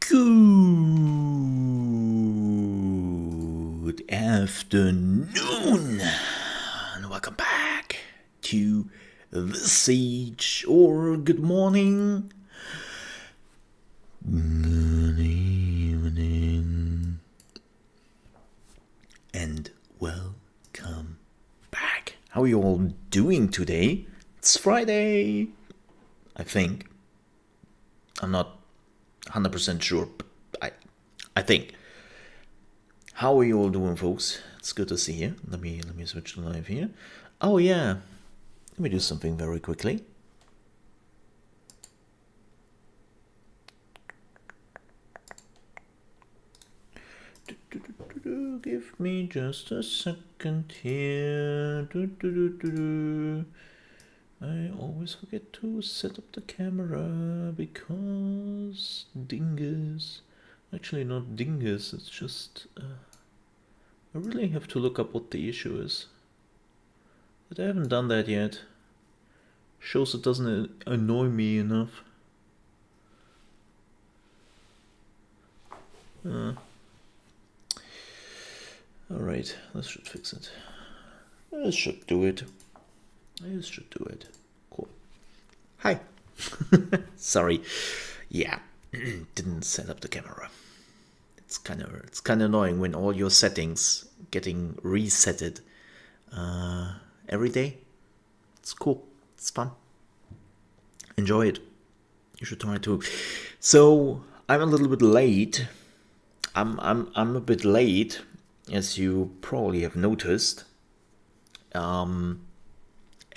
Good afternoon, and welcome back to The Siege, or good morning, good evening, and welcome back. How are you all doing today? It's Friday, I think. I'm not 100% sure, but I think. How are you all doing, folks? It's good to see you. Let me switch to live here. Oh yeah, let me do something very quickly. Give me just a second here. I always forget to set up the camera because dingus. Actually, not dingus, it's just I really have to look up what the issue is. But I haven't done that yet. Shows it doesn't annoy me enough. Alright, this should fix it. This should do it. This should do it. Cool. Hi. Sorry. Yeah, didn't set up the camera. It's kind of annoying when all your settings getting resetted every day. It's cool. It's fun. Enjoy it. You should try to. So I'm a little bit late. I'm a bit late, as you probably have noticed.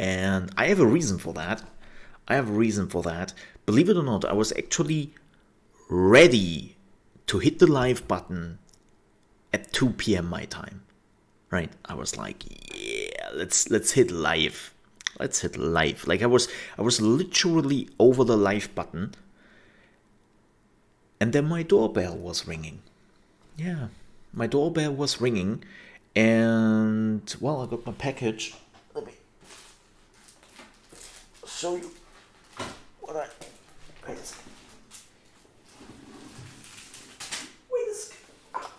And I have a reason for that. Believe it or not, I was actually ready to hit the live button at 2 p.m. my time. Right? I was like, yeah, let's hit live. Let's hit live. Like I was literally over the live button, and then my doorbell was ringing. Yeah, my doorbell was ringing, and well, I got my package. Let me show you what I. Wait a second.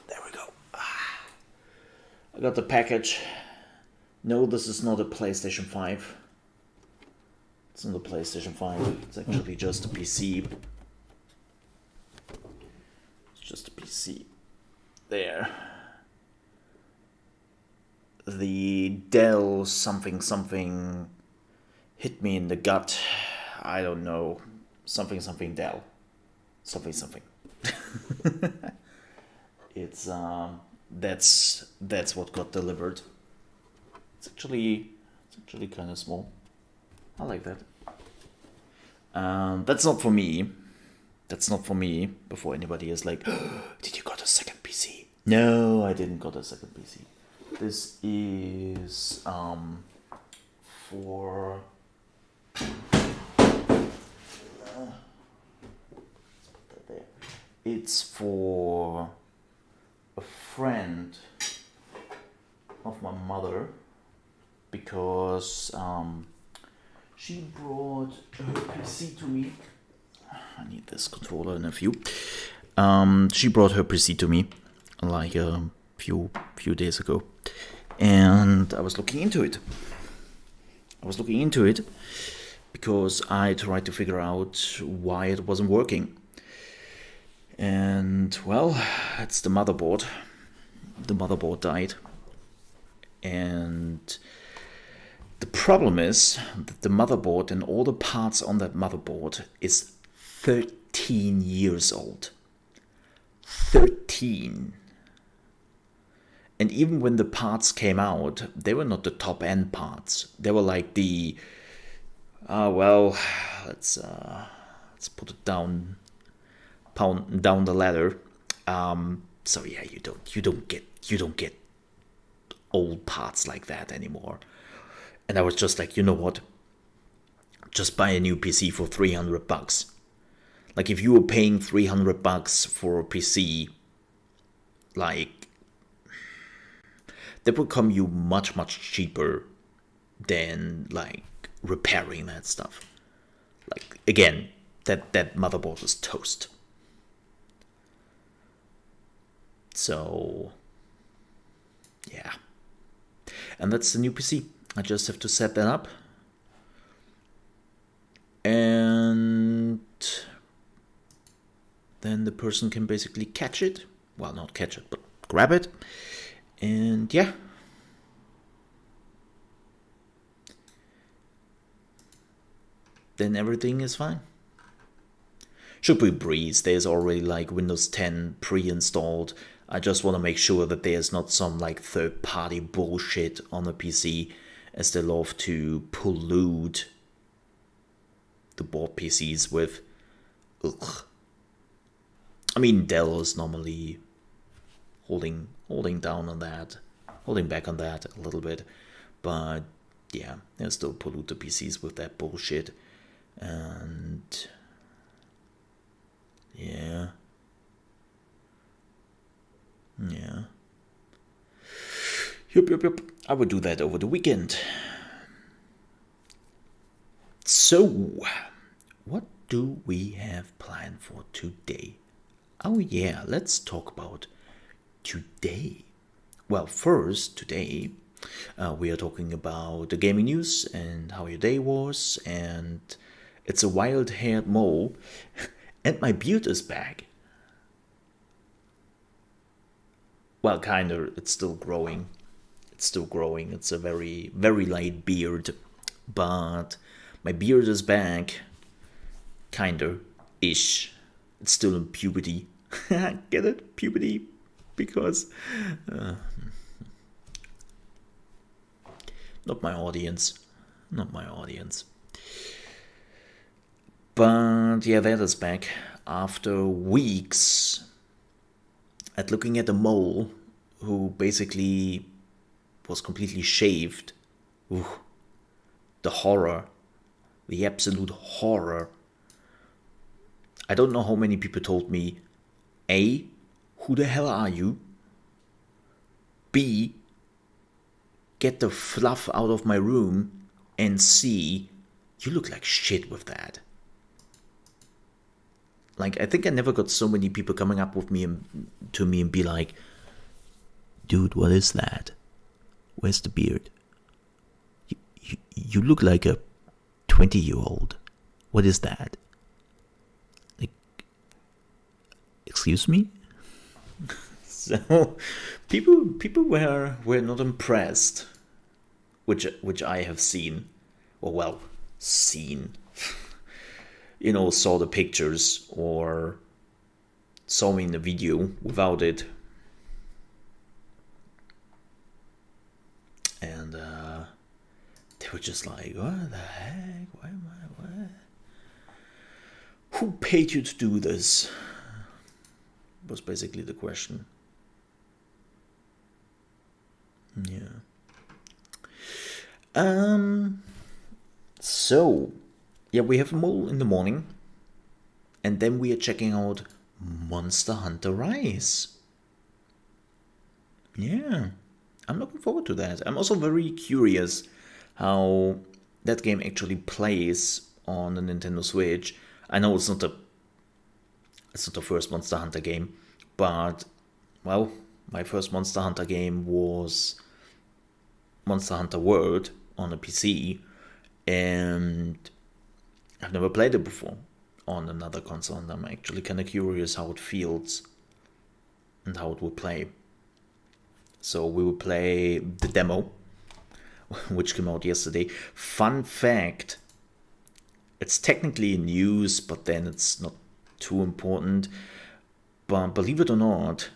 There we go. I got the package. No, this is not a PlayStation 5. It's not a PlayStation 5. It's actually just a PC. It's just a PC. There. The Dell something hit me in the gut. I don't know. Something Dell. Something. It's that's what got delivered. It's actually kind of small. I like that. That's not for me. Before anybody is like, oh, did you got a second PC? No, I didn't got a second PC. This is for. It's for a friend of my mother, because she brought her PC to me. I need this controller in a few. She brought her PC to me like a few days ago, and I was looking into it. Because I tried to figure out why it wasn't working. And, well, it's the motherboard. The motherboard died. And the problem is that the motherboard and all the parts on that motherboard is 13 years old. 13. And even when the parts came out, they were not the top end parts. They were like the, let's put it down the ladder. So yeah, you don't get old parts like that anymore. And I was just like, you know what? Just buy a new PC for $300. Like if you were paying $300 for a PC, like that would come you much cheaper than like repairing that stuff. Like again, that motherboard was toast. So yeah, and that's the new PC. I just have to set that up, and then the person can basically catch it. Well, not catch it, but grab it. And yeah. Then everything is fine. Should be breeze. There's already like Windows 10 pre-installed. I just want to make sure that there's not some like third-party bullshit on the PC, as they love to pollute the board PCs with. Ugh. I mean, Dell is normally holding down on that, holding back on that a little bit, but yeah, they still pollute the PCs with that bullshit, and yeah. Yup. I will do that over the weekend. So, what do we have planned for today? Oh yeah, let's talk about today. Well, first, today, we are talking about the gaming news and how your day was, and it's a wild-haired mole, and my beard is back. Well, kinda, it's still growing. It's a very, very light beard, but my beard is back, kinda-ish. It's still in puberty. Get it? Puberty? Because not my audience. But yeah, that is back after weeks at looking at a mole who basically was completely shaved. Ooh, the horror. The absolute horror. I don't know how many people told me, A, who the hell are you? B, get the fluff out of my room. And C, you look like shit with that. Like, I think I never got so many people coming up with me to me and be like, dude, what is that? Where's the beard? You look like a 20-year-old. What is that? Like, excuse me? So people were not impressed, which I have seen, or well, seen. You know, saw the pictures or saw me in the video without it. And they were just like, what the heck? What? Who paid you to do this? Was basically the question. Yeah. So, yeah, we have a mole in the morning, and then we are checking out Monster Hunter Rise. Yeah, I'm looking forward to that. I'm also very curious how that game actually plays on the Nintendo Switch. I know it's not the first Monster Hunter game, but well, my first Monster Hunter game was Monster Hunter World on a PC, and I've never played it before on another console, and I'm actually kind of curious how it feels and how it will play. So we will play the demo, which came out yesterday. Fun fact, it's technically in use, but then it's not too important. But believe it or not,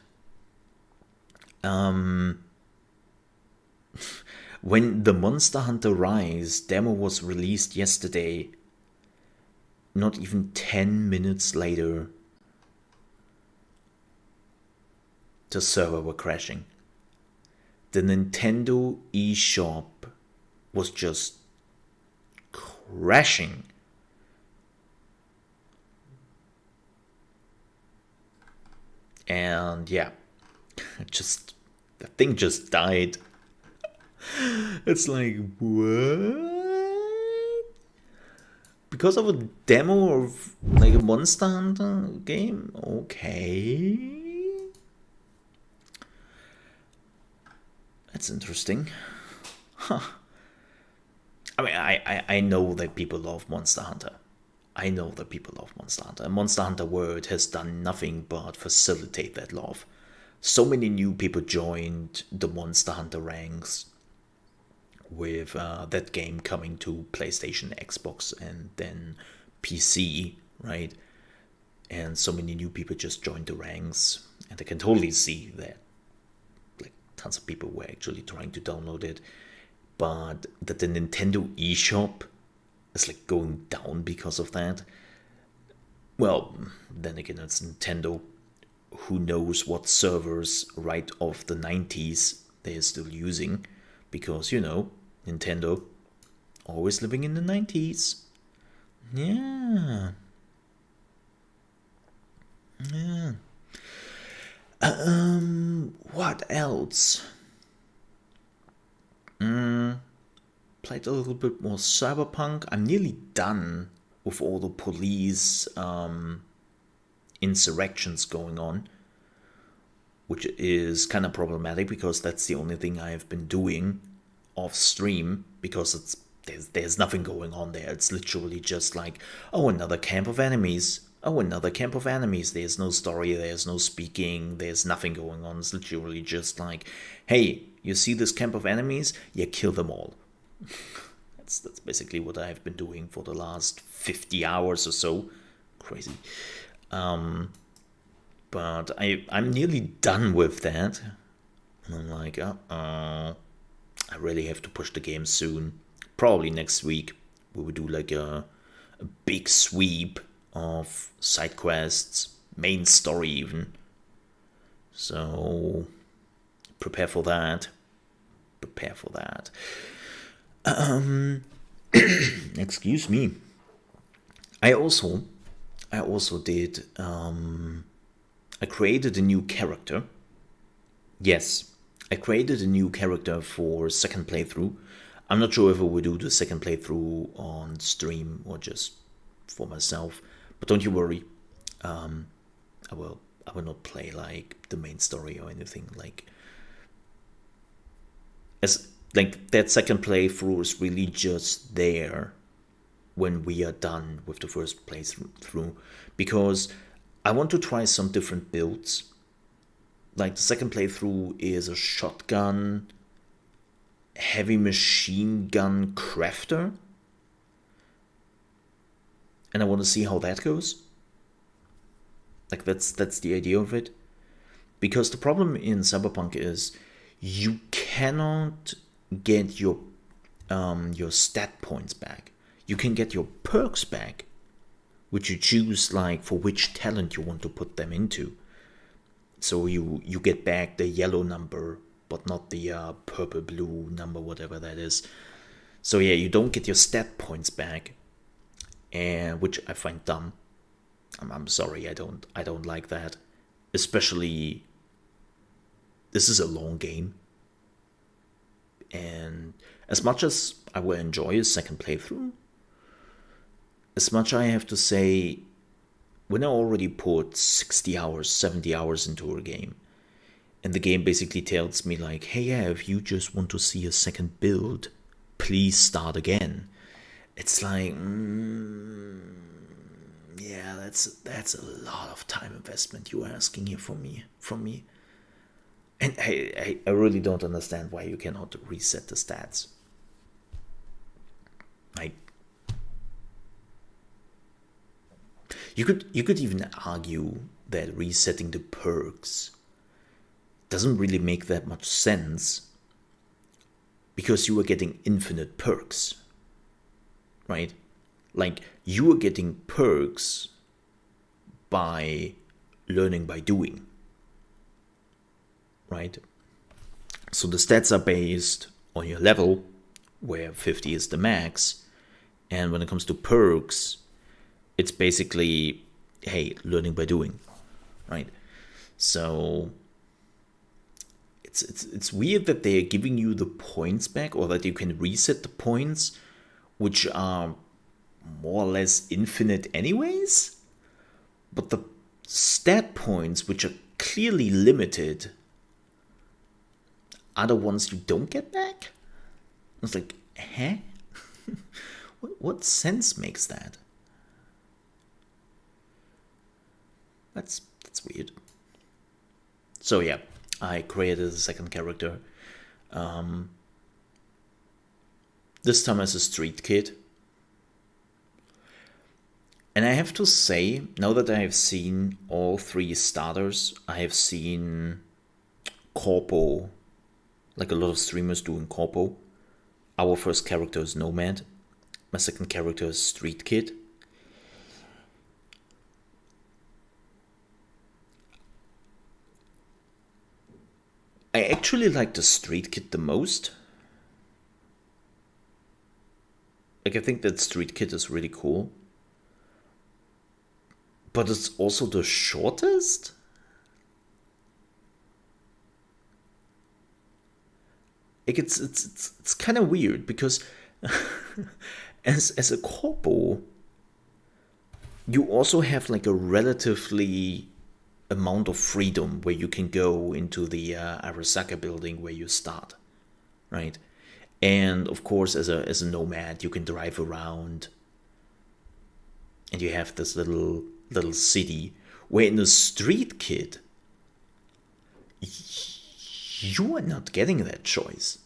when the Monster Hunter Rise demo was released yesterday, not even 10 minutes later, the server were crashing. The Nintendo eShop was just crashing. And yeah, the thing just died. It's like, what? Because of a demo of like a Monster Hunter game? Okay. That's interesting. Huh. I mean, I know that people love Monster Hunter. I know that people love Monster Hunter. And Monster Hunter World has done nothing but facilitate that love. So many new people joined the Monster Hunter ranks with that game coming to PlayStation, Xbox, and then PC, right? And so many new people just joined the ranks, and I can totally see that like tons of people were actually trying to download it, but that the Nintendo eShop is like going down because of that. Well, then again, it's Nintendo. Who knows what servers right off the 90s they're still using, because Nintendo always living in the 90s. Yeah. What else? Played a little bit more Cyberpunk. I'm nearly done with all the police insurrections going on, which is kind of problematic because that's the only thing I have been doing off stream, because there's nothing going on there. It's literally just like, oh, another camp of enemies. Oh, another camp of enemies. There's no story, there's no speaking, there's nothing going on. It's literally just like, hey, you see this camp of enemies? Yeah, kill them all. That's basically what I've been doing for the last 50 hours or so. Crazy. But I'm nearly done with that. And I'm like, I really have to push the game soon. Probably next week we will do like a big sweep of side quests, main story even. So prepare for that. Excuse me. I also did I created a new character. Yes, I created a new character for second playthrough. I'm not sure if I will do the second playthrough on stream or just for myself, but don't you worry. I will not play like the main story or anything like that. Second playthrough is really just there when we are done with the first playthrough, because I want to try some different builds. Like the second playthrough is a shotgun, heavy machine gun crafter, and I want to see how that goes. Like that's the idea of it, because the problem in Cyberpunk is you cannot get your stat points back. You can get your perks back, which you choose like for which talent you want to put them into. So you get back the yellow number, but not the purple blue number, whatever that is. So yeah, you don't get your stat points back, and which I find dumb. I'm sorry, I don't like that. Especially, this is a long game, and as much as I will enjoy a second playthrough, as much I have to say, when I already put 60 hours, 70 hours into a game, and the game basically tells me like, hey, yeah, if you just want to see a second build, please start again. It's like, yeah, that's a lot of time investment you're asking here from me. And I really don't understand why you cannot reset the stats. Like, you could even argue that resetting the perks doesn't really make that much sense, because you are getting infinite perks, right? Like, you are getting perks by learning by doing, right? So the stats are based on your level, where 50 is the max, and when it comes to perks, it's basically, hey, learning by doing, right? So it's weird that they're giving you the points back, or that you can reset the points, which are more or less infinite anyways. But the stat points, which are clearly limited, other ones you don't get back. It's like, huh? What sense makes that? That's weird. So yeah, I created a second character. This time as a street kid. And I have to say, now that I have seen all 3 starters, I have seen corpo, like a lot of streamers doing corpo. Our first character is Nomad. My second character is Street Kid. I actually like the Street Kid the most. Like, I think that Street Kid is really cool. But it's also the shortest? Like, it's kind of weird because as a corpo, you also have like a relatively amount of freedom where you can go into the Arasaka building where you start, right? And of course, as a nomad, you can drive around, and you have this little city. Where in a street kid, you are not getting that choice.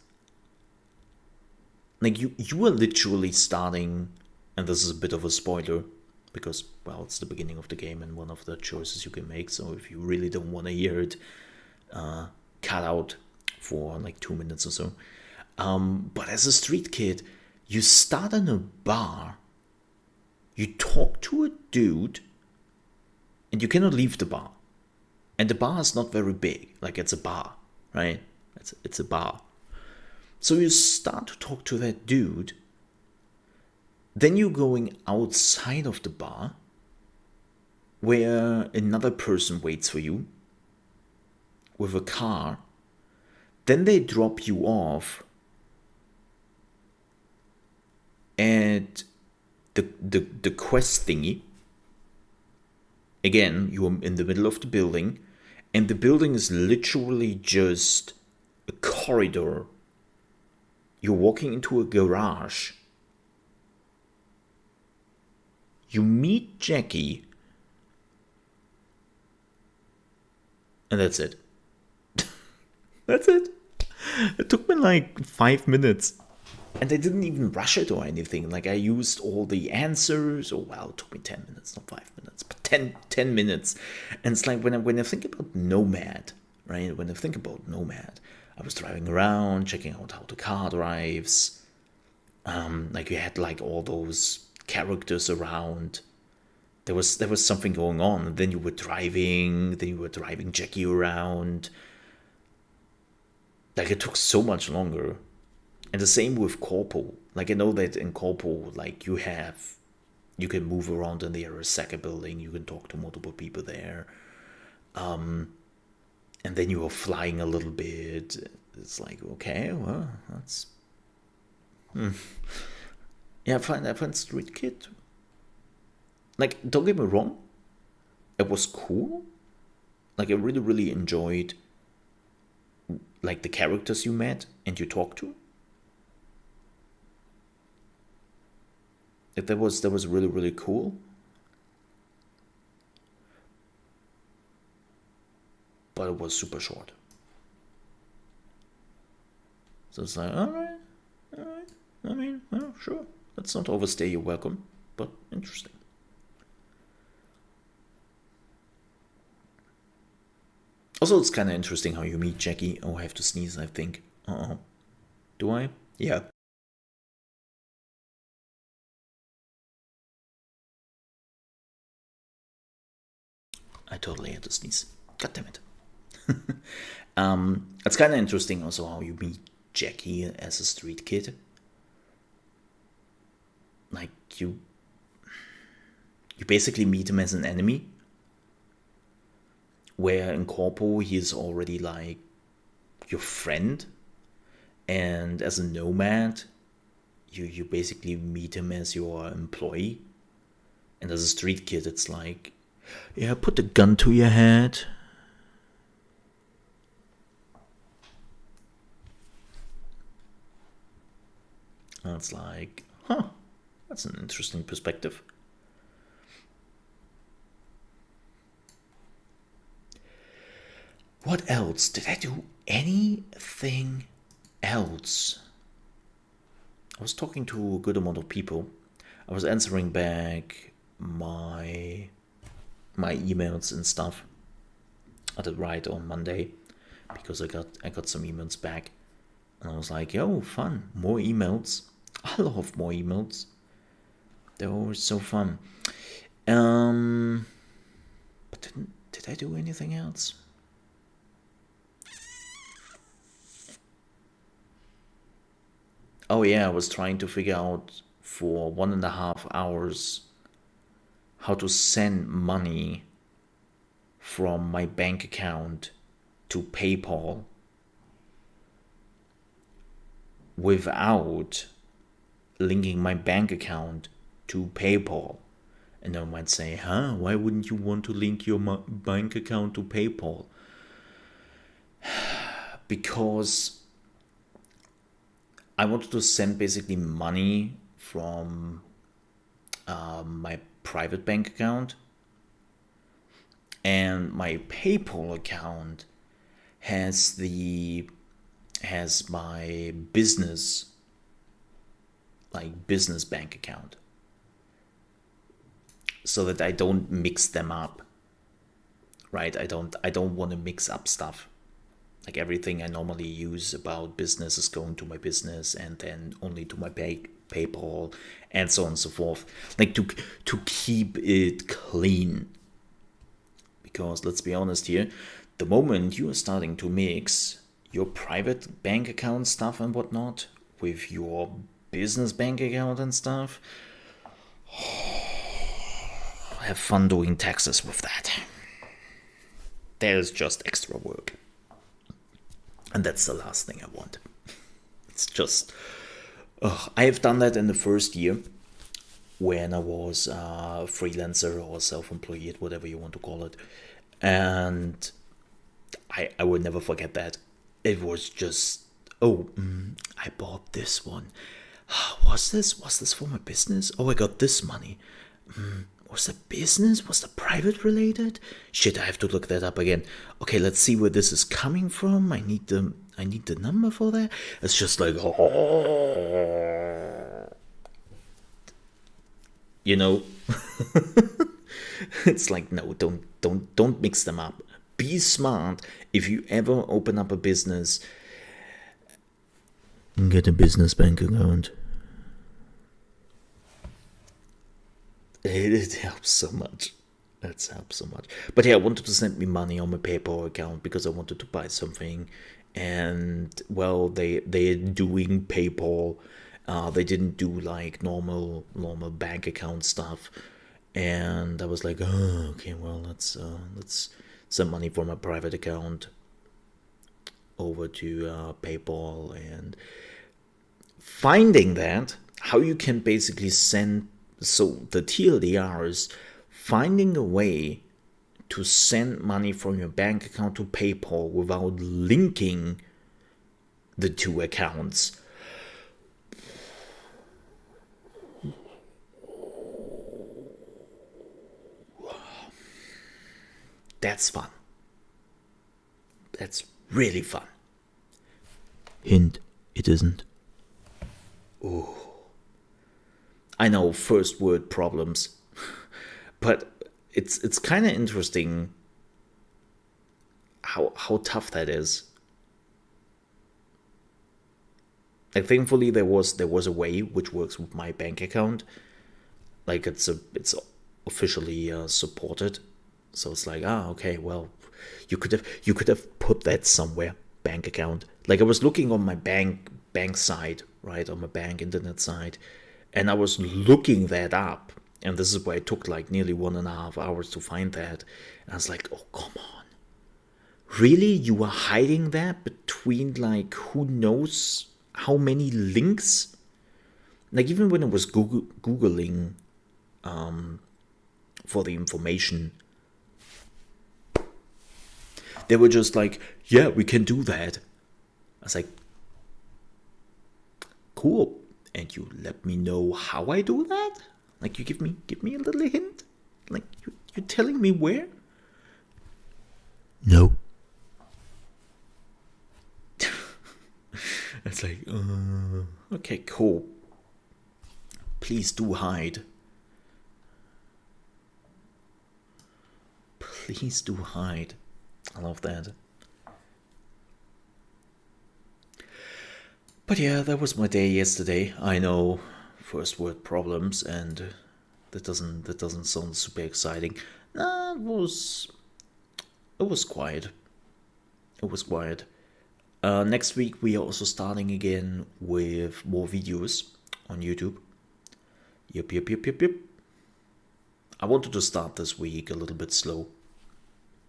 Like you are literally starting, and this is a bit of a spoiler, because, well, it's the beginning of the game and one of the choices you can make. So if you really don't want to hear it, cut out for like 2 minutes or so. But as a street kid, you start in a bar, you talk to a dude, and you cannot leave the bar. And the bar is not very big, like it's a bar, right? It's a bar. So you start to talk to that dude, then you're going outside of the bar, where another person waits for you with a car. Then they drop you off at the quest thingy. Again, you're in the middle of the building, and the building is literally just a corridor. You're walking into a garage. You meet Jackie, and that's it. That's it. It took me like 5 minutes. And I didn't even rush it or anything. Like, I used all the answers. Oh, well, it took me 10 minutes, not 5 minutes, but 10 minutes. And it's like, when I think about Nomad, right? When I think about Nomad, I was driving around, checking out how the car drives. Like, you had like all those characters around. There was something going on. And then you were driving Jackie around. Like, it took so much longer. And the same with Corpo. Like, I know that in Corpo, like, you can move around in the Arasaka building, you can talk to multiple people there. And then you are flying a little bit. It's like, okay, well, that's... Yeah, I find Street Kid... Like, don't get me wrong, it was cool. Like, I really, really enjoyed, like, the characters you met and you talked to. That was really, really cool. But it was super short. So it's like, alright. I mean, well, sure. Let's not overstay your welcome, but interesting. Also, it's kind of interesting how you meet Jackie. Oh, I have to sneeze, I think. Uh-oh. Do I? Yeah. I totally had to sneeze. God damn it. It's kind of interesting also how you meet Jackie as a street kid. Like, you basically meet him as an enemy. Where in Corpo, he is already like your friend. And as a nomad, you basically meet him as your employee. And as a street kid, it's like, yeah, put the gun to your head. it's like, huh, that's an interesting perspective. What else? Did I do anything else? I was talking to a good amount of people. I was answering back my emails and stuff. I did right on Monday because I got some emails back, and I was like, yo, fun, more emails. I love more emails. They're always so fun. But did I do anything else? Oh yeah, I was trying to figure out for 1.5 hours how to send money from my bank account to PayPal without linking my bank account to PayPal. And I might say, huh, why wouldn't you want to link your bank account to PayPal? Because I wanted to send basically money from my private bank account, and my PayPal account has my business bank account, so that I don't mix them up. Right? I don't want to mix up stuff. Like everything I normally use about business is going to my business and then only to my PayPal and so on and so forth. Like to keep it clean. Because let's be honest here, the moment you are starting to mix your private bank account stuff and whatnot with your business bank account and stuff, have fun doing taxes with that. There's just extra work. And that's the last thing I want. It's just, I have done that in the first year when I was a freelancer or self-employed, whatever you want to call it. And I will never forget that. It was just, I bought this one. Was this for my business? Oh, I got this money. Was the business? Was the private related? Shit, I have to look that up again. Okay, let's see where this is coming from. I need the number for that. It's just like, you know. It's like, no, don't mix them up. Be smart. If you ever open up a business, get a business bank account. It helps so much. It helps so much. But yeah, I wanted to send me money on my PayPal account because I wanted to buy something. And well, they're doing PayPal. They didn't do like normal bank account stuff. And I was like, oh, okay, well, let's send money from my private account over to PayPal. And finding that, how you can basically send. So the TLDR is finding a way to send money from your bank account to PayPal without linking the two accounts. That's fun. That's really fun. Hint, it isn't. Ooh. I know, first word problems, but it's kind of interesting how tough that is. Like, thankfully there was a way which works with my bank account. Like it's officially supported, so it's like, okay, well, you could have put that somewhere, bank account. Like I was looking on my bank side, right, on my bank internet side. And I was looking that up, and this is why it took like nearly 1.5 hours to find that. And I was like, oh, come on. Really? You were hiding that between like who knows how many links? Like even when I was Googling for the information, they were just like, yeah, we can do that. I was like, cool. and you let me know how I do that? Like, you give me a little hint? Like, you're telling me where? No. It's like, okay, cool. Please do hide. Please do hide. I love that. But yeah, that was my day yesterday. I know, first world problems, and that doesn't sound super exciting. Nah, it was quiet. It was quiet. Next week we are also starting again with more videos on YouTube. Yep. I wanted to start this week a little bit slow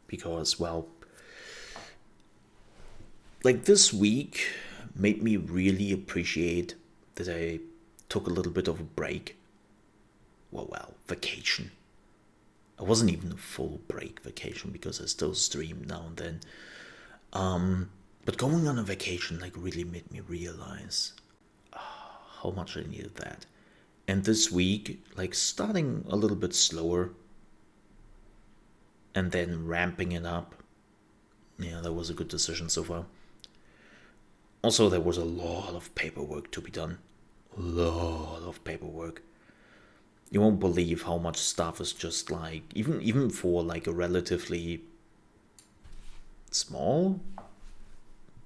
because, well, like, this week made me really appreciate that I took a little bit of a break. Well, vacation. It wasn't even a full break vacation because I still stream now and then. But going on a vacation like really made me realize how much I needed that. And this week, like, starting a little bit slower and then ramping it up. Yeah, that was a good decision so far. Also, there was a lot of paperwork to be done. A lot of paperwork. You won't believe how much stuff is just like, even for like a relatively small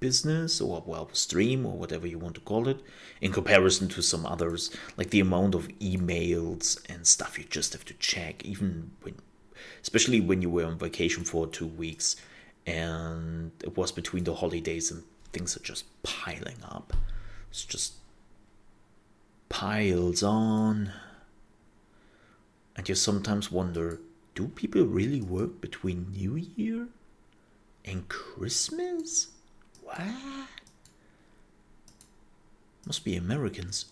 business or, well, stream or whatever you want to call it, in comparison to some others, like the amount of emails and stuff you just have to check, especially when you were on vacation for 2 weeks and it was between the holidays and things are just piling up. It's just piles on. And you sometimes wonder, do people really work between New Year and Christmas? What? Must be Americans.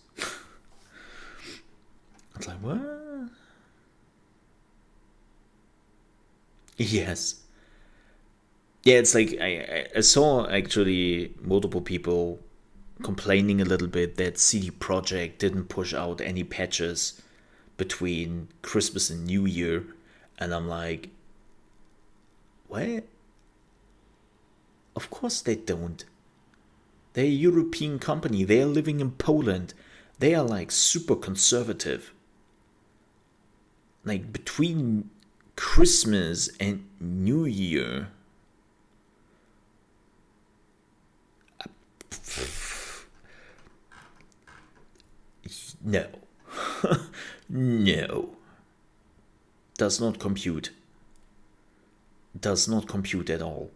It's like, what? Yes. Yeah, it's like, I saw actually multiple people complaining a little bit that CD Projekt didn't push out any patches between Christmas and New Year. And I'm like, what? Of course they don't. They're a European company. They are living in Poland. They are like super conservative. Like, between Christmas and New Year, no. No. Does not compute. Does not compute at all.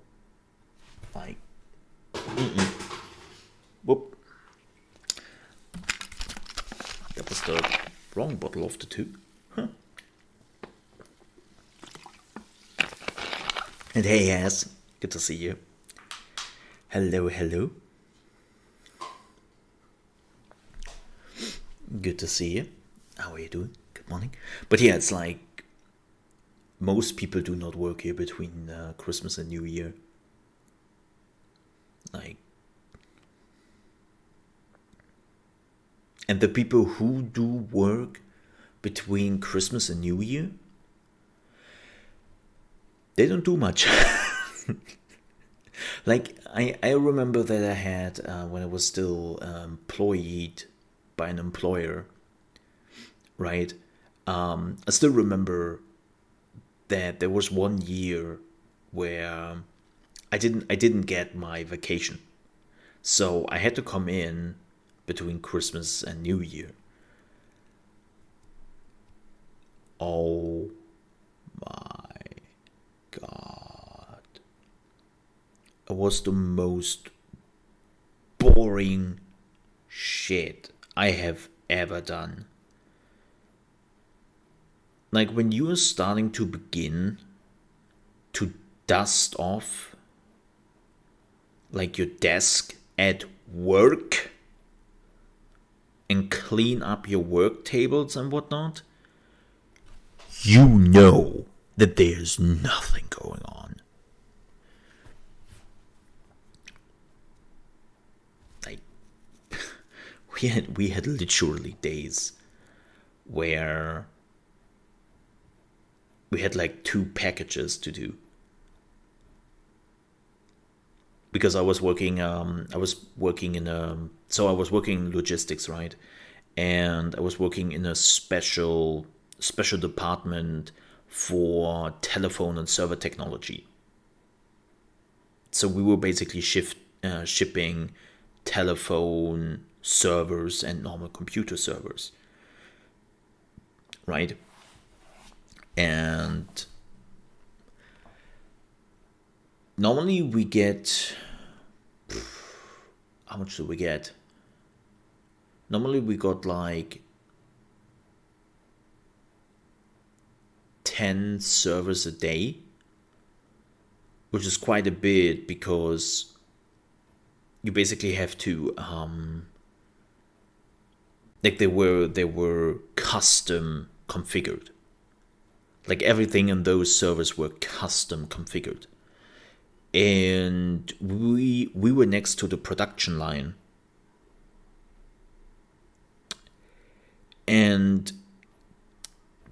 Like, whoop. That was the wrong bottle of the two. Huh. And hey, ass. Good to see you. Hello. Good to see you. How are you doing? Good morning. But yeah, it's like, most people do not work here between Christmas and New Year. Like, and the people who do work between Christmas and New Year, they don't do much. Like, I remember that I had, when I was still employed by an employer, right? I still remember that there was 1 year where I didn't get my vacation. So I had to come in between Christmas and New Year. Oh my God. It was the most boring shit I have ever done. Like, when you are starting to begin to dust off, like, your desk at work and clean up your work tables and whatnot, you know that there's nothing going on. Like, we had literally days where we had like 2 packages to do. Because I was working in logistics, right? And I was working in a special department for telephone and server technology. So we were basically shipping telephone servers and normal computer servers, right? And normally we get, how much do we get? Normally we got like 10 servers a day, which is quite a bit because you basically have to like they were custom configured. Like everything in those servers were custom configured. And we were next to the production line. And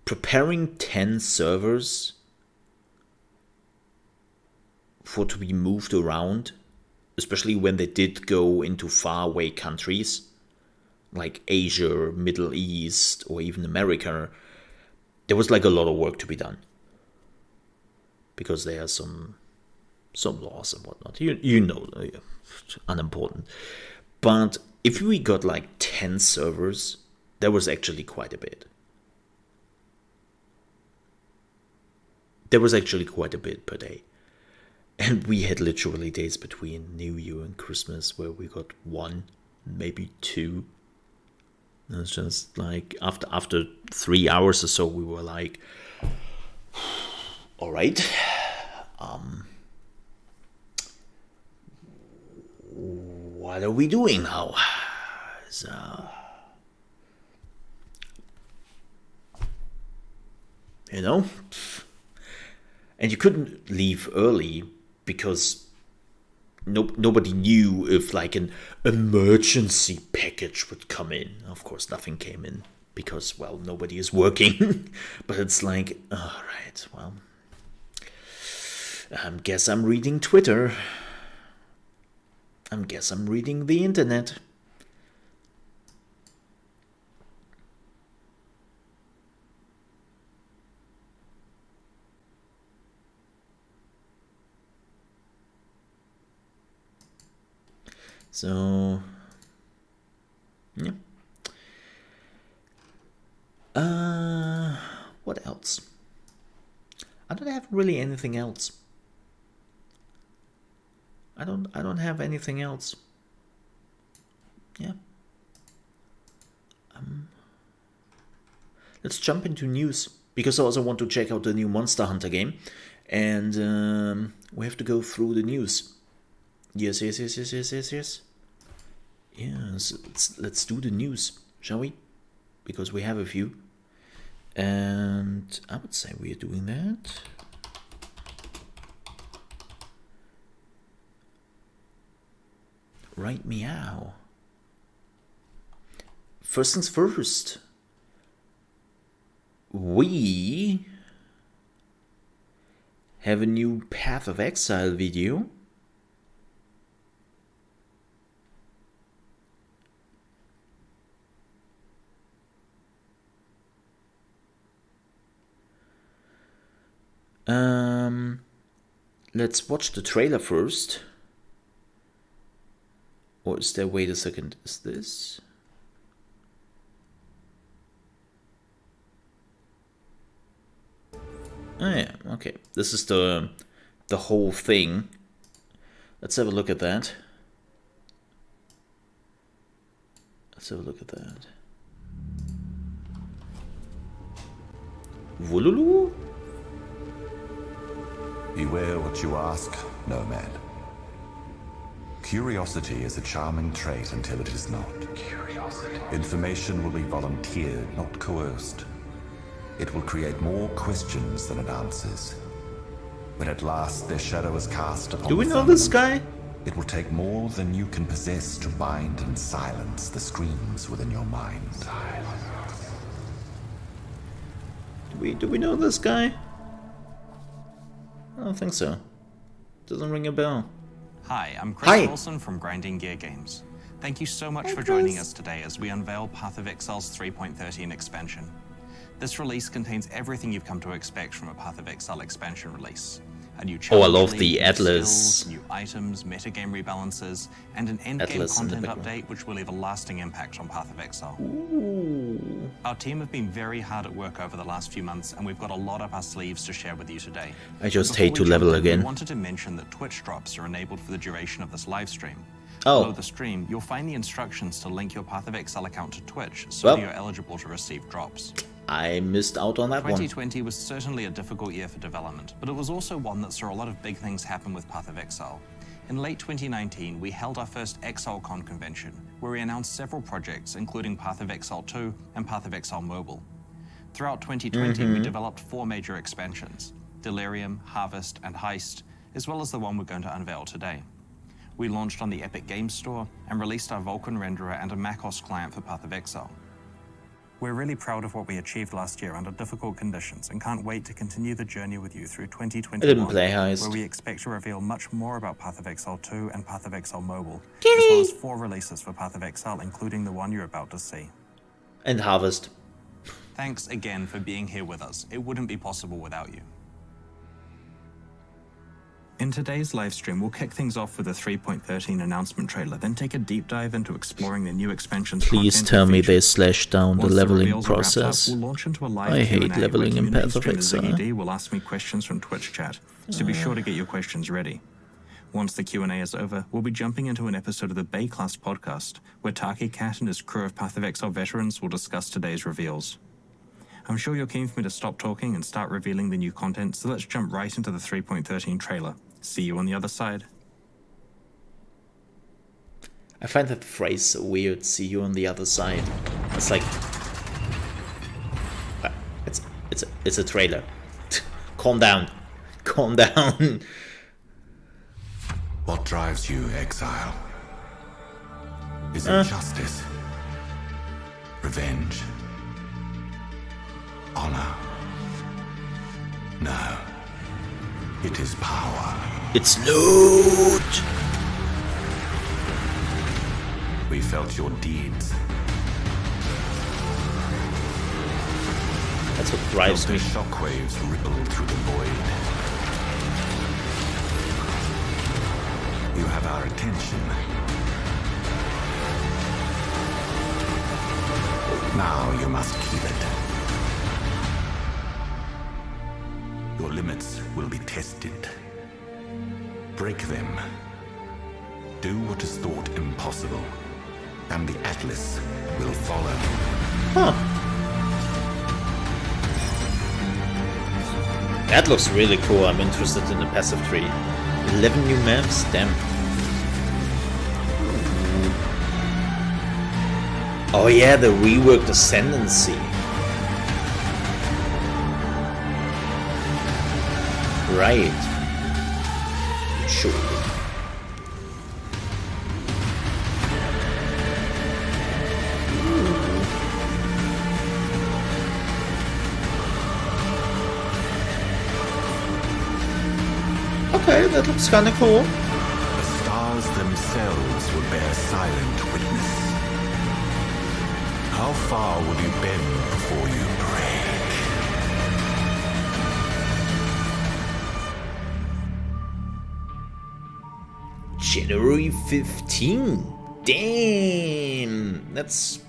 preparing 10 servers for to be moved around, especially when they did go into faraway countries like Asia, Middle East, or even America, there was like a lot of work to be done. Because there are some laws and whatnot. You know, unimportant. But if we got like 10 servers, that was actually quite a bit. There was actually quite a bit per day. And we had literally days between New Year and Christmas where we got 1, maybe 2. And it's just like after 3 hours or so, we were like, all right, what are we doing now? So, you know, and you couldn't leave early because nobody knew if like an emergency package would come in. Of course, nothing came in because, well, nobody is working. But it's like, all right, well, I guess I'm reading Twitter. I guess I'm reading the internet. So, yeah. What else? I don't have really anything else. I don't have anything else. Yeah. Let's jump into news because I also want to check out the new Monster Hunter game, and we have to go through the news. Yes. Yes, let's do the news, shall we? Because we have a few. And I would say we are doing that. Right meow. First things first. We have a new Path of Exile video. Let's watch the trailer first. Or is there, wait a second, is this? Oh yeah, okay. This is the whole thing. Let's have a look at that. Let's have a look at that. Wululu? Beware what you ask, nomad. Curiosity is a charming trait until it is not. Curiosity. Information will be volunteered, not coerced. It will create more questions than it answers. When at last their shadow is cast upon Do we know this guy? It will take more than you can possess to bind and silence the screams within your mind. Do we know this guy? I don't think so. Doesn't ring a bell. Hi, I'm Chris Wilson from Grinding Gear Games. Thank you so much for joining us today as we unveil Path of Exile's 3.13 expansion. This release contains everything you've come to expect from a Path of Exile expansion release. A new challenge, I love the Atlas. skills, new items, metagame rebalances, and an endgame content update which will leave a lasting impact on Path of Exile. Ooh. Our team have been very hard at work over the last few months, and we've got a lot up our sleeves to share with you today. I just hate to level again. I wanted to mention that Twitch drops are enabled for the duration of this live stream. Oh. Below the stream, you'll find the instructions to link your Path of Exile account to Twitch so that you're eligible to receive drops. I missed out on that 2020 was certainly a difficult year for development, but it was also one that saw a lot of big things happen with Path of Exile. In late 2019, we held our first ExileCon convention, where we announced several projects, including Path of Exile 2 and Path of Exile Mobile. Throughout 2020, we developed 4 major expansions: Delirium, Harvest, and Heist, as well as the one we're going to unveil today. We launched on the Epic Games Store and released our Vulkan renderer and a macOS client for Path of Exile. We're really proud of what we achieved last year under difficult conditions and can't wait to continue the journey with you through 2021, I didn't play Heist, where we expect to reveal much more about Path of Exile 2 and Path of Exile Mobile, as well as 4 releases for Path of Exile, including the one you're about to see. And Harvest. Thanks again for being here with us. It wouldn't be possible without you. In today's livestream, we'll kick things off with a 3.13 announcement trailer, then take a deep dive into exploring the new expansion's Please tell me they slashed down the Once leveling reveals are wrapped up, process. we'll launch into a live I hate Q&A leveling where in Path of community Exile. streamer Ziggy D will ask me questions from Twitch chat, so be sure to get your questions ready. Once the Q&A is over, we'll be jumping into an episode of the Bay Class podcast, where Taki Cat and his crew of Path of Exile veterans will discuss today's reveals. I'm sure you're keen for me to stop talking and start revealing the new content, so let's jump right into the 3.13 trailer. See you on the other side. I find that phrase so weird, see you on the other side. It's like... It's a trailer. Calm down. Calm down. What drives you, Exile? Is it justice? Revenge? Honor? No. It is power. It's loot! We felt your deeds. That's what drives me. Felt the shockwaves ripple through the void. You have our attention. Now you must keep it. Your limits will be tested. Break them. Do what is thought impossible, and the Atlas will follow. Huh. That looks really cool. I'm interested in the passive tree. 11 new maps? Damn. Oh yeah, the reworked Ascendancy. Right. Sure. Okay, that looks kinda cool. The stars themselves will bear silent witness. How far will you bend before you break? January 15. Damn. That's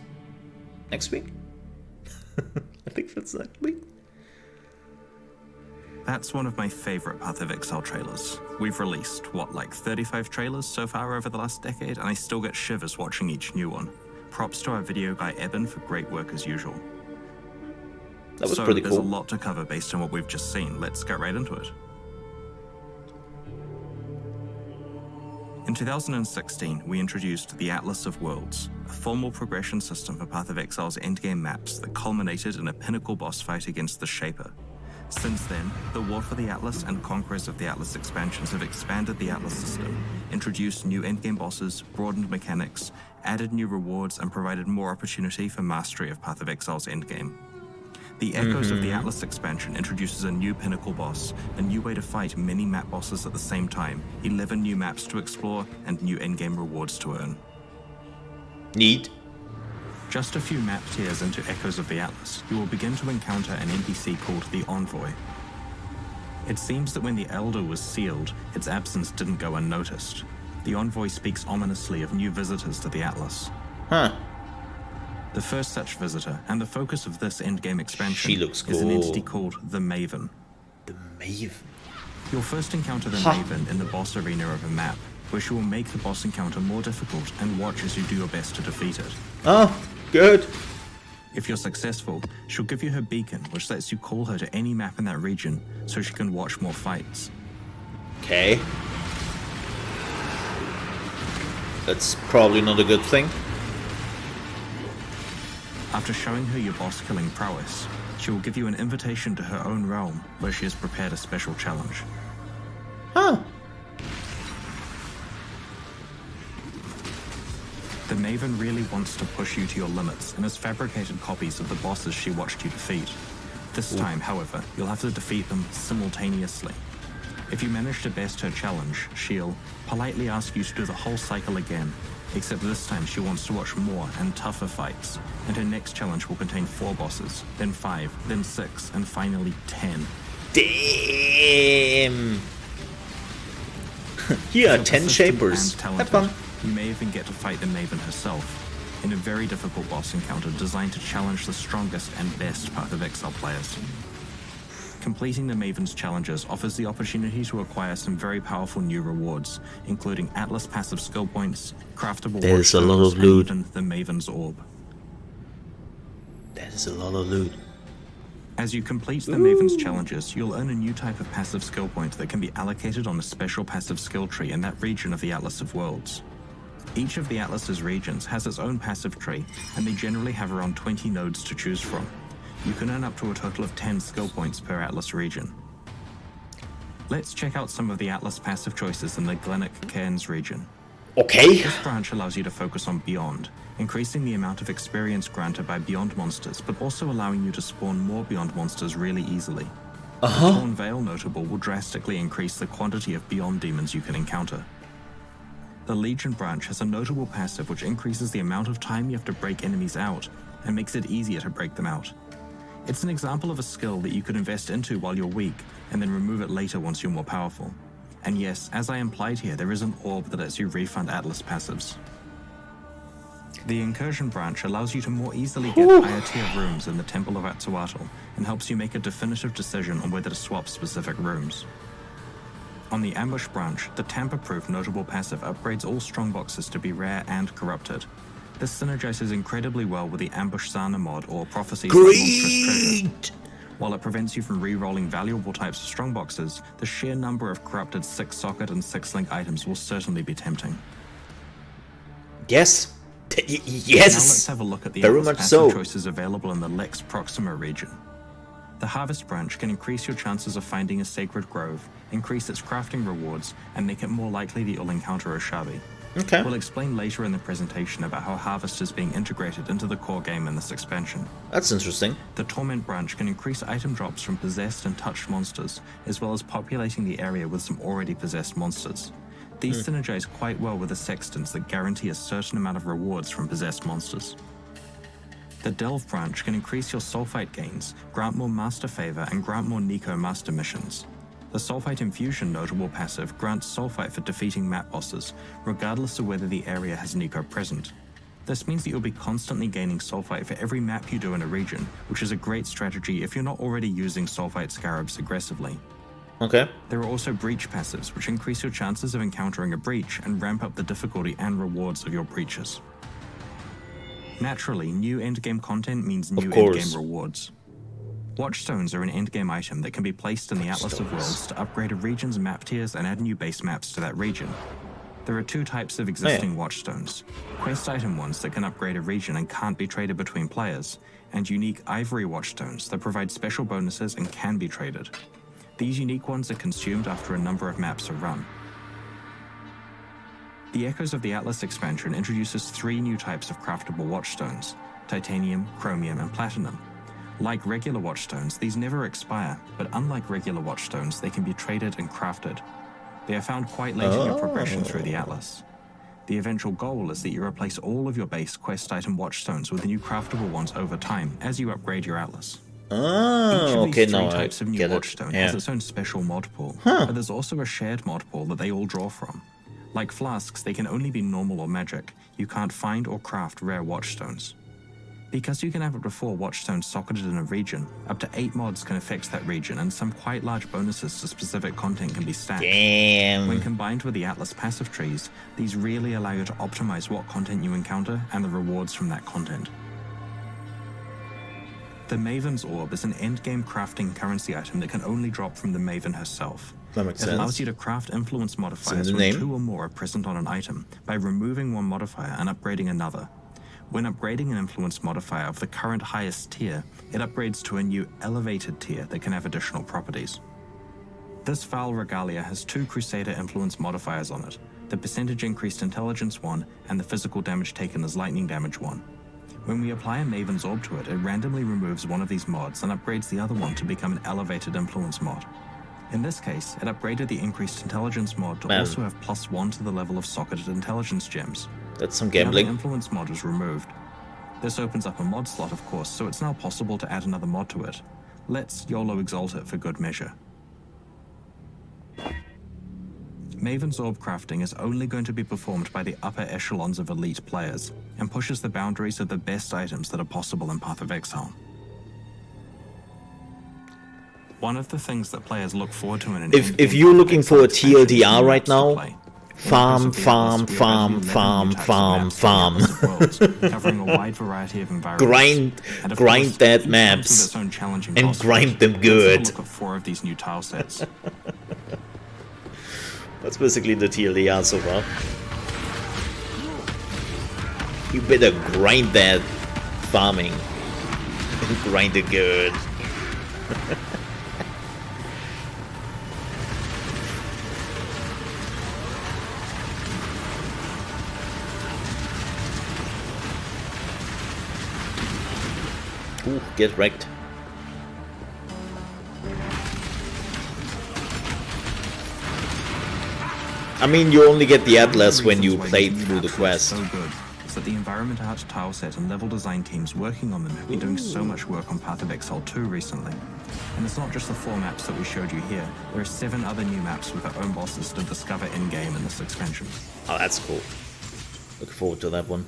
next week. I think that's next week. That's one of my favorite Path of Exile trailers. We've released, like 35 trailers so far over the last decade, and I still get shivers watching each new one. Props to our video guy Eben for great work as usual. That was pretty there's cool. a lot to cover based on what we've just seen. Let's get right into it. In 2016, we introduced the Atlas of Worlds, a formal progression system for Path of Exile's endgame maps that culminated in a pinnacle boss fight against the Shaper. Since then, the War for the Atlas and Conquest of the Atlas expansions have expanded the Atlas system, introduced new endgame bosses, broadened mechanics, added new rewards, and provided more opportunity for mastery of Path of Exile's endgame. The Echoes of the Atlas expansion introduces a new pinnacle boss, a new way to fight many map bosses at the same time, 11 new maps to explore, and new endgame rewards to earn. Neat. Just a few map tiers into Echoes of the Atlas, you will begin to encounter an NPC called the Envoy. It seems that when the Elder was sealed, its absence didn't go unnoticed. The Envoy speaks ominously of new visitors to the Atlas. Huh. The first such visitor, and the focus of this endgame expansion, She looks is an cool. entity called the Maven. The Maven. You'll first encounter the Maven in the boss arena of a map, where she will make the boss encounter more difficult and watch as you do your best to defeat it. Oh, good. If you're successful, she'll give you her beacon, which lets you call her to any map in that region, so she can watch more fights. Okay. That's probably not a good thing. After showing her your boss-killing prowess, she will give you an invitation to her own realm, where she has prepared a special challenge. Huh. The Maven really wants to push you to your limits and has fabricated copies of the bosses she watched you defeat. This time, however, you'll have to defeat them simultaneously. If you manage to best her challenge, she'll politely ask you to do the whole cycle again, except this time she wants to watch more and tougher fights, and her next challenge will contain 4 bosses, then 5, then 6, and finally 10. Damn. Here are 10 shapers. Have fun. You may even get to fight the Maven herself, in a very difficult boss encounter designed to challenge the strongest and best Path of Exile players. Completing the Maven's challenges offers the opportunity to acquire some very powerful new rewards, including Atlas passive skill points, craftable There's a lot watchstones, of loot. and even the Maven's Orb. That is a lot of loot. As you complete the Maven's challenges, you'll earn a new type of passive skill point that can be allocated on a special passive skill tree in that region of the Atlas of Worlds. Each of the Atlas's regions has its own passive tree, and they generally have around 20 nodes to choose from. You can earn up to a total of 10 skill points per Atlas region. Let's check out some of the Atlas passive choices in the Glennick Cairns region. Okay. This branch allows you to focus on Beyond, increasing the amount of experience granted by Beyond monsters, but also allowing you to spawn more Beyond monsters really easily. The Torn Veil notable will drastically increase the quantity of Beyond demons you can encounter. The Legion branch has a notable passive which increases the amount of time you have to break enemies out, and makes it easier to break them out. It's an example of a skill that you could invest into while you're weak, and then remove it later once you're more powerful. And yes, as I implied here, there is an orb that lets you refund Atlas passives. The Incursion branch allows you to more easily get higher tier rooms in the Temple of Atsuatl, and helps you make a definitive decision on whether to swap specific rooms. On the Ambush branch, the tamper-proof notable passive upgrades all strongboxes to be rare and corrupted. This synergizes incredibly well with the Ambush Zana mod or Prophecies of Monstrous Treasure. While it prevents you from re-rolling valuable types of strongboxes, the sheer number of corrupted 6-socket and 6-link items will certainly be tempting. Yes. Now Yes. let's have a look at the Very Atlas much passive so. choices available in the Lex Proxima region. The Harvest branch can increase your chances of finding a sacred grove, increase its crafting rewards, and make it more likely that you'll encounter a Shabi. Okay. We'll explain later in the presentation about how Harvest is being integrated into the core game in this expansion. That's interesting. The Torment branch can increase item drops from possessed and touched monsters, as well as populating the area with some already possessed monsters. These synergize quite well with the Sextants that guarantee a certain amount of rewards from possessed monsters. The Delve branch can increase your Sulfite gains, grant more Master Favor, and grant more Nico Master missions. The Sulfite Infusion notable passive grants Sulfite for defeating map bosses, regardless of whether the area has Nico present. This means that you'll be constantly gaining Sulfite for every map you do in a region, which is a great strategy if you're not already using Sulfite Scarabs aggressively. Okay. There are also breach passives, which increase your chances of encountering a breach and ramp up the difficulty and rewards of your breaches. Naturally, new endgame content means new endgame rewards. Watchstones are an endgame item that can be placed in the Atlas of Worlds to upgrade a region's map tiers and add new base maps to that region. There are 2 types of existing watchstones: quest item ones that can upgrade a region and can't be traded between players, and unique ivory watchstones that provide special bonuses and can be traded. These unique ones are consumed after a number of maps are run. The Echoes of the Atlas expansion introduces 3 new types of craftable watchstones: titanium, chromium, and platinum. Like regular watchstones, these never expire, but unlike regular watchstones, they can be traded and crafted. They are found quite late in your progression through the Atlas. The eventual goal is that you replace all of your base quest item watchstones with new craftable ones over time as you upgrade your Atlas. Each of these 3 types of new watchstone has its own special mod pool, but there's also a shared mod pool that they all draw from. Like flasks, they can only be normal or magic. You can't find or craft rare watchstones. Because you can have up to 4 watchstones socketed in a region, up to 8 mods can affect that region, and some quite large bonuses to specific content can be stacked. Damn. When combined with the Atlas passive trees, these really allow you to optimize what content you encounter and the rewards from that content. The Maven's Orb is an endgame crafting currency item that can only drop from the Maven herself. That makes sense. It allows you to craft influence modifiers when 2 or more are present on an item by removing one modifier and upgrading another. When upgrading an influence modifier of the current highest tier, it upgrades to a new elevated tier that can have additional properties. This Foul Regalia has 2 Crusader influence modifiers on it, the percentage increased intelligence one and the physical damage taken as lightning damage one. When we apply a Maven's Orb to it, it randomly removes one of these mods and upgrades the other one to become an elevated influence mod. In this case, it upgraded the increased intelligence mod to also have +1 to the level of socketed intelligence gems. That's some gambling. The influence mod was removed. This opens up a mod slot, of course, so it's now possible to add another mod to it. Let's YOLO exalt it for good measure. Maven's Orb crafting is only going to be performed by the upper echelons of elite players, and pushes the boundaries of the best items that are possible in Path of Exile. One of the things that players look forward to in an if you're looking for a TLDR right now, farm. Covering a wide variety of environments. Grind that maps and grind them good. Let's have a look at 4 of these new tile sets. That's basically the TLDR so far. You better grind that farming and grind it good. Ooh, get wrecked. I mean, you only get the Atlas when you play through the quest. So good is that the environment art tile set and level design teams working on them have been doing so much work on Path of Exile 2 recently. And it's not just the 4 maps that we showed you here. There are 7 other new maps with their own bosses to discover in-game in this expansion. Oh, that's cool. Look forward to that one.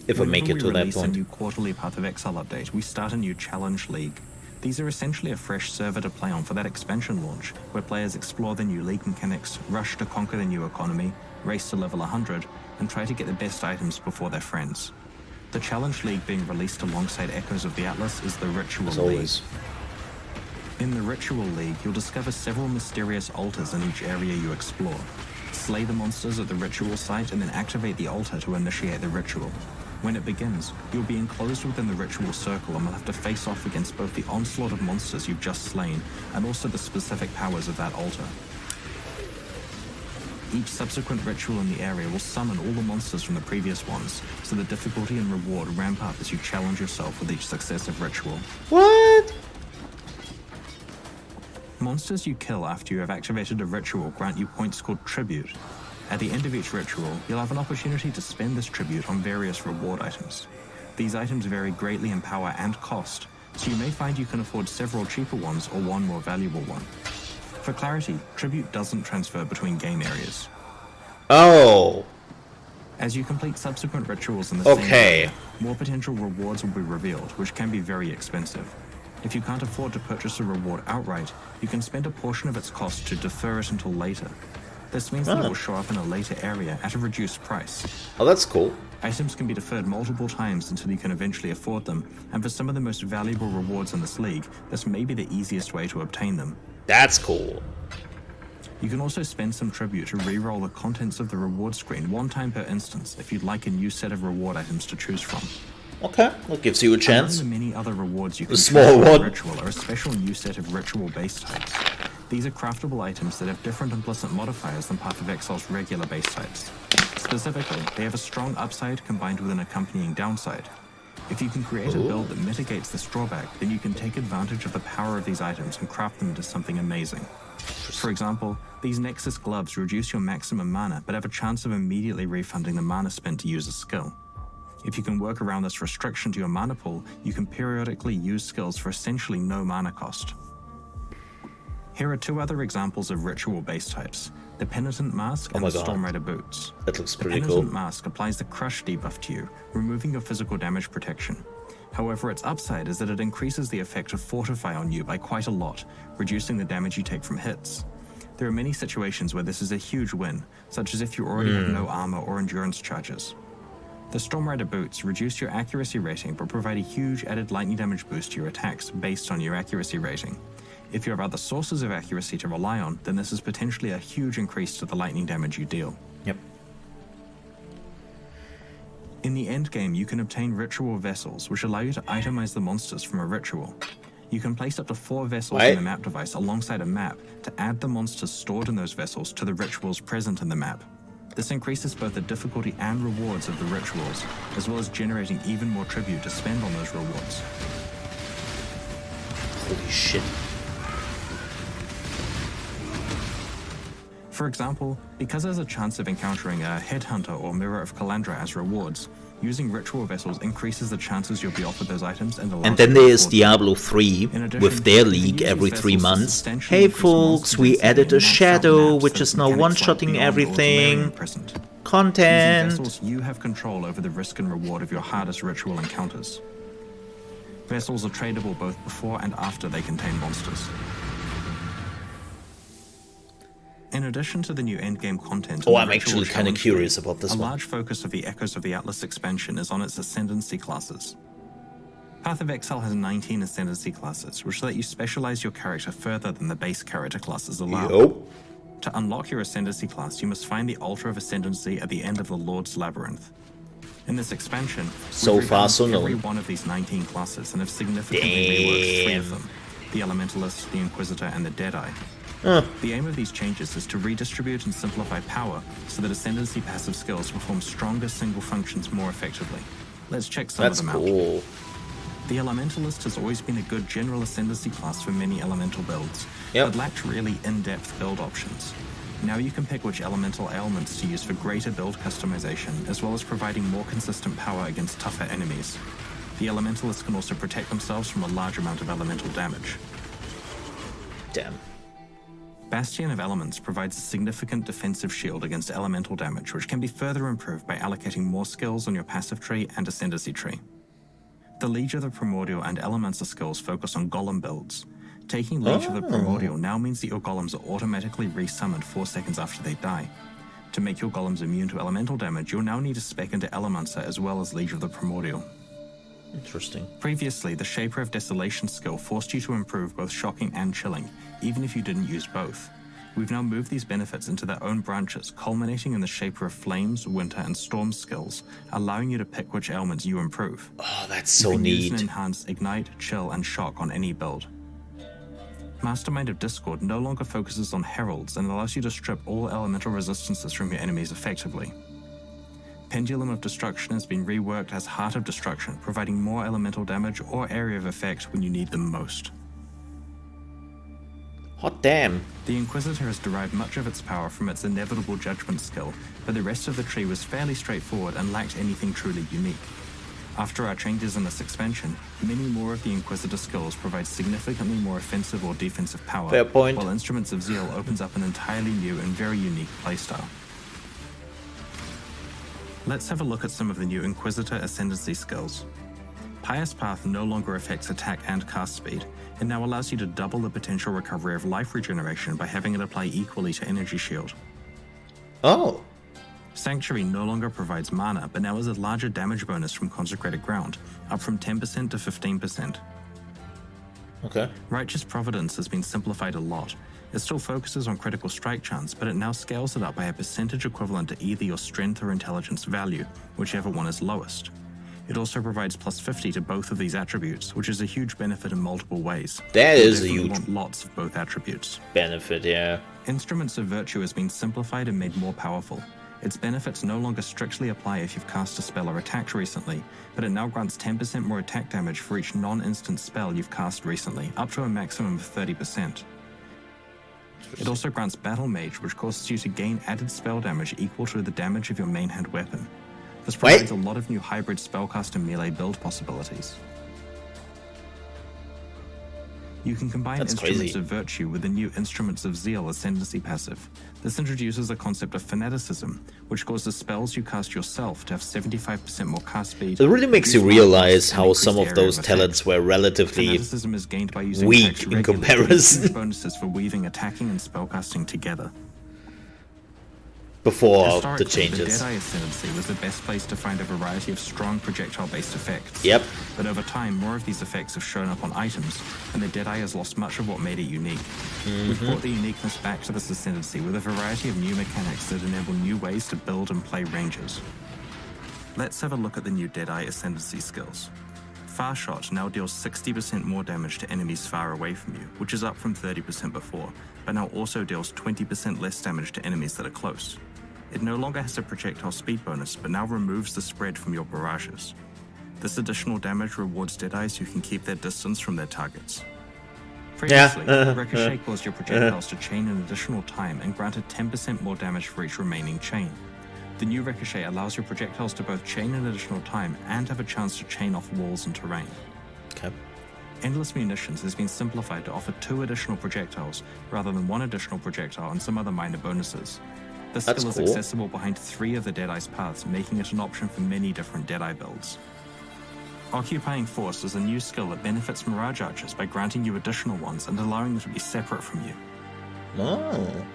If I make it to that When we release a point. new quarterly Path of Exile update, we start a new challenge league. These are essentially a fresh server to play on for that expansion launch, where players explore the new league mechanics, rush to conquer the new economy, race to level 100, and try to get the best items before their friends. The challenge league being released alongside Echoes of the Atlas is the Ritual As League. always. In the Ritual League, you'll discover several mysterious altars in each area you explore. Slay the monsters at the ritual site and then activate the altar to initiate the ritual. When it begins, you'll be enclosed within the ritual circle and will have to face off against both the onslaught of monsters you've just slain and also the specific powers of that altar. Each subsequent ritual in the area will summon all the monsters from the previous ones, so the difficulty and reward ramp up as you challenge yourself with each successive ritual. What? Monsters you kill after you have activated a ritual grant you points called Tribute. At the end of each ritual, you'll have an opportunity to spend this tribute on various reward items. These items vary greatly in power and cost, so you may find you can afford several cheaper ones or one more valuable one. For clarity, tribute doesn't transfer between game areas. Oh. As you complete subsequent rituals in the same area, more potential rewards will be revealed, which can be very expensive. If you can't afford to purchase a reward outright, you can spend a portion of its cost to defer it until later. This means that it will show up in a later area at a reduced price. Oh, that's cool. Items can be deferred multiple times until you can eventually afford them, and for some of the most valuable rewards in this league, this may be the easiest way to obtain them. That's cool. You can also spend some tribute to re-roll the contents of the reward screen one time per instance if you'd like a new set of reward items to choose from. Okay, that gives you a chance. Among the many other rewards you can small choose for a one. ritual are a special new set of ritual base types. These are craftable items that have different implicit modifiers than Path of Exile's regular base types. Specifically, they have a strong upside combined with an accompanying downside. If you can create a build that mitigates this drawback, then you can take advantage of the power of these items and craft them into something amazing. For example, these Nexus gloves reduce your maximum mana, but have a chance of immediately refunding the mana spent to use a skill. If you can work around this restriction to your mana pool, you can periodically use skills for essentially no mana cost. Here are two other examples of ritual base types, the Penitent Mask and the Storm Rider Boots. That looks pretty The cool. Penitent Mask applies the Crush debuff to you, removing your physical damage protection. However, its upside is that it increases the effect of Fortify on you by quite a lot, reducing the damage you take from hits. There are many situations where this is a huge win, such as if you already have no armor or endurance charges. The Storm Rider Boots reduce your accuracy rating but provide a huge added lightning damage boost to your attacks based on your accuracy rating. If you have other sources of accuracy to rely on, then this is potentially a huge increase to the lightning damage you deal. Yep. In the endgame, you can obtain ritual vessels, which allow you to itemize the monsters from a ritual. You can place up to 4 vessels in the map device alongside a map to add the monsters stored in those vessels to the rituals present in the map. This increases both the difficulty and rewards of the rituals, as well as generating even more tribute to spend on those rewards. Holy shit. For example, because there's a chance of encountering a Headhunter or Mirror of Kalandra as rewards, using ritual vessels increases the chances you'll be offered those items and allows And then you to there's afford them. Diablo 3 In addition, with their you can league use every these 3 vessels to months. substantially Hey increase folks, monster we density added and a max out shadow maps which so is its now mechanics slide one-shotting beyond everything. Ultimarian present. Using Content. vessels, you have control over the risk and reward of your hardest ritual encounters. Vessels are tradable both before and after they contain monsters. In addition to the new endgame content, Oh, and I'm the actually ritual kind of challenge curious league, about this a one. large focus of the Echoes of the Atlas expansion is on its ascendancy classes. Path of Exile has 19 ascendancy classes, which let you specialize your character further than the base character classes allow. Yo. To unlock your ascendancy class, you must find the Altar of Ascendancy at the end of the Lord's Labyrinth. In this expansion, So we've far, revamped so every known. one of these 19 classes and have significantly reworked 3 of them: the Elementalist, the Inquisitor, and the Deadeye. The aim of these changes is to redistribute and simplify power so that Ascendancy passive skills perform stronger single functions more effectively. Let's check some That's of them out. cool. The Elementalist has always been a good general Ascendancy class for many elemental builds, Yep. but lacked really in-depth build options. Now you can pick which elemental ailments to use for greater build customization, as well as providing more consistent power against tougher enemies. The Elementalists can also protect themselves from a large amount of elemental damage. Damn. Bastion of Elements provides a significant defensive shield against elemental damage, which can be further improved by allocating more skills on your passive tree and ascendancy tree. The Liege of the Primordial and Elemental skills focus on golem builds. Taking Liege of the Primordial now means that your golems are automatically resummoned 4 seconds after they die. To make your golems immune to elemental damage, you'll now need to spec into Elementor as well as Liege of the Primordial. Interesting. Previously, the Shaper of Desolation skill forced you to improve both shocking and chilling, even if you didn't use both. We've now moved these benefits into their own branches, culminating in the Shaper of Flames, Winter, and Storm skills, allowing you to pick which ailments you improve. Oh, that's You so can use and neat. enhance Ignite, Chill, and Shock on any build. Mastermind of Discord no longer focuses on heralds and allows you to strip all elemental resistances from your enemies effectively. Pendulum of Destruction has been reworked as Heart of Destruction, providing more elemental damage or area of effect when you need them most. Hot damn. The Inquisitor has derived much of its power from its Inevitable Judgment skill, but the rest of the tree was fairly straightforward and lacked anything truly unique. After our changes in this expansion, many more of the Inquisitor skills provide significantly more offensive or defensive power, Fair point. while Instruments of Zeal opens up an entirely new and very unique playstyle. Let's have a look at some of the new Inquisitor Ascendancy skills. Pious Path no longer affects attack and cast speed, and now allows you to double the potential recovery of life regeneration by having it apply equally to Energy Shield. Oh. Sanctuary no longer provides mana, but now has a larger damage bonus from Consecrated Ground, up from 10% to 15%. Okay. Righteous Providence has been simplified a lot. It still focuses on critical strike chance, but it now scales it up by a percentage equivalent to either your strength or intelligence value, whichever one is lowest. It also provides plus 50 to both of these attributes, which is a huge benefit in multiple ways. That You'll is a definitely huge want lots of both attributes. benefit, yeah. Instruments of Virtue has been simplified and made more powerful. Its benefits no longer strictly apply if you've cast a spell or attacked recently, but it now grants 10% more attack damage for each non-instant spell you've cast recently, up to a maximum of 30%. It also grants Battle Mage, which causes you to gain added spell damage equal to the damage of your main hand weapon. This provides a lot of new hybrid spellcast and melee build possibilities. You can combine Instruments of Virtue with the new Instruments of Zeal Ascendancy passive. This introduces the concept of fanaticism, which causes spells you cast yourself to have 75% more cast speed. It really makes you realize how some of those talents were relatively Fanaticism is gained by using weak in comparison bonuses for weaving attacking and spellcasting together. before the changes. The Deadeye Ascendancy was the best place to find a variety of strong projectile-based effects. Yep. But over time, more of these effects have shown up on items, and the Deadeye has lost much of what made it unique. We've brought the uniqueness back to this Ascendancy with a variety of new mechanics that enable new ways to build and play ranges. Let's have a look at the new Deadeye Ascendancy skills. Far Shot now deals 60% more damage to enemies far away from you, which is up from 30% before, but now also deals 20% less damage to enemies that are close. It no longer has a projectile speed bonus, but now removes the spread from your barrages. This additional damage rewards Deadeyes who can keep their distance from their targets. Previously, Ricochet caused your projectiles to chain an additional time and granted 10% more damage for each remaining chain. The new Ricochet allows your projectiles to both chain an additional time and have a chance to chain off walls and terrain. Okay. Endless Munitions has been simplified to offer 2 additional projectiles rather than 1 additional projectile and some other minor bonuses. This skill is accessible behind 3 of the Deadeye's paths, making it an option for many different Deadeye builds. Occupying Force is a new skill that benefits Mirage Archers by granting you additional ones and allowing them to be separate from you. Oh.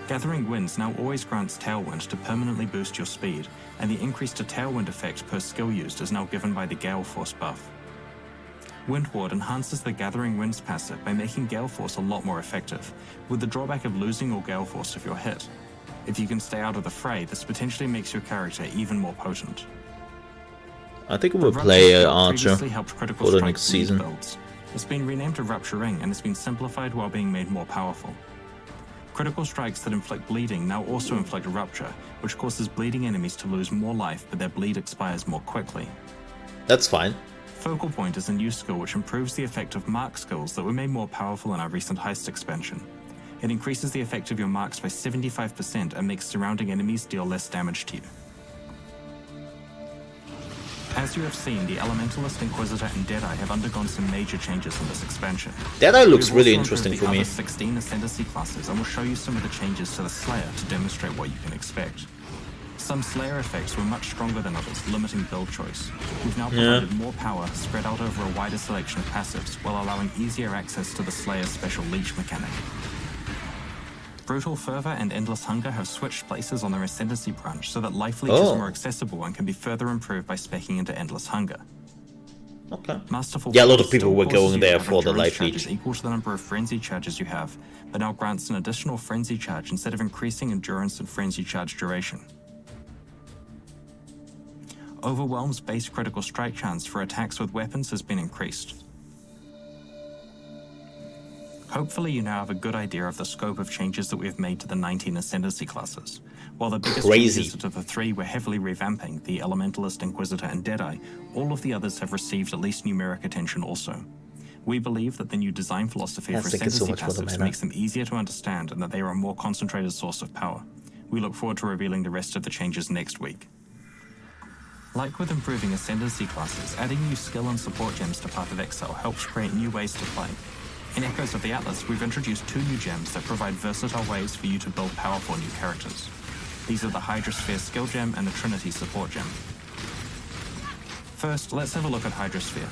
Gathering Winds now always grants Tailwind to permanently boost your speed, and the increase to Tailwind effect per skill used is now given by the Gale Force buff. Windward enhances the Gathering Winds passive by making Gale Force a lot more effective, with the drawback of losing your Gale Force if you're hit. If you can stay out of the fray, this potentially makes your character even more potent. I think we will play Archer for the next season. Builds. It's been renamed to Rupture Ring and it's been simplified while being made more powerful. Critical strikes that inflict bleeding now also inflict Rupture, which causes bleeding enemies to lose more life, but their bleed expires more quickly. That's fine. Focal Point is a new skill which improves the effect of mark skills that were made more powerful in our recent Heist expansion. It increases the effect of your marks by 75% and makes surrounding enemies deal less damage to you. As you have seen, the Elementalist, Inquisitor, and Deadeye have undergone some major changes in this expansion. Deadeye looks really interesting for me. 16 Ascendancy classes, and we'll show you some of the changes to the Slayer to demonstrate what you can expect. Some Slayer effects were much stronger than others, limiting build choice. We've now provided more power, spread out over a wider selection of passives, while allowing easier access to the Slayer's special leech mechanic. Brutal Fervor and Endless Hunger have switched places on their Ascendancy branch so that Life Leech is more accessible and can be further improved by speccing into Endless Hunger. Okay. Masterful Yeah, a lot of people were going there for the Life Leech. Equal to the number of Frenzy charges you have, but now grants an additional Frenzy charge instead of increasing endurance and Frenzy charge duration. Overwhelm's base critical strike chance for attacks with weapons has been increased. Hopefully you now have a good idea of the scope of changes that we have made to the 19 Ascendancy classes. While the biggest changes to the 3 we're heavily revamping, the Elementalist, Inquisitor, and Deadeye, all of the others have received at least numeric attention also. We believe that the new design philosophy for Ascendancy passives makes them easier to understand and that they are a more concentrated source of power. We look forward to revealing the rest of the changes next week. Like with improving Ascendancy classes, adding new skill and support gems to Path of Exile helps create new ways to play. In Echoes of the Atlas, we've introduced 2 new gems that provide versatile ways for you to build powerful new characters. These are the Hydrosphere skill gem and the Trinity support gem. First, let's have a look at Hydrosphere.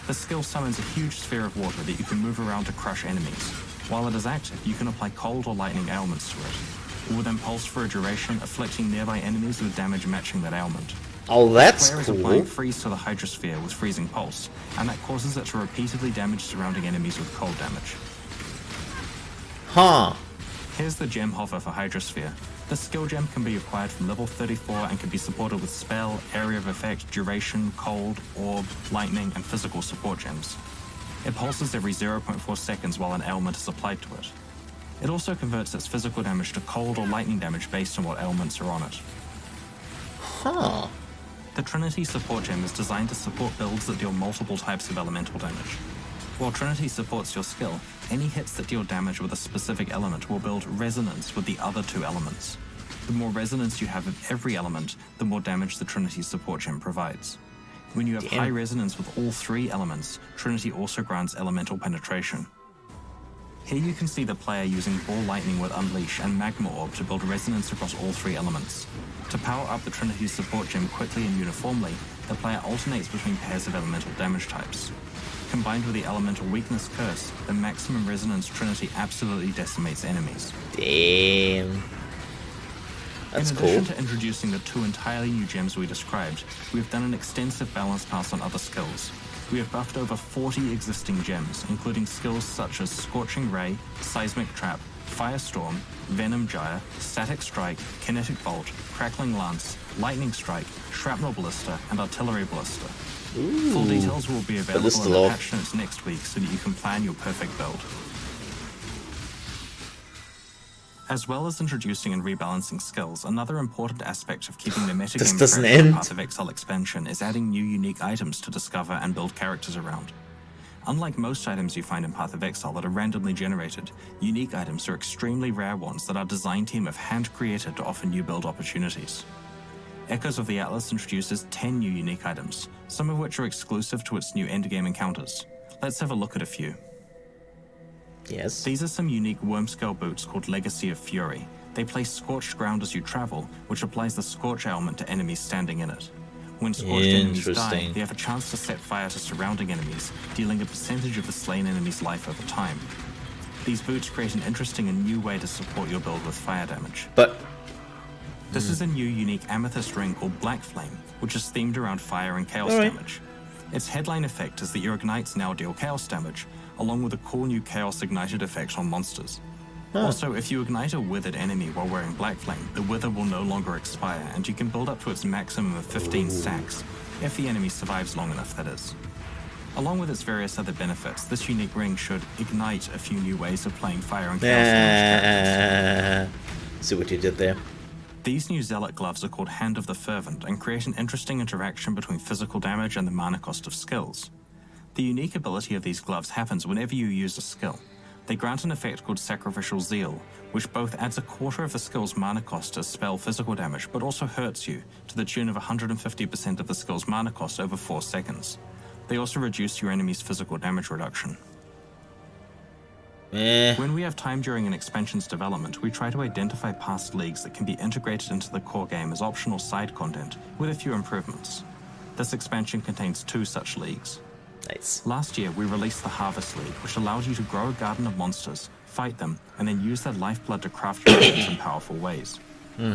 This skill summons a huge sphere of water that you can move around to crush enemies. While it is active, you can apply cold or lightning ailments to it. It will then pulse for a duration, afflicting nearby enemies with damage matching that ailment. Oh, that's cool. The player is applying freeze to the Hydrosphere with freezing pulse, and that causes it to repeatedly damage surrounding enemies with cold damage. Huh. Here's the gem hover for Hydrosphere. The skill gem can be acquired from level 34 and can be supported with spell, area of effect, duration, cold, orb, lightning, and physical support gems. It pulses every 0.4 seconds while an ailment is applied to it. It also converts its physical damage to cold or lightning damage based on what ailments are on it. Huh. The Trinity support gem is designed to support builds that deal multiple types of elemental damage. While Trinity supports your skill, any hits that deal damage with a specific element will build resonance with the other two elements. The more resonance you have of every element, the more damage the Trinity support gem provides. When you have high resonance with all three elements, Trinity also grants elemental penetration. Here you can see the player using Ball Lightning with Unleash and Magma Orb to build resonance across all three elements. To power up the Trinity support gem quickly and uniformly, the player alternates between pairs of elemental damage types. Combined with the elemental weakness curse, the maximum resonance Trinity absolutely decimates enemies. Damn. That's In addition to introducing the two entirely new gems we described, we have done an extensive balance pass on other skills. We have buffed over 40 existing gems, including skills such as Scorching Ray, Seismic Trap, Firestorm, Venom Gyre, Static Strike, Kinetic Bolt, Crackling Lance, Lightning Strike, Shrapnel Ballista, and Artillery Ballista. Ooh. Full details will be available in the Ballista patch notes next week so that you can plan your perfect build. As well as introducing and rebalancing skills, another important aspect of keeping the metagame fresh doesn't for end. Path of Exile expansion is adding new unique items to discover and build characters around. Unlike most items you find in Path of Exile that are randomly generated, unique items are extremely rare ones that our design team have hand-created to offer new build opportunities. Echoes of the Atlas introduces 10 new unique items, some of which are exclusive to its new endgame encounters. Let's have a look at a few. Yes. These are some unique worm-scale boots called Legacy of Fury. They place scorched ground as you travel, which applies the Scorch ailment to enemies standing in it. When scorched enemies die, Interesting. they have a chance to set fire to surrounding enemies, dealing a percentage of the slain enemy's life over time. These boots create an interesting and new way to support your build with fire damage. But This is a new unique amethyst ring called Black Flame, which is themed around fire and chaos Alright. damage. Its headline effect is that your ignites now deal chaos damage, along with a cool new chaos ignited effect on monsters. Also, if you ignite a withered enemy while wearing Black Flame, the wither will no longer expire, and you can build up to its maximum of 15 stacks, if the enemy survives long enough, that is. Along with its various other benefits, this unique ring should ignite a few new ways of playing fire and chaos damage characters. see what you did there. These new Zealot gloves are called Hand of the Fervent and create an interesting interaction between physical damage and the mana cost of skills. The unique ability of these gloves happens whenever you use a skill. They grant an effect called Sacrificial Zeal, which both adds a quarter of the skill's mana cost to spell physical damage, but also hurts you, to the tune of 150% of the skill's mana cost over 4 seconds. They also reduce your enemy's physical damage reduction. When we have time during an expansion's development, we try to identify past leagues that can be integrated into the core game as optional side content, with a few improvements. This expansion contains 2 such leagues. Nice. Last year, we released the Harvest League, which allowed you to grow a garden of monsters, fight them, and then use their lifeblood to craft your weapons in powerful ways.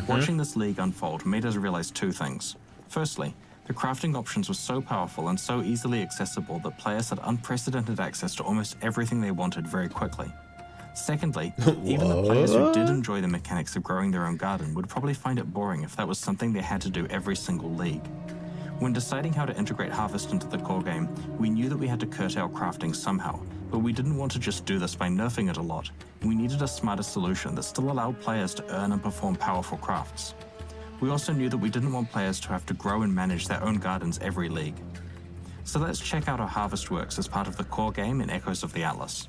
Watching this league unfold made us realize 2 things. Firstly, the crafting options were so powerful and so easily accessible that players had unprecedented access to almost everything they wanted very quickly. Secondly, even the players who did enjoy the mechanics of growing their own garden would probably find it boring if that was something they had to do every single league. When deciding how to integrate Harvest into the core game, we knew that we had to curtail crafting somehow, but we didn't want to just do this by nerfing it a lot. We needed a smarter solution that still allowed players to earn and perform powerful crafts. We also knew that we didn't want players to have to grow and manage their own gardens every league. So let's check out how Harvest works as part of the core game in Echoes of the Atlas.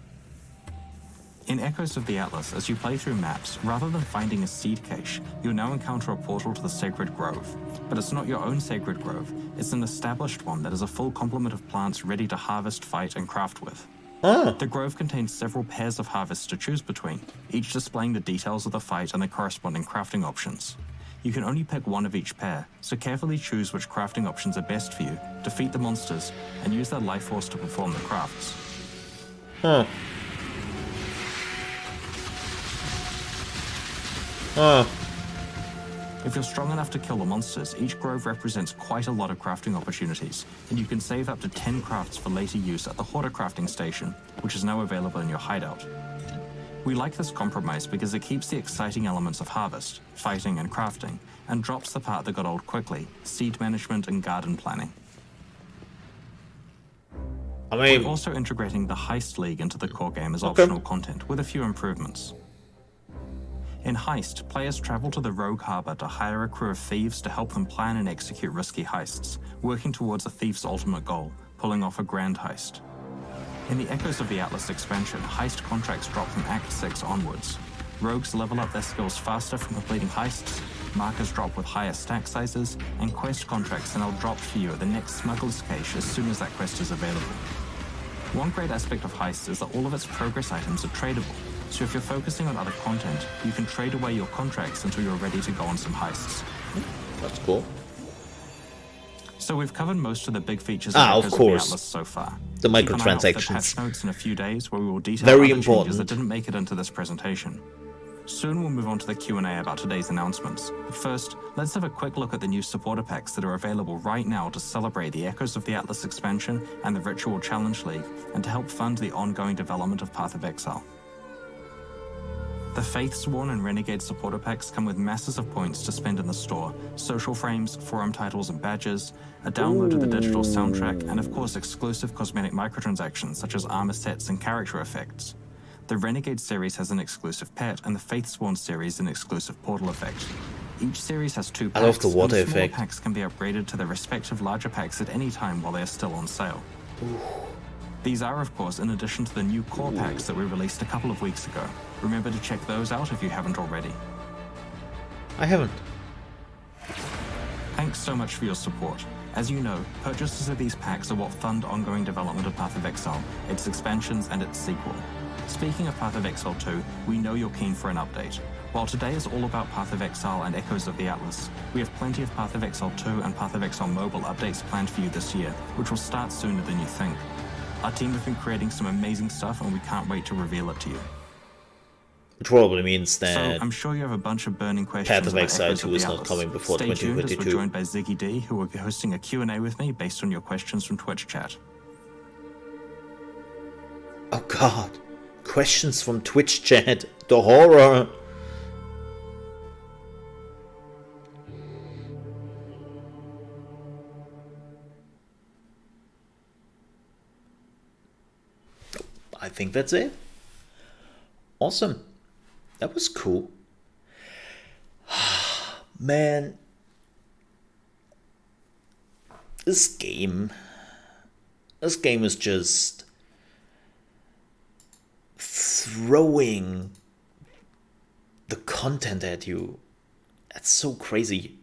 In Echoes of the Atlas, as you play through maps, rather than finding a seed cache, you'll now encounter a portal to the Sacred Grove. But it's not your own Sacred Grove, it's an established one that is a full complement of plants ready to harvest, fight, and craft with. The grove contains several pairs of harvests to choose between, each displaying the details of the fight and the corresponding crafting options. You can only pick one of each pair, so carefully choose which crafting options are best for you, defeat the monsters, and use their life force to perform the crafts. If you're strong enough to kill the monsters, each grove represents quite a lot of crafting opportunities, and you can save up to 10 crafts for later use at the Hoarder crafting station, which is now available in your hideout. We like this compromise because it keeps the exciting elements of harvest, fighting and crafting, and drops the part that got old quickly, seed management and garden planning. I We're mean, also integrating the Heist League into the core game as Okay. optional content with a few improvements. In Heist, players travel to the Rogue Harbor to hire a crew of thieves to help them plan and execute risky heists, working towards a thief's ultimate goal, pulling off a grand heist. In the Echoes of the Atlas expansion, heist contracts drop from Act 6 onwards. Rogues level up their skills faster from completing heists, markers drop with higher stack sizes, and quest contracts are now dropped for you at the next smuggler's cache as soon as that quest is available. One great aspect of Heist is that all of its progress items are tradable, so if you're focusing on other content, you can trade away your contracts until you're ready to go on some heists. that's cool. So we've covered most of the big features Of Echoes course. the Atlas so far. The Keep an eye out for microtransactions. patch notes in a few days where we will detail Very other changes important. that didn't make it into this presentation. Soon we'll move on to the Q&A about today's announcements. But first, let's have a quick look at the new supporter packs that are available right now to celebrate the Echoes of the Atlas expansion and the Ritual Challenge League, and to help fund the ongoing development of Path of Exile. The Faithsworn and Renegade supporter packs come with masses of points to spend in the store, social frames, forum titles and badges, a download of the digital soundtrack, and of course exclusive cosmetic microtransactions such as armor sets and character effects. The Renegade series has an exclusive pet, and the Faithsworn series an exclusive portal effect. Each series has 2 packs, I love the water and the smaller effect. packs can be upgraded to their respective larger packs at any time while they are still on sale. These are, of course, in addition to the new core packs that we released a couple of weeks ago. Remember to check those out if you haven't already. I haven't. Thanks so much for your support. As you know, purchases of these packs are what fund ongoing development of Path of Exile, its expansions, and its sequel. Speaking of Path of Exile 2, we know you're keen for an update. While today is all about Path of Exile and Echoes of the Atlas, we have plenty of Path of Exile 2 and Path of Exile mobile updates planned for you this year, which will start sooner than you think. Our team have been creating some amazing stuff and we can't wait to reveal it to you. Which probably means So that I'm sure you have a bunch of burning questions Path of about Exile Echoes 2 of the is not Atlas. coming before Stay tuned as we're 2022. joined by Ziggy D, who will be hosting a Q&A with me based on your questions from Twitch chat. Oh god. Questions from Twitch chat. The horror. I think that's it. Awesome. That was cool. Man. This game is just throwing the content at you. That's so crazy.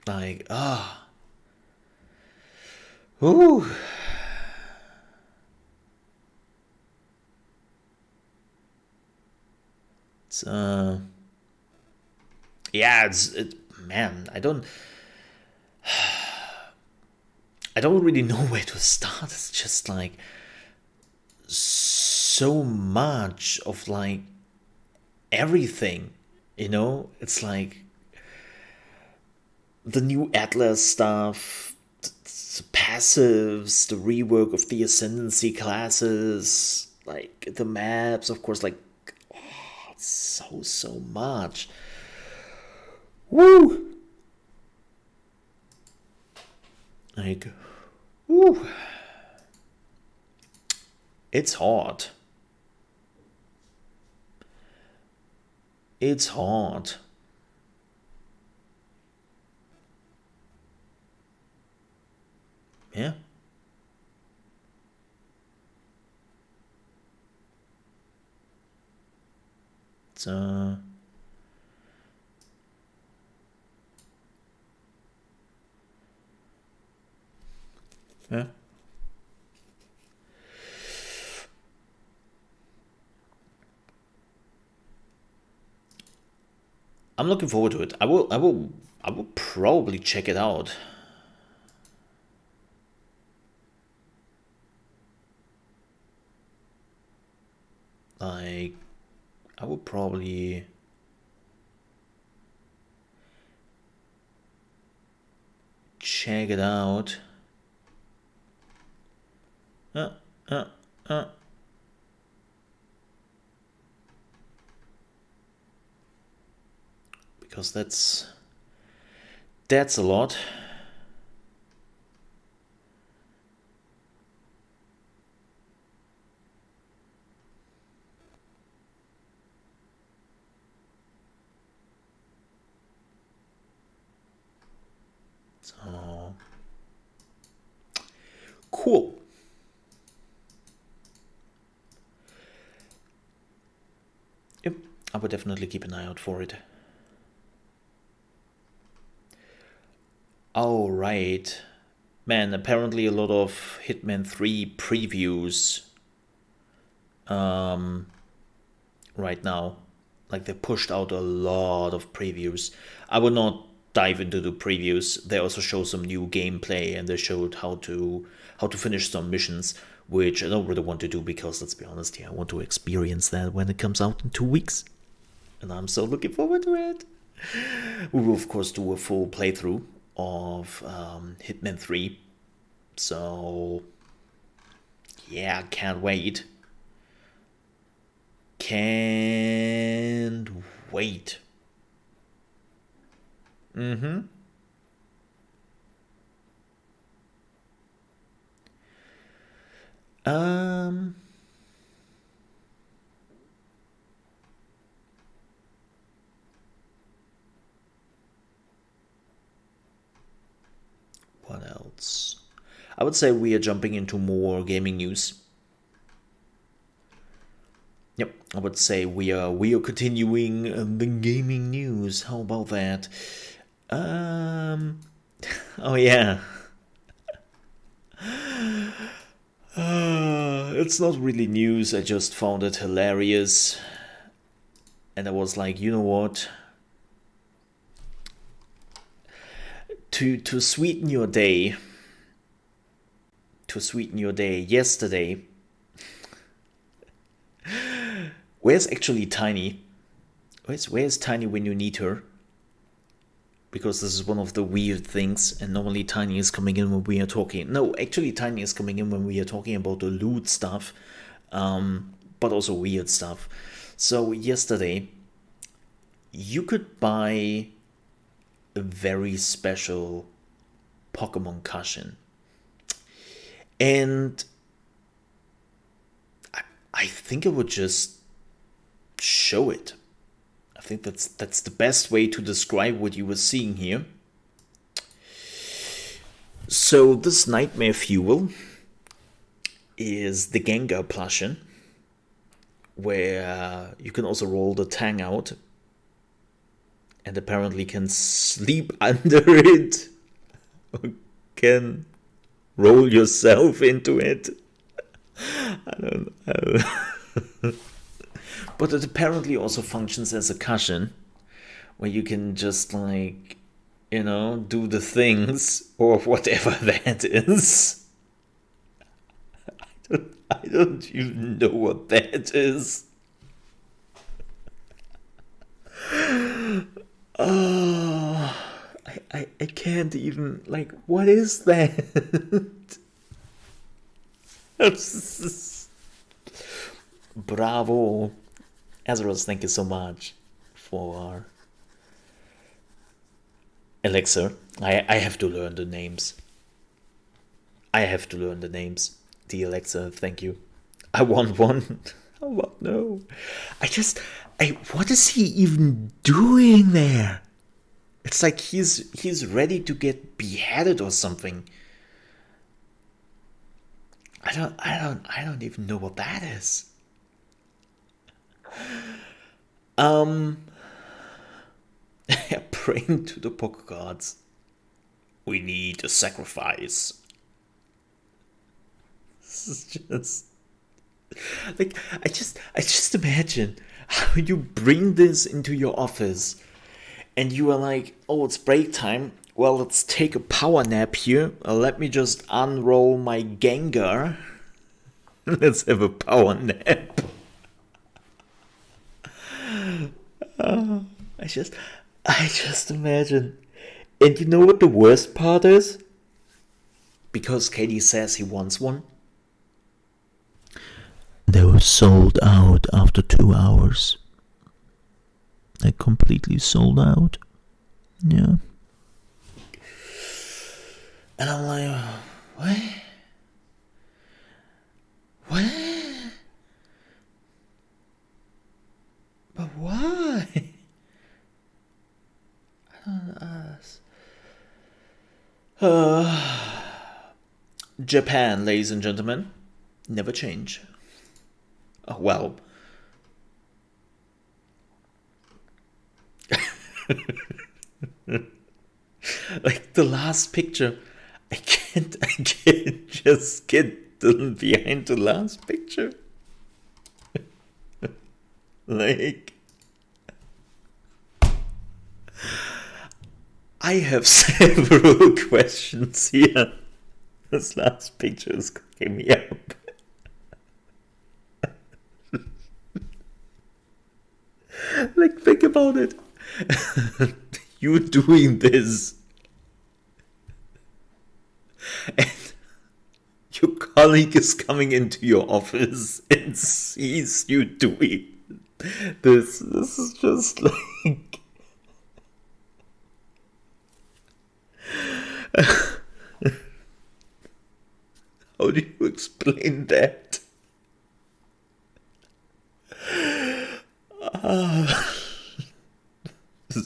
Like, ooh. It's, yeah, man, I don't really know where to start. It's just like so much of like everything, you know? It's like the new Atlas stuff, the passives, the rework of the Ascendancy classes, like the maps, of course, like so much. Woo! Like, woo! It's hard. It's hard. Yeah. It's yeah. I'm looking forward to it. I will probably check it out. Like, I will probably check it out. because that's a lot. So cool. Yep, I would definitely keep an eye out for it. All right, man. Apparently, a lot of Hitman 3 previews. Right now, like they pushed out a lot of previews. I would not dive into the previews. They also show some new gameplay, and they showed how to finish some missions, which I don't really want to do because, let's be honest here, I want to experience that when it comes out in 2 weeks, and I'm so looking forward to it. We will of course do a full playthrough of Hitman 3, so yeah, can't wait. Can't wait. What else? I would say we are jumping into more gaming news. Yep, I would say we are continuing the gaming news. How about that? Oh yeah. It's not really news. I just found it hilarious, and I was like, you know what? To sweeten your day. Yesterday. Where's actually Tiny? Where's Tiny when you need her? Because this is one of the weird things, and normally Tiny is coming in when we are talking. No, actually Tiny is coming in when we are talking about the loot stuff, but also weird stuff. So yesterday, you could buy a very special Pokemon Kashin. And I think I would just show it. I think that's the best way to describe what you were seeing here. So this Nightmare Fuel is the Gengar plushie, where you can also roll the Tang out, and apparently can sleep under it, or can roll yourself into it. I don't know. But it apparently also functions as a cushion, where you can just, like, you know, do the things, or whatever that is. I don't even know what that is. Oh, I can't even, like, what is that? Bravo. Azeroth, thank you so much for Elixir. I have to learn the names. The Elixir, thank you. I want one. No. What is he even doing there? It's like he's ready to get beheaded or something. I don't even know what that is. Praying to the poker gods. We need a sacrifice. This is just like, I just imagine how you bring this into your office and you are like, oh, it's break time. Well, let's take a power nap here. Let me just unroll my Gengar. Let's have a power nap. I just imagine. And you know what the worst part is? Because Katie says he wants one. They were sold out after 2 hours. They completely sold out. Yeah. And I'm like, what? What? But why? I don't ask. Japan, ladies and gentlemen, never change. Oh, well. Like the last picture, I can't just get behind the last picture. Like, I have several questions here. This last picture is cracking me up. Like, think about it. You doing this, and your colleague is coming into your office and sees you doing this. This is just like... How do you explain that?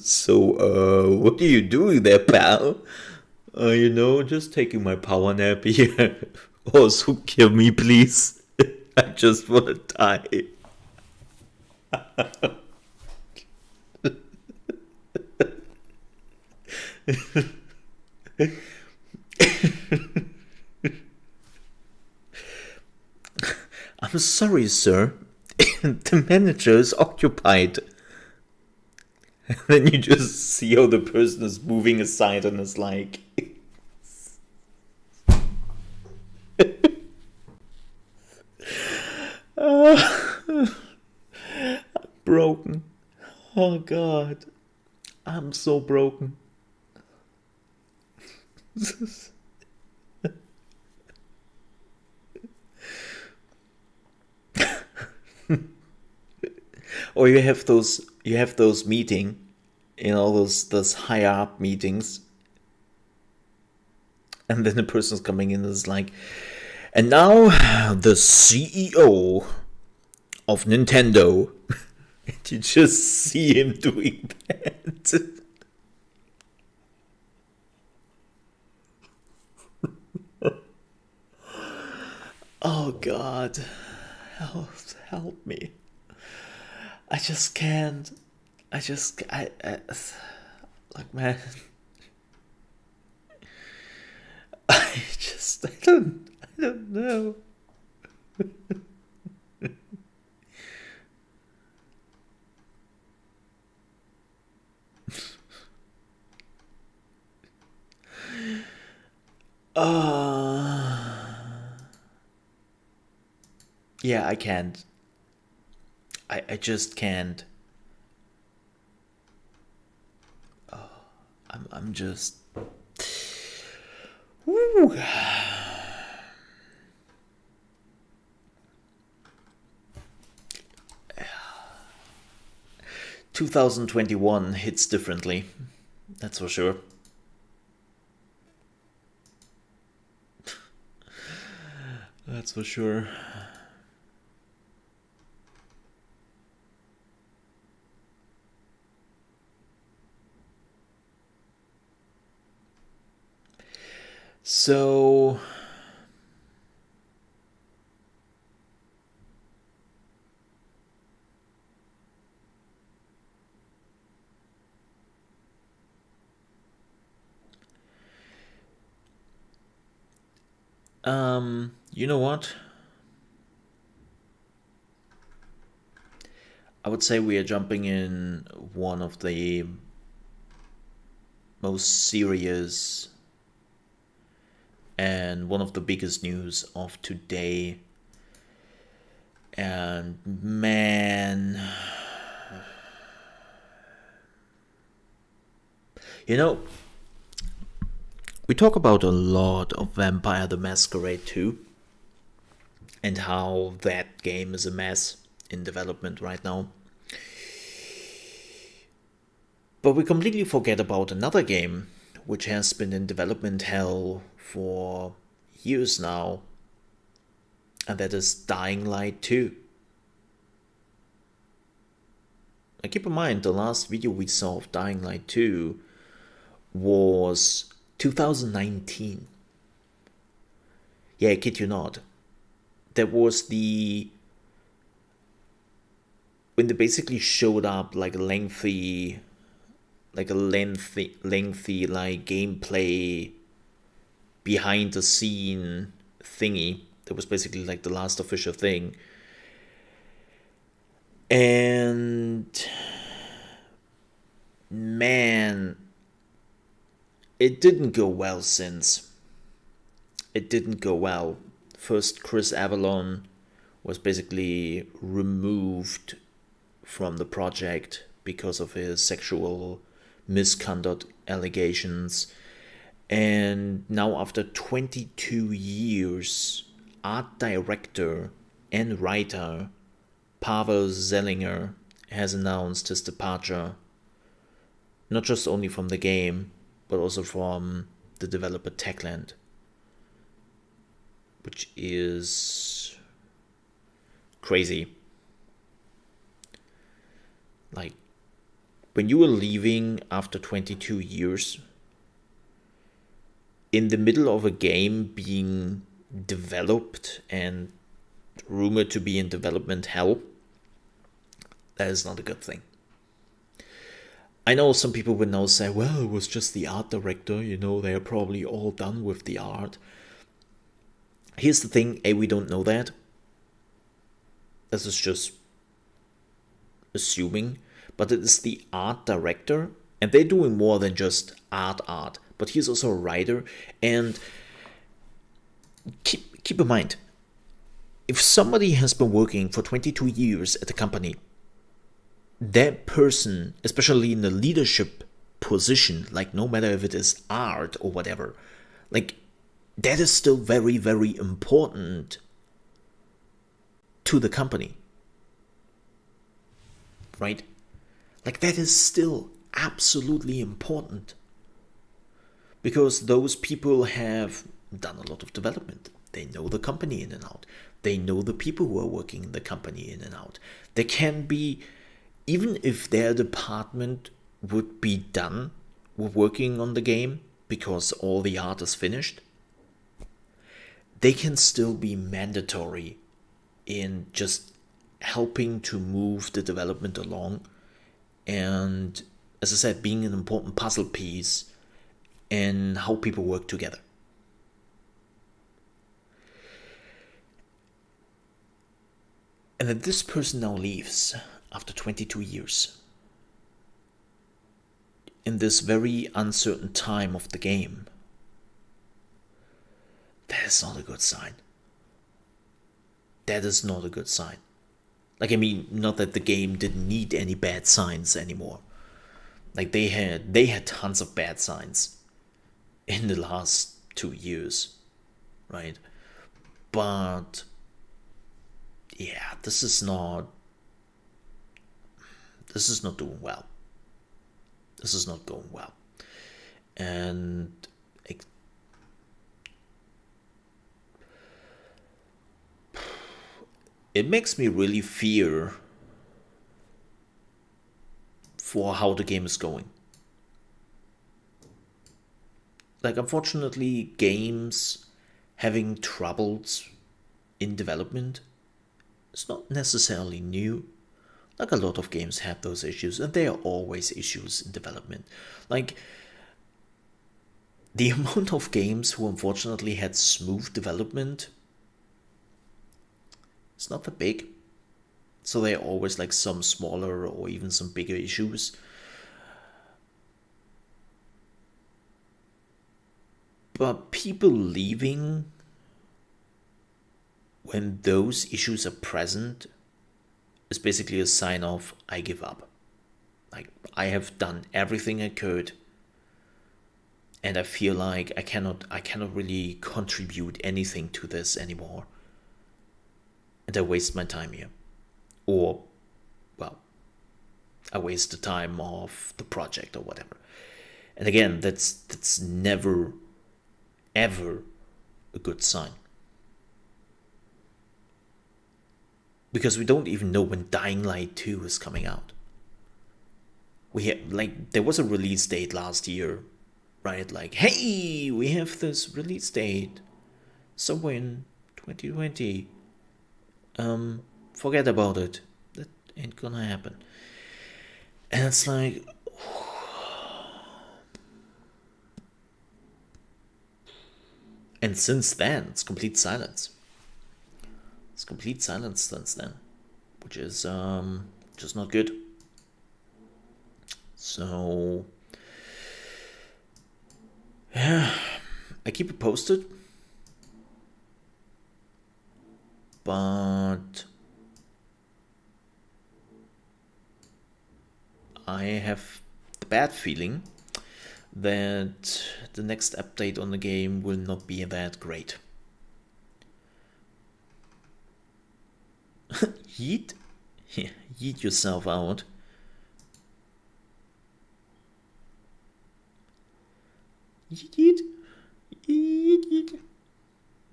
So, what are you doing there, pal? Just taking my power nap here. Also, kill me, please. I just want to die. I'm sorry, sir. The manager is occupied. And then you just see how the person is moving aside and is like... I'm broken. Oh God. I'm so broken. Or you have those meeting, those higher up meetings, and then the person's coming in and is like, and now the CEO of Nintendo. And you just see him doing that. Oh God, help me. I just can't. Like, man. I don't know. Yeah, I can't. I just can't. Oh, I'm just... Woo. 2021 hits differently, that's for sure. That's for sure. So... you know what? I would say we are jumping in one of the most serious and one of the biggest news of today. And man, we talk about a lot of Vampire the Masquerade 2 and how that game is a mess in development right now. But we completely forget about another game which has been in development hell for years now, and that is Dying Light 2. Now keep in mind, the last video we saw of Dying Light 2 was 2019. Yeah, I kid you not. That was when they basically showed up like a lengthy gameplay behind the scene thingy. That was basically like the last official thing. And man, it didn't go well since. It didn't go well. First, Chris Avellone was basically removed from the project because of his sexual misconduct allegations. And now, after 22 years, art director and writer Pavel Zellinger has announced his departure, not just only from the game, but also from the developer Techland, which is crazy. Like, when you were leaving after 22 years, in the middle of a game being developed and rumored to be in development hell, that is not a good thing. I know some people would now say, well, it was just the art director, they're probably all done with the art. Here's the thing, we don't know that. This is just assuming, but it is the art director, and they're doing more than just art, but he's also a writer. And keep in mind, if somebody has been working for 22 years at the company, that person, especially in a leadership position, like no matter if it is art or whatever, like that is still very, very important to the company, right? Like that is still absolutely important, because those people have done a lot of development. They know the company in and out. They know the people who are working in the company in and out. They can be, even if their department would be done with working on the game because all the art is finished, they can still be mandatory in just helping to move the development along, and, as I said, being an important puzzle piece in how people work together. And that this person now leaves after 22 years, in this very uncertain time of the game, that is not a good sign. That is not a good sign. Like, I mean, not that the game didn't need any bad signs anymore. Like, they had tons of bad signs in the last 2 years, right? But yeah, this is not doing well. This is not going well. And it makes me really fear for how the game is going. Like, unfortunately, games having troubles in development is not necessarily new. Like, a lot of games have those issues, and there are always issues in development. Like, the amount of games who unfortunately had smooth development, it's not that big. So there are always like some smaller or even some bigger issues. But people leaving when those issues are present is basically a sign of, I give up. Like, I have done everything I could, and I feel like I cannot really contribute anything to this anymore. And I waste my time here. Or, well, I waste the time of the project or whatever. And again, that's never, ever a good sign. Because we don't even know when Dying Light 2 is coming out. There was a release date last year, right? Like, hey, we have this release date somewhere in 2020. Forget about it. That ain't gonna happen. And it's like, and since then, it's complete silence. It's complete silence since then, which is just not good. So, yeah, I keep it posted, but I have the bad feeling that the next update on the game will not be that great. Yeet? Yeah, yeet yourself out. Yeet, yeet. Yeet, yeet.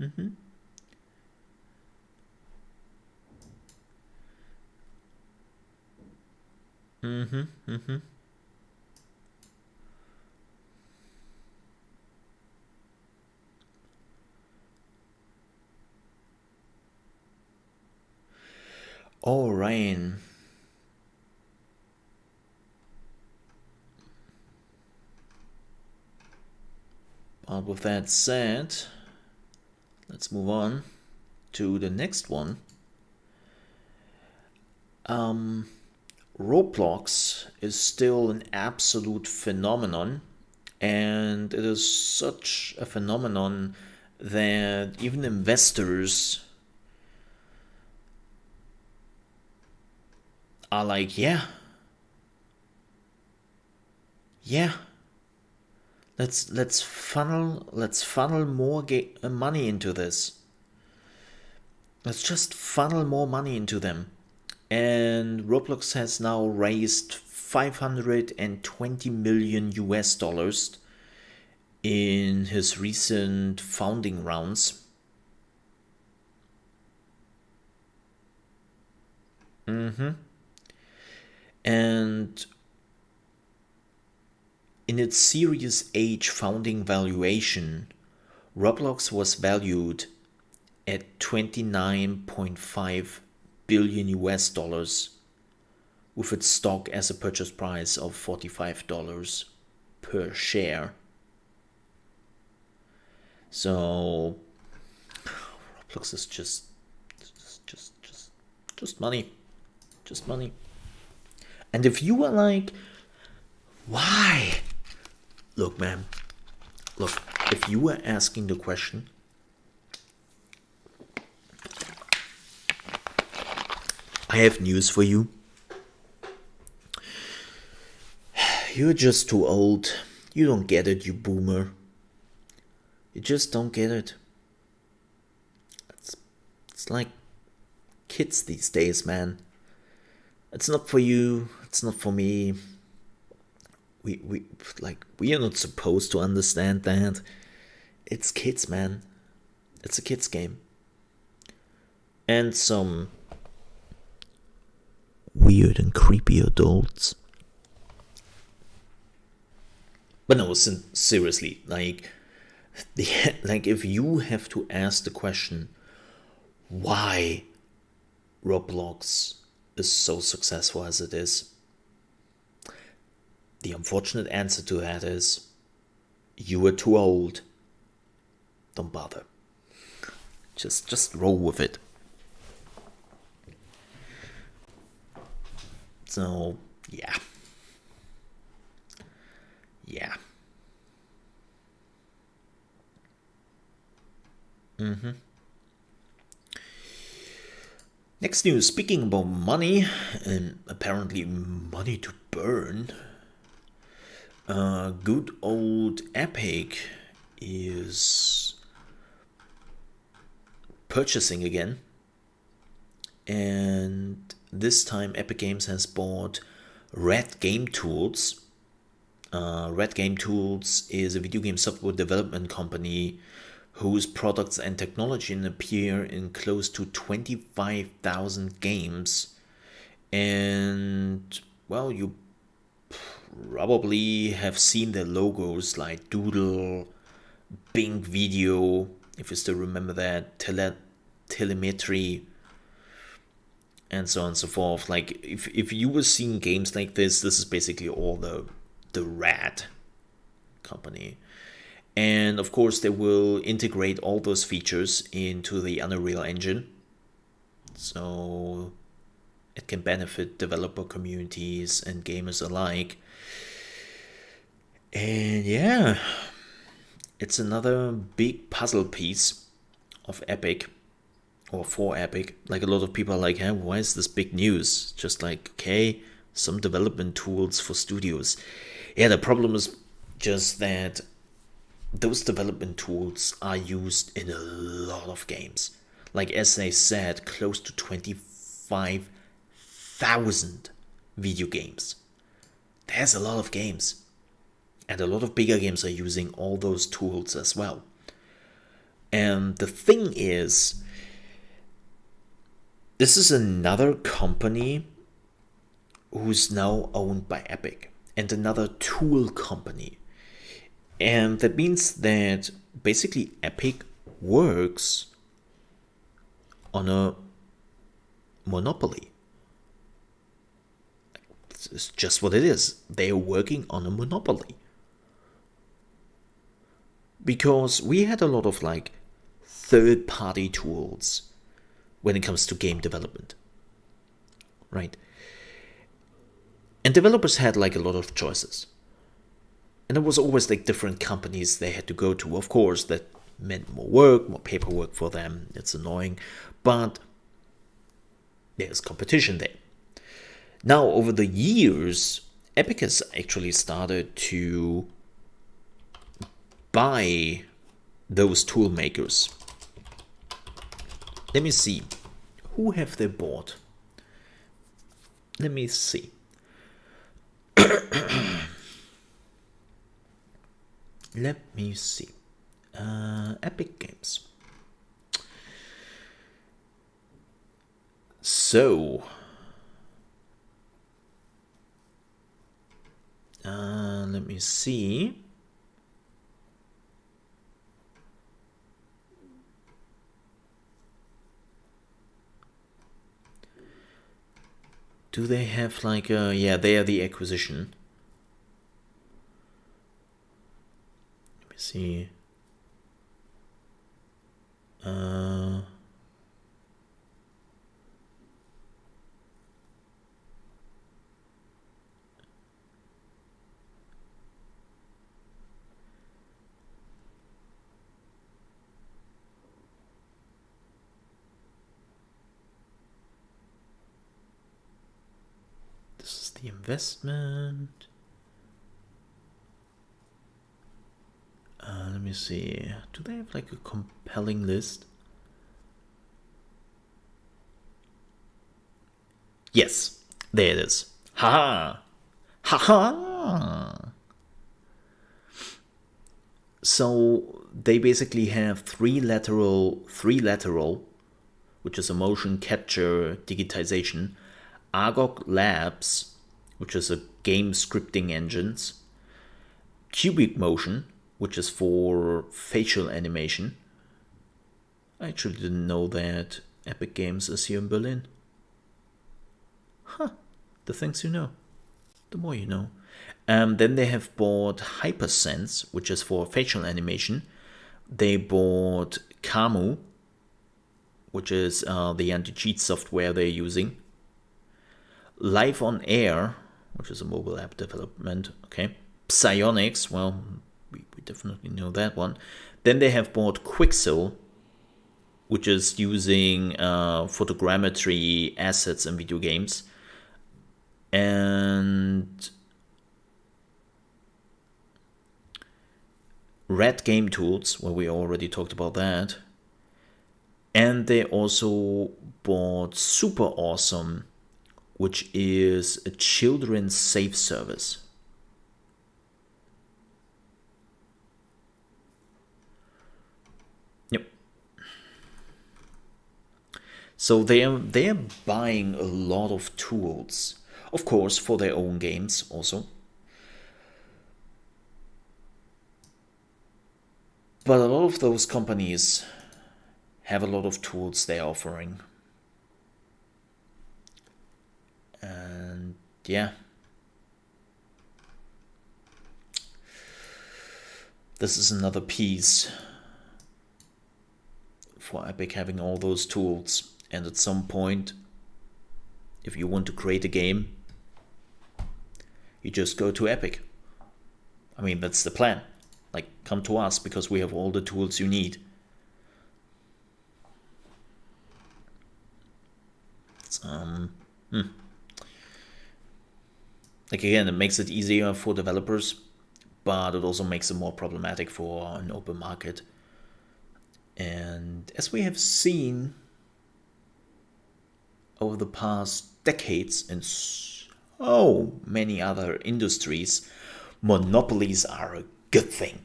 Mm-hmm. Mm-hmm, mm-hmm. Oh, Ryan. But with that said, let's move on to the next one. Roblox is still an absolute phenomenon, and it is such a phenomenon that even investors are like, yeah, let's funnel more money into this. Let's just funnel more money into them. And Roblox has now raised $520 million US in his recent founding rounds. And in its Series H founding valuation, Roblox was valued at $29.5 billion US, with its stock as a purchase price of $45 per share. So Roblox is just money. Just money. And if you are like, why? Look, man. Look, if you were asking the question, I have news for you. You're just too old. You don't get it, you boomer. You just don't get it. It's like kids these days, man. It's not for you. It's not for me. We are not supposed to understand that. It's kids, man. It's a kids game. And some weird and creepy adults. But no, seriously, like if you have to ask the question why Roblox is so successful as it is, the unfortunate answer to that is you were too old. Don't bother. Just roll with it. So, yeah. Next news, speaking about money, and apparently money to burn, good old Epic is purchasing again. And this time Epic Games has bought Red Game Tools. Red Game Tools is a video game software development company whose products and technology appear in close to 25,000 games. And, well, you probably have seen their logos like Doodle, Bing Video, if you still remember that, Telemetry, and so on and so forth. Like, if you were seeing games like this is basically all the Red company. And of course they will integrate all those features into the Unreal Engine, so it can benefit developer communities and gamers alike. And yeah, it's another big puzzle piece of Epic, or for Epic. Like, a lot of people are like, hey, why is this big news? Just like, okay, some development tools for studios. Yeah, the problem is just that those development tools are used in a lot of games. Like, as they said, close to 25,000 video games. There's a lot of games. And a lot of bigger games are using all those tools as well. And the thing is, this is another company who's now owned by Epic, and another tool company. And that means that basically Epic works on a monopoly. It's just what it is. They're working on a monopoly. Because we had a lot of like third-party tools when it comes to game development, right? And developers had like a lot of choices. And there was always like different companies they had to go to. Of course, that meant more work, more paperwork for them. It's annoying, but there's competition there. Now, over the years, Epic has actually started to buy those tool makers. Let me see. Who have they bought? Let me see. Let me see. Epic Games. So, let me see. Do they have like a... Yeah, they are the acquisition. Let me see. This is the investment. Let me see. Do they have like a compelling list? Yes, there it is. Ha ha ha. So they basically have three lateral, which is a motion capture digitization, Argok Labs, which is a game scripting engines, Cubic Motion, which is for facial animation. I actually didn't know that Epic Games is here in Berlin. Huh, the things you know, the more you know. Then they have bought Hypersense, which is for facial animation. They bought Camu, which is the anti-cheat software they're using. Live on Air, which is a mobile app development. Okay. Psionics, well, we definitely know that one. Then they have bought Quixel, which is using photogrammetry assets in video games. And Red Game Tools, where we already talked about that. And they also bought super awesome which is a children's safe service. Yep. So they're buying a lot of tools, of course, for their own games also. But a lot of those companies have a lot of tools they're offering. And yeah. This is another piece for Epic having all those tools. And at some point, if you want to create a game, you just go to Epic. I mean, that's the plan. Like, come to us because we have all the tools you need. Like, again, it makes it easier for developers, but it also makes it more problematic for an open market. And as we have seen over the past decades in so many other industries, monopolies are a good thing.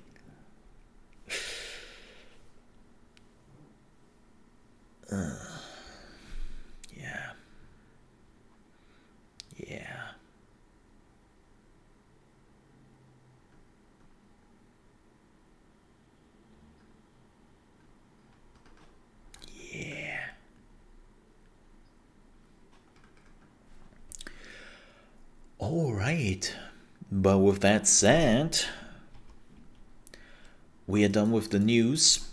Yeah. All right. But with that said, we are done with the news.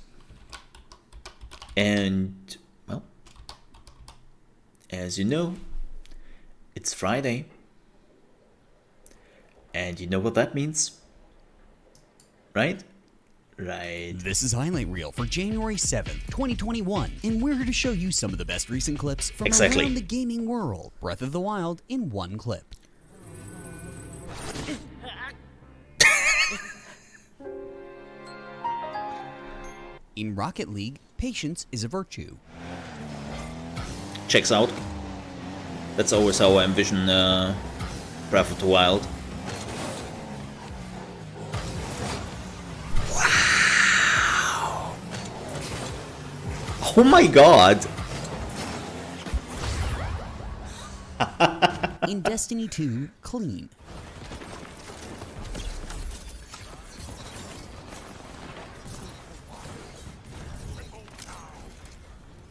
And, well, as you know, it's Friday. And you know what that means? Right? Right. This is Highlight Reel for January 7th, 2021, and we're here to show you some of the best recent clips from around the gaming world. Breath of the Wild in one clip. In Rocket League, patience is a virtue. Checks out. That's always how I envision Breath of the Wild. Wow! Oh my god! In Destiny 2, clean.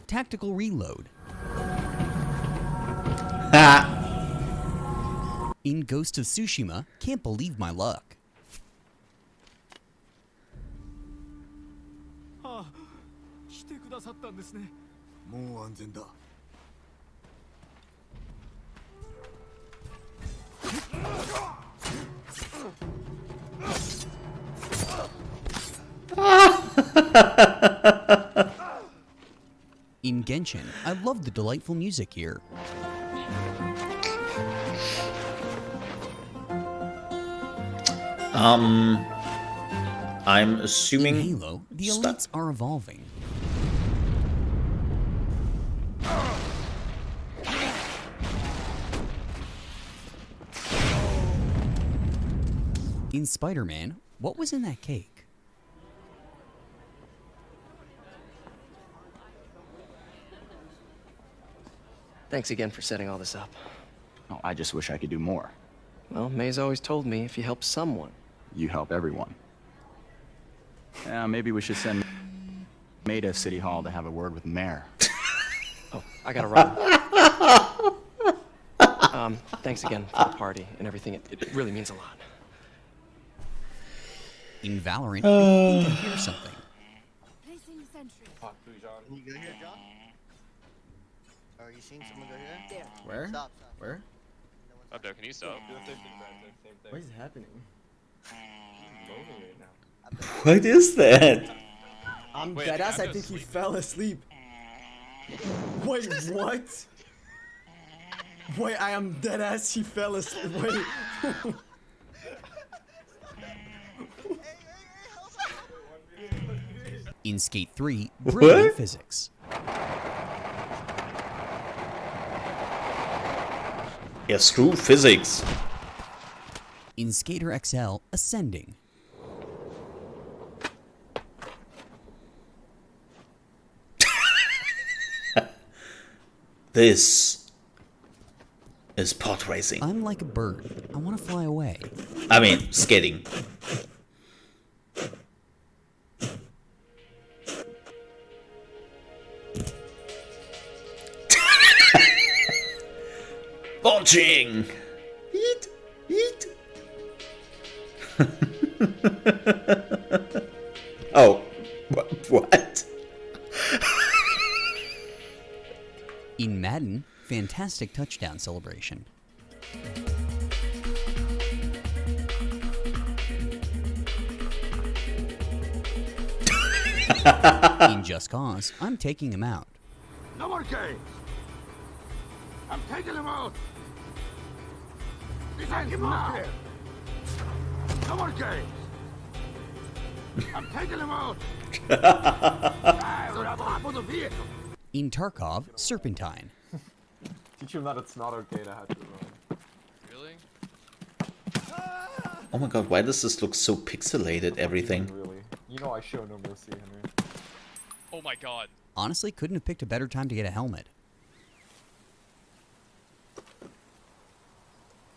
Tactical reload. In Ghost of Tsushima, can't believe my luck. In Genshin, I love the delightful music here. I'm assuming in Halo, the elites are evolving. In Spider-Man, what was in that cake? Thanks again for setting all this up. Oh, I just wish I could do more. Well, May's always told me if you help someone, You help everyone. Yeah, maybe we should send May to City Hall to have a word with the mayor. Oh, I gotta run. Thanks again for the party and everything. It really means a lot. In Valorant, I think I hear something. Placing sentry. Can you go here, John? Are you seeing someone go here? There. Where? Stop. Where? Up there, can you stop? What is happening? What is that? I'm Wait, deadass. I'm I think he asleep. fell asleep. Wait, what? Wait, I am deadass. He fell asleep. Wait. In Skate 3, brilliant physics. Yeah, screw physics. In Skater XL, ascending. This is pod racing. I'm like a bird. I want to fly away. I mean, skating. Launching! Eat! Eat! Oh. What? In Madden, fantastic touchdown celebration. In Just Cause, I'm taking him out. No more games! I'm taking him out! This ends now! No more games! I'm taking him out! In Tarkov, Serpentine. Teach him that it's not okay to have to run. Really? Oh my god, why does this look so pixelated, everything? Really? You know I show no mercy, Henry. Oh my god. Honestly, couldn't have picked a better time to get a helmet.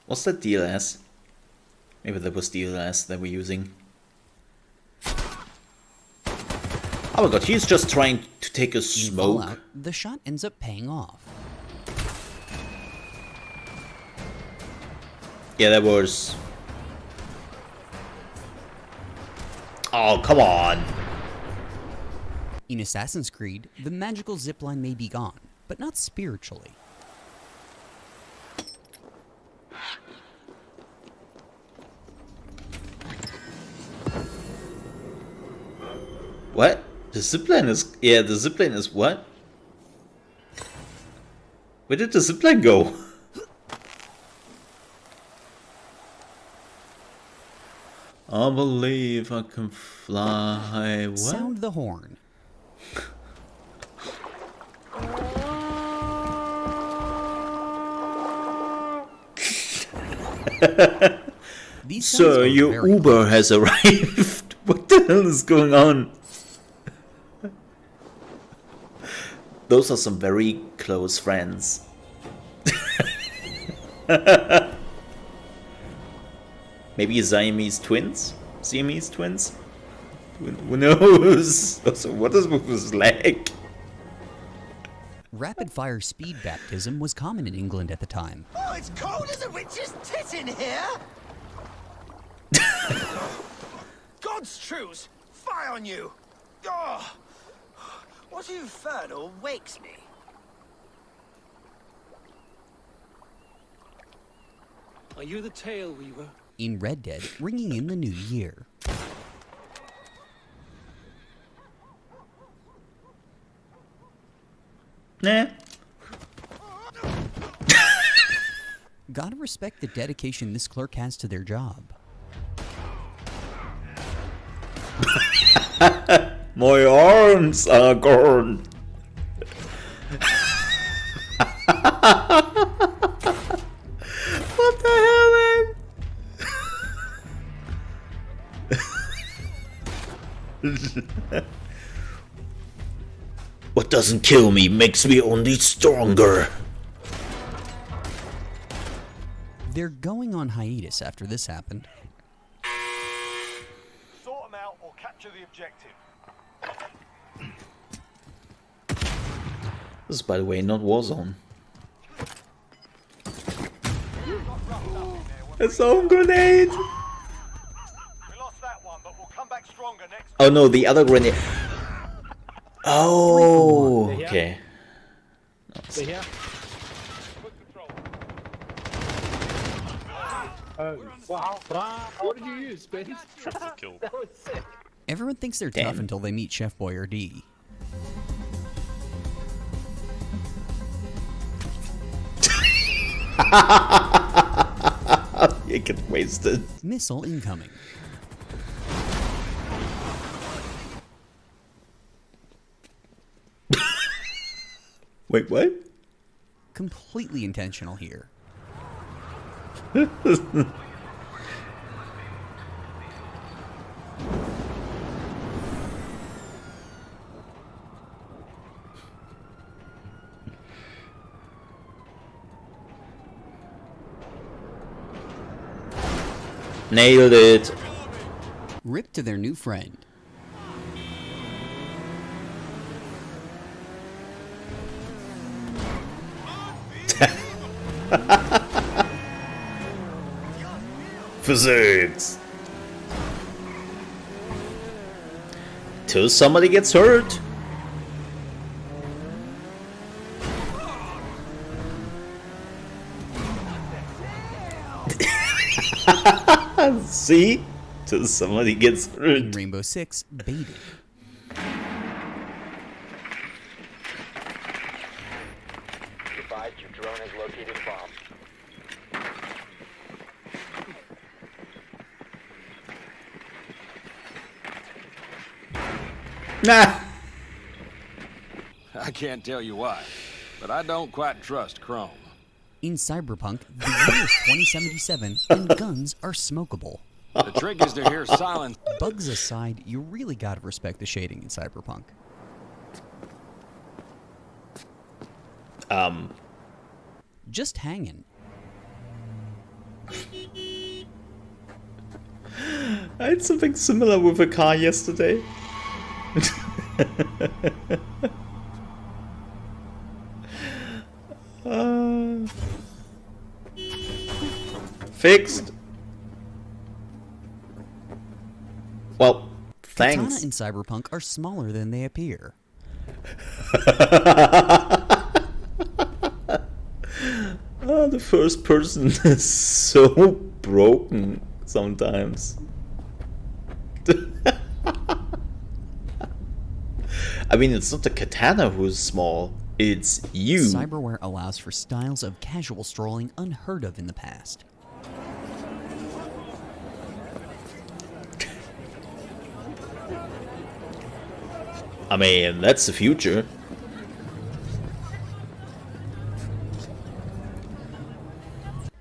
What's that DLS? Maybe that was DLS they were using. Oh my god, he's just trying to take a smoke. In Fallout, the shot ends up paying off. Yeah, that was... Oh, come on! In Assassin's Creed, the magical zipline may be gone, but not spiritually. What? The zipline is... Yeah, the zipline is what? Where did the zipline go? I believe I can fly. What? Sound the horn. These Sir, your Uber has arrived. What the hell is going on? Those are some very close friends. Maybe Siamese twins? Siamese twins? Who knows? Also, what is with his leg? Rapid-fire speed baptism was common in England at the time. Oh, it's cold as a witch's tit in here! God's truce! Fie on you! Oh, what infernal wakes me? Are you the tail weaver? In Red Dead, ringing in the new year. Nah. Gotta respect the dedication this clerk has to their job. My arms are gone. What the hell, man? What doesn't kill me makes me only stronger. They're going on hiatus after this happened. Sort them out or capture the objective. This is, by the way, not Warzone. A sound grenade! We lost that one, but we'll come back stronger next. Oh no, the other grenade. Oh, okay. Stay here. Wow. What did you use, Ben? Triple kill. That was sick. Everyone thinks they're Damn. tough until they meet Chef Boyardee. You get wasted. Missile incoming. Wait, what? Completely intentional here. Nailed it. Rip to their new friend. Physics. Till somebody gets hurt. See? Till somebody gets hurt. Rainbow Six baited. Advise your drone has located a bomb. Nah. I can't tell you why, but I don't quite trust Chrome. In Cyberpunk, the year is 2077, and guns are smokable. The trick is to hear silence. Bugs aside, you really gotta respect the shading in Cyberpunk. Just hanging. I had something similar with a car yesterday. Fixed. Well, thanks. Katana in Cyberpunk are smaller than they appear. Oh, the first person is so broken sometimes. I mean, it's not the katana who's small, it's you. Cyberware allows for styles of casual strolling unheard of in the past. I mean, that's the future.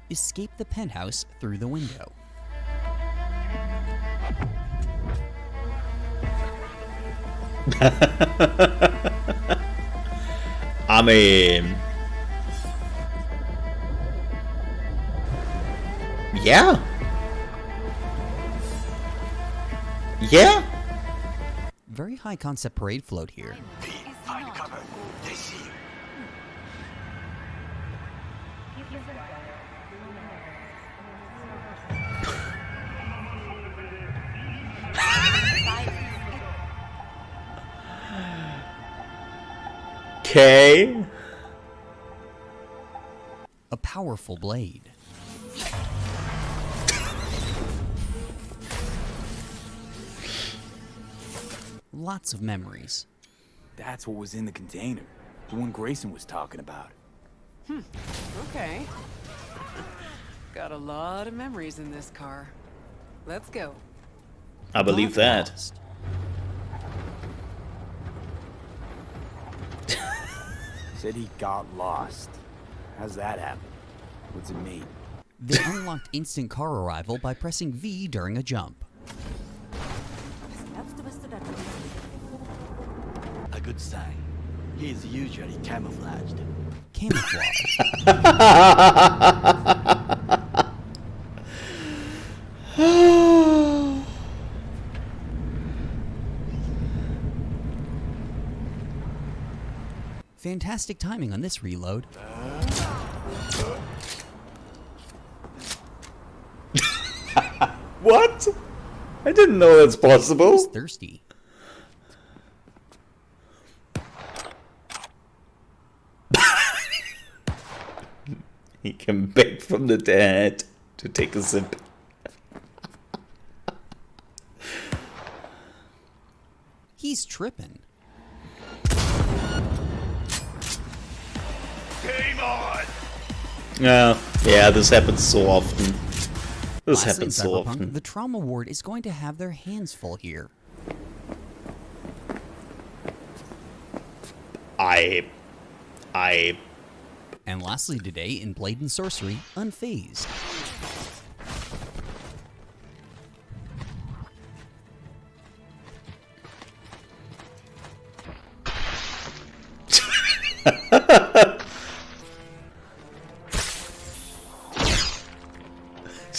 Escape the penthouse through the window. I mean... yeah. Yeah. Very high concept parade float here. Find cover. They see you. Okay. A powerful blade. Lots of memories. That's what was in the container. The one Grayson was talking about. Okay. Got a lot of memories in this car. Let's go. I believe that. Said he got lost. How's that happen? What's it mean? They unlocked instant car arrival by pressing V during a jump. A good sign. He is usually camouflaged. Camouflage. Fantastic timing on this reload. What? I didn't know that's possible. He's thirsty. He came back from the dead to take a sip. He's tripping. Game on! Yeah, this happens so often. This Lastly, happens in so Cyberpunk, often. the trauma ward is going to have their hands full here. I And lastly today in Blade and Sorcery, Unfazed.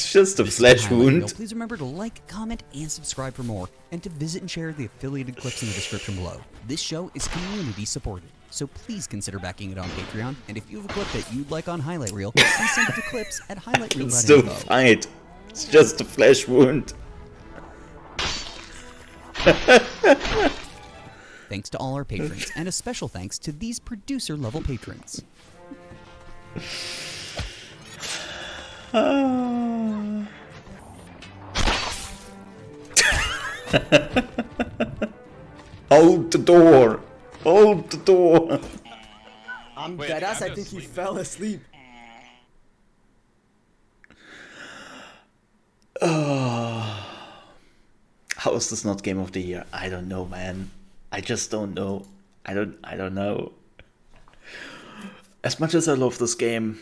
It's just a This is flesh Highlight Reel. wound. Please remember to like, comment, and subscribe for more, and to visit and share the affiliated clips in the description below. This show is community supported, so please consider backing it on Patreon. And if you have a clip that you'd like on Highlight Reel, please send it to clips at highlightreel.info. Still fight. It's just a flesh wound. Thanks to all our patrons, and a special thanks to these producer-level patrons. Hold the door. Hold the door. I'm deadass. I think he fell asleep. How is this not game of the year? I don't know, man. I just don't know. I don't know. As much as I love this game,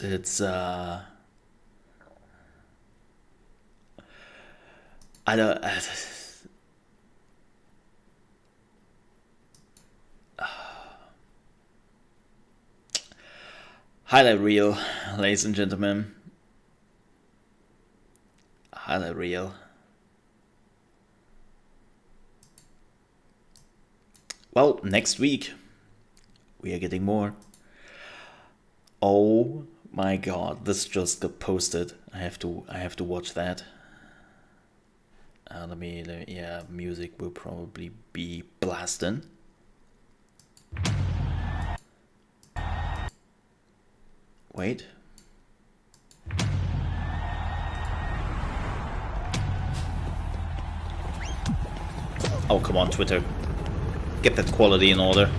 it's I don't Highlight reel, ladies and gentlemen. Highlight reel. Well, next week we are getting more. Oh my god, this just got posted. I have to watch that. Yeah, music will probably be blasting. Wait. Oh, come on, Twitter. Get that quality in order.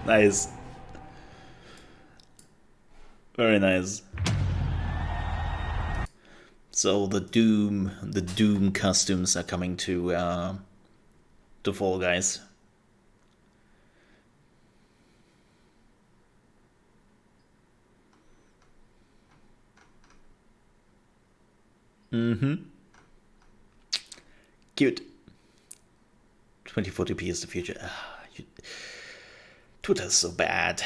Nice. Very nice. So the Doom costumes are coming to Fall Guys. Cute. 2040p is the future. Twitter's so bad.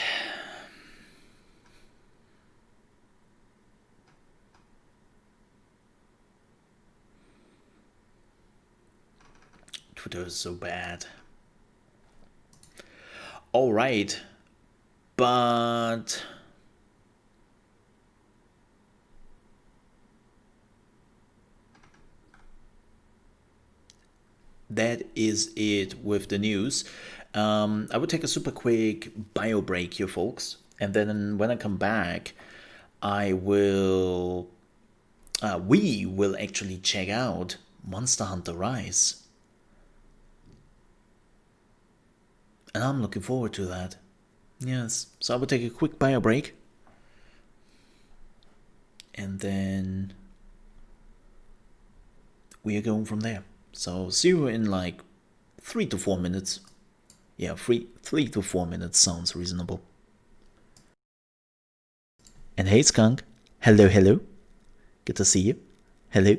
Twitter is so bad. All right, but that is it with the news. I would take a super quick bio break here, folks, and then when I come back, we will actually check out Monster Hunter Rise. And I'm looking forward to that. Yes, so I will take a quick bio break. And then we are going from there. So see you in like 3 to 4 minutes. Yeah, 3 to 4 minutes sounds reasonable. And hey Skunk, hello. Good to see you. Hello.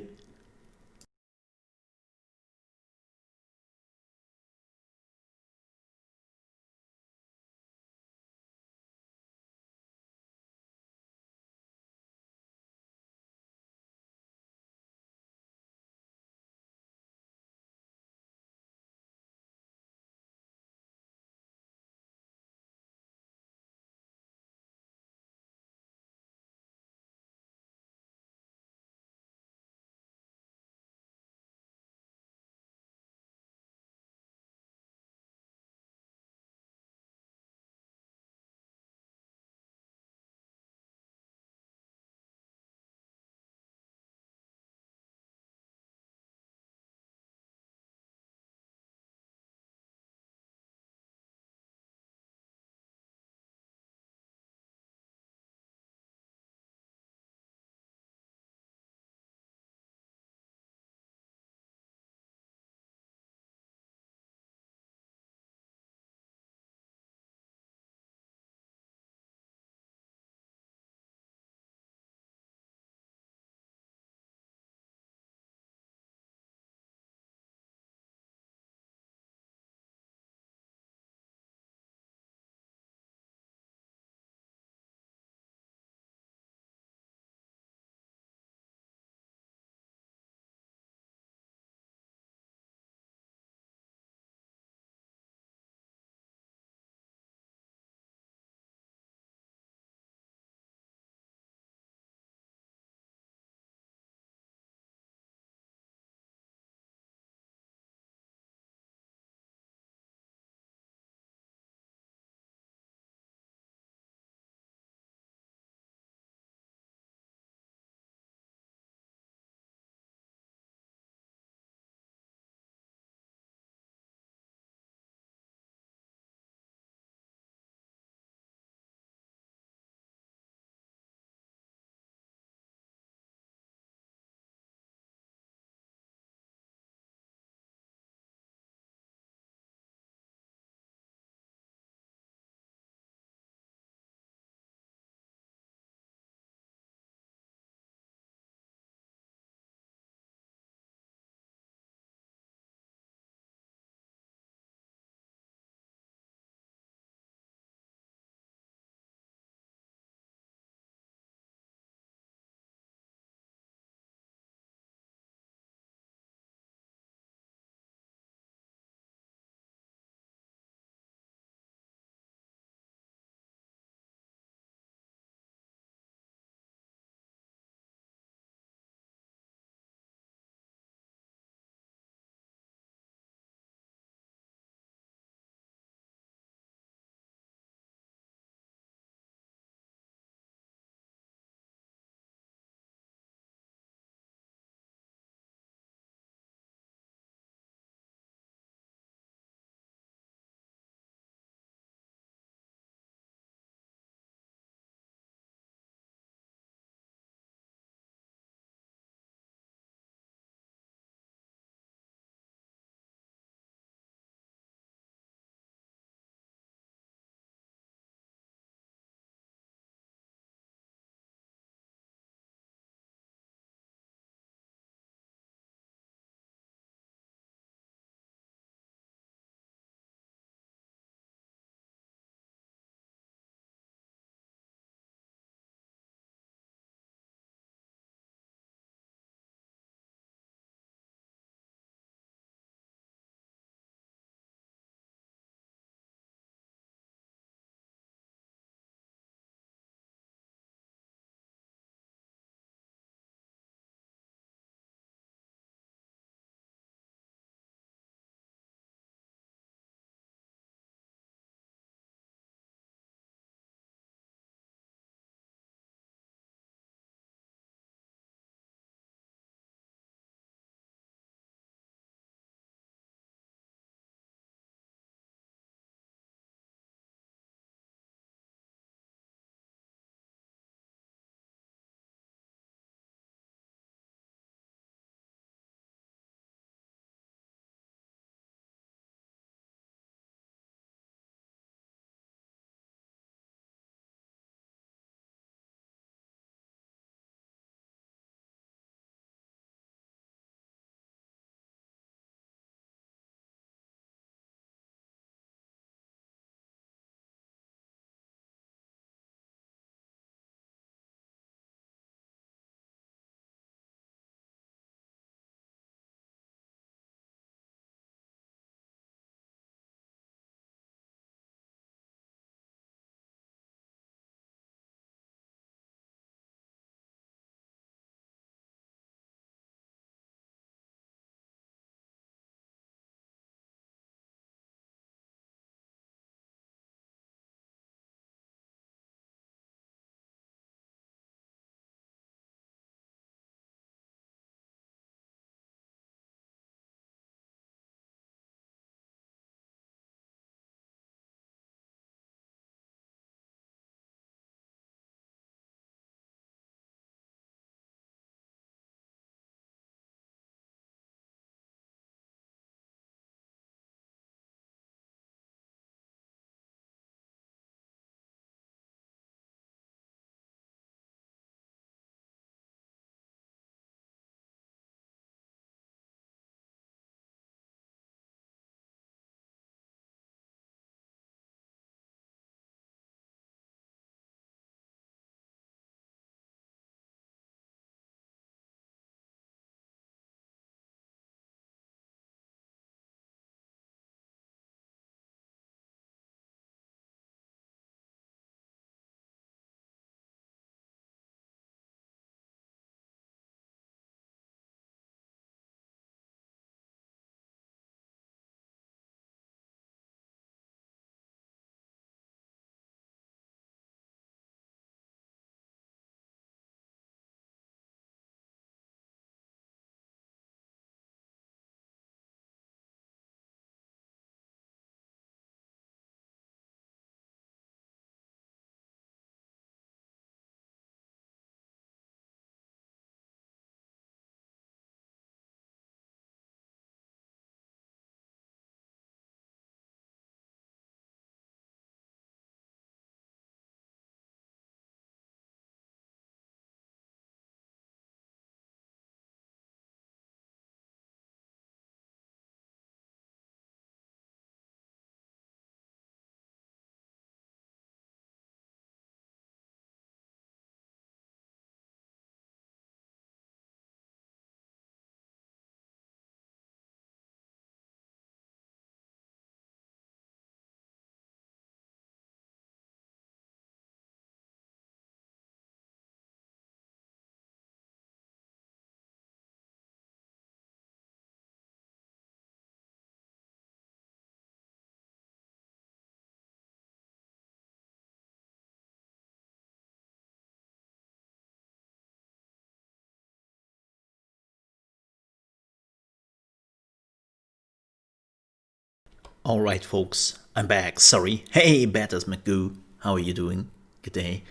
Alright, folks, I'm back. Sorry. Hey, Batters McGoo. How are you doing? Good day.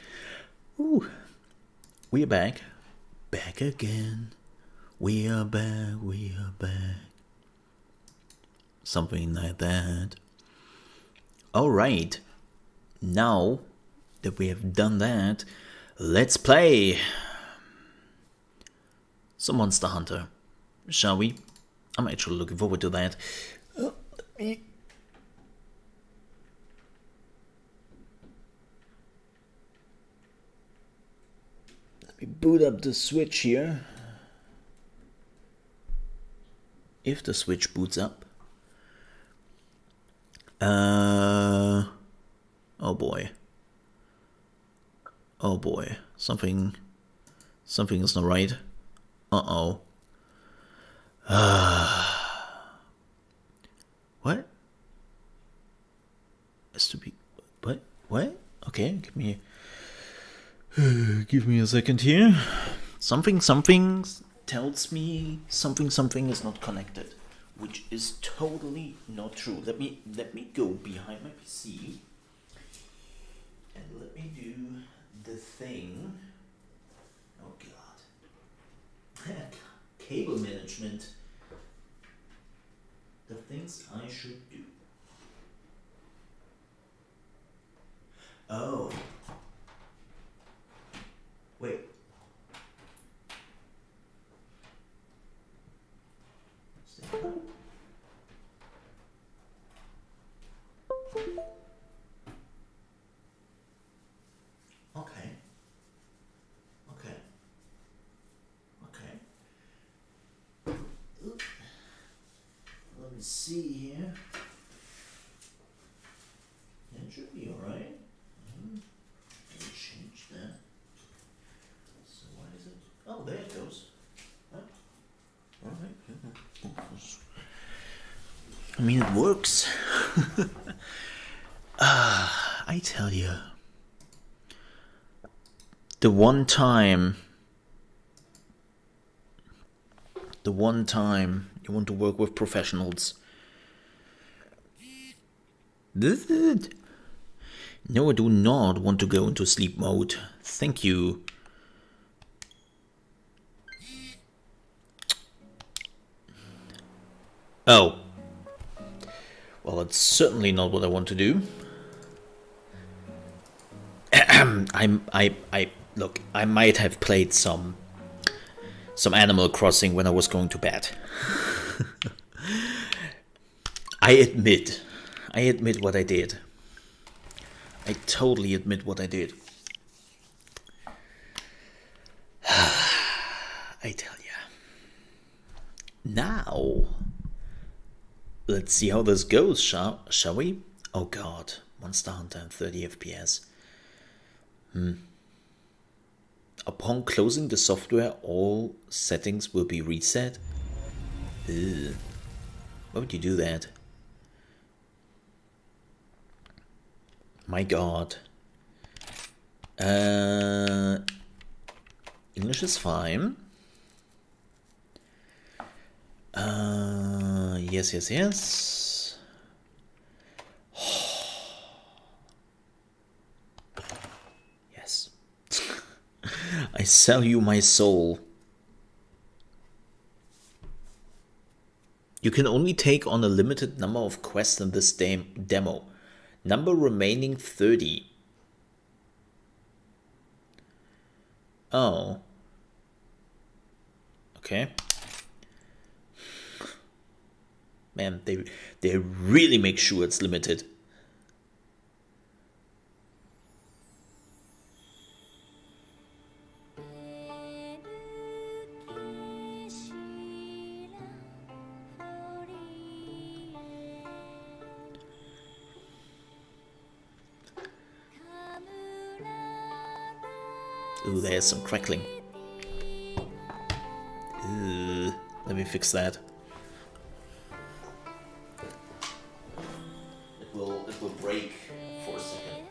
Ooh. We are back. Back again. We are back. We are back. Something like that. Alright. Now that we have done that, let's play some Monster Hunter. Shall we? I'm actually looking forward to that. Let me boot up the Switch here. If the Switch boots up. Oh boy. Oh boy. Something is not right. Uh-oh. What? Has to be... What? What? Okay, give me a second here. Something tells me something is not connected, which is totally not true. Let me go behind my PC and let me do the thing. Oh god. Cable management. The things I should do. Oh. Wait. Stay put. Okay. Okay. Okay. Oop. Let me see here. It should be alright. Let me change that. So why is it? Oh, there it goes. Huh? Alright. I mean, it works. I tell you. The one time you want to work with professionals. No, I do not want to go into sleep mode. Thank you. Oh. Well, it's certainly not what I want to do. Look, I might have played some Animal Crossing when I was going to bed. I admit what I did. I totally admit what I did. I tell ya. Now, let's see how this goes, shall we? Oh god, Monster Hunter and 30 FPS. Upon closing the software, all settings will be reset. Ew. Why would you do that? My god. English is fine. Yes. Yes. I sell you my soul. You can only take on a limited number of quests in this demo. Number remaining 30. Oh. Okay. Man, they really make sure it's limited. Ooh, there's some crackling. Ooh, let me fix that. It will break for a second.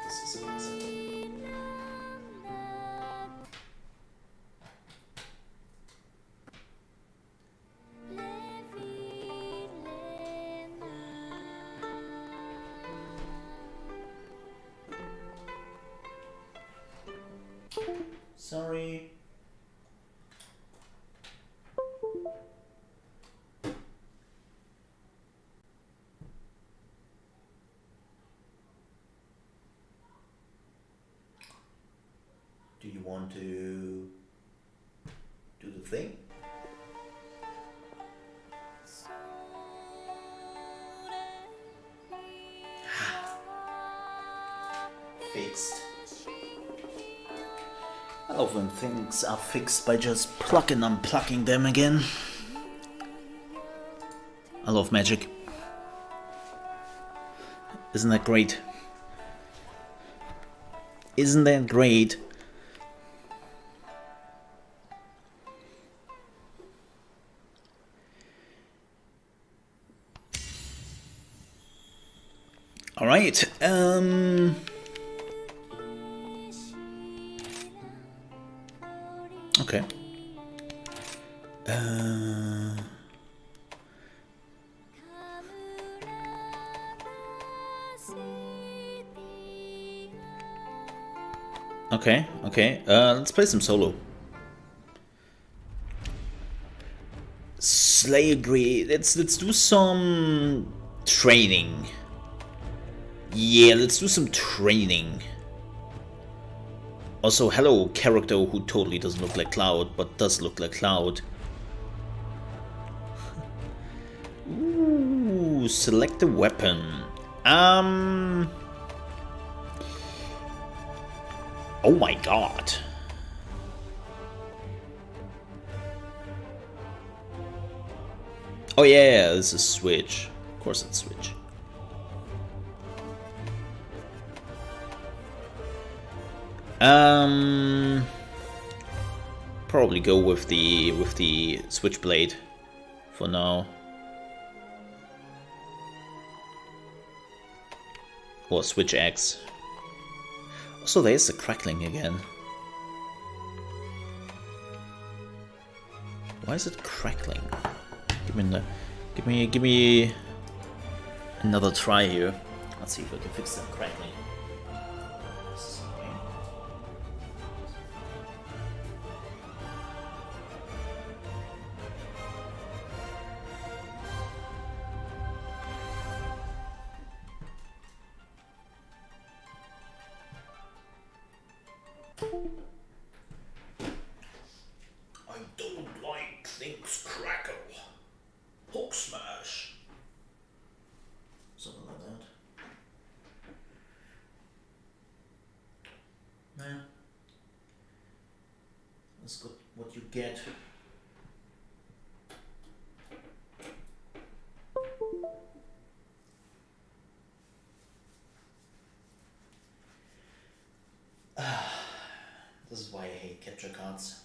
This is amazing. Sorry. Do you want to do the thing? Fixed. I love when things are fixed by just plucking and unplugging them again. I love magic. Isn't that great? Isn't that great? All right. Okay. Okay. Let's play some solo. Slay agree. Let's do some training. Yeah, let's do some training. Also, hello, character who totally doesn't look like Cloud, but does look like Cloud. Ooh, select a weapon. Oh my god. Oh yeah, this is Switch. Of course it's Switch. Probably go with the switchblade for now. Or switch X. Also, there's the crackling again. Why is it crackling? Give me another try here. Let's see if I can fix that crackling. I don't like things crackle. Hulk smash. Something like that. Nah. That's good. What you get. This is why I hate capture cards.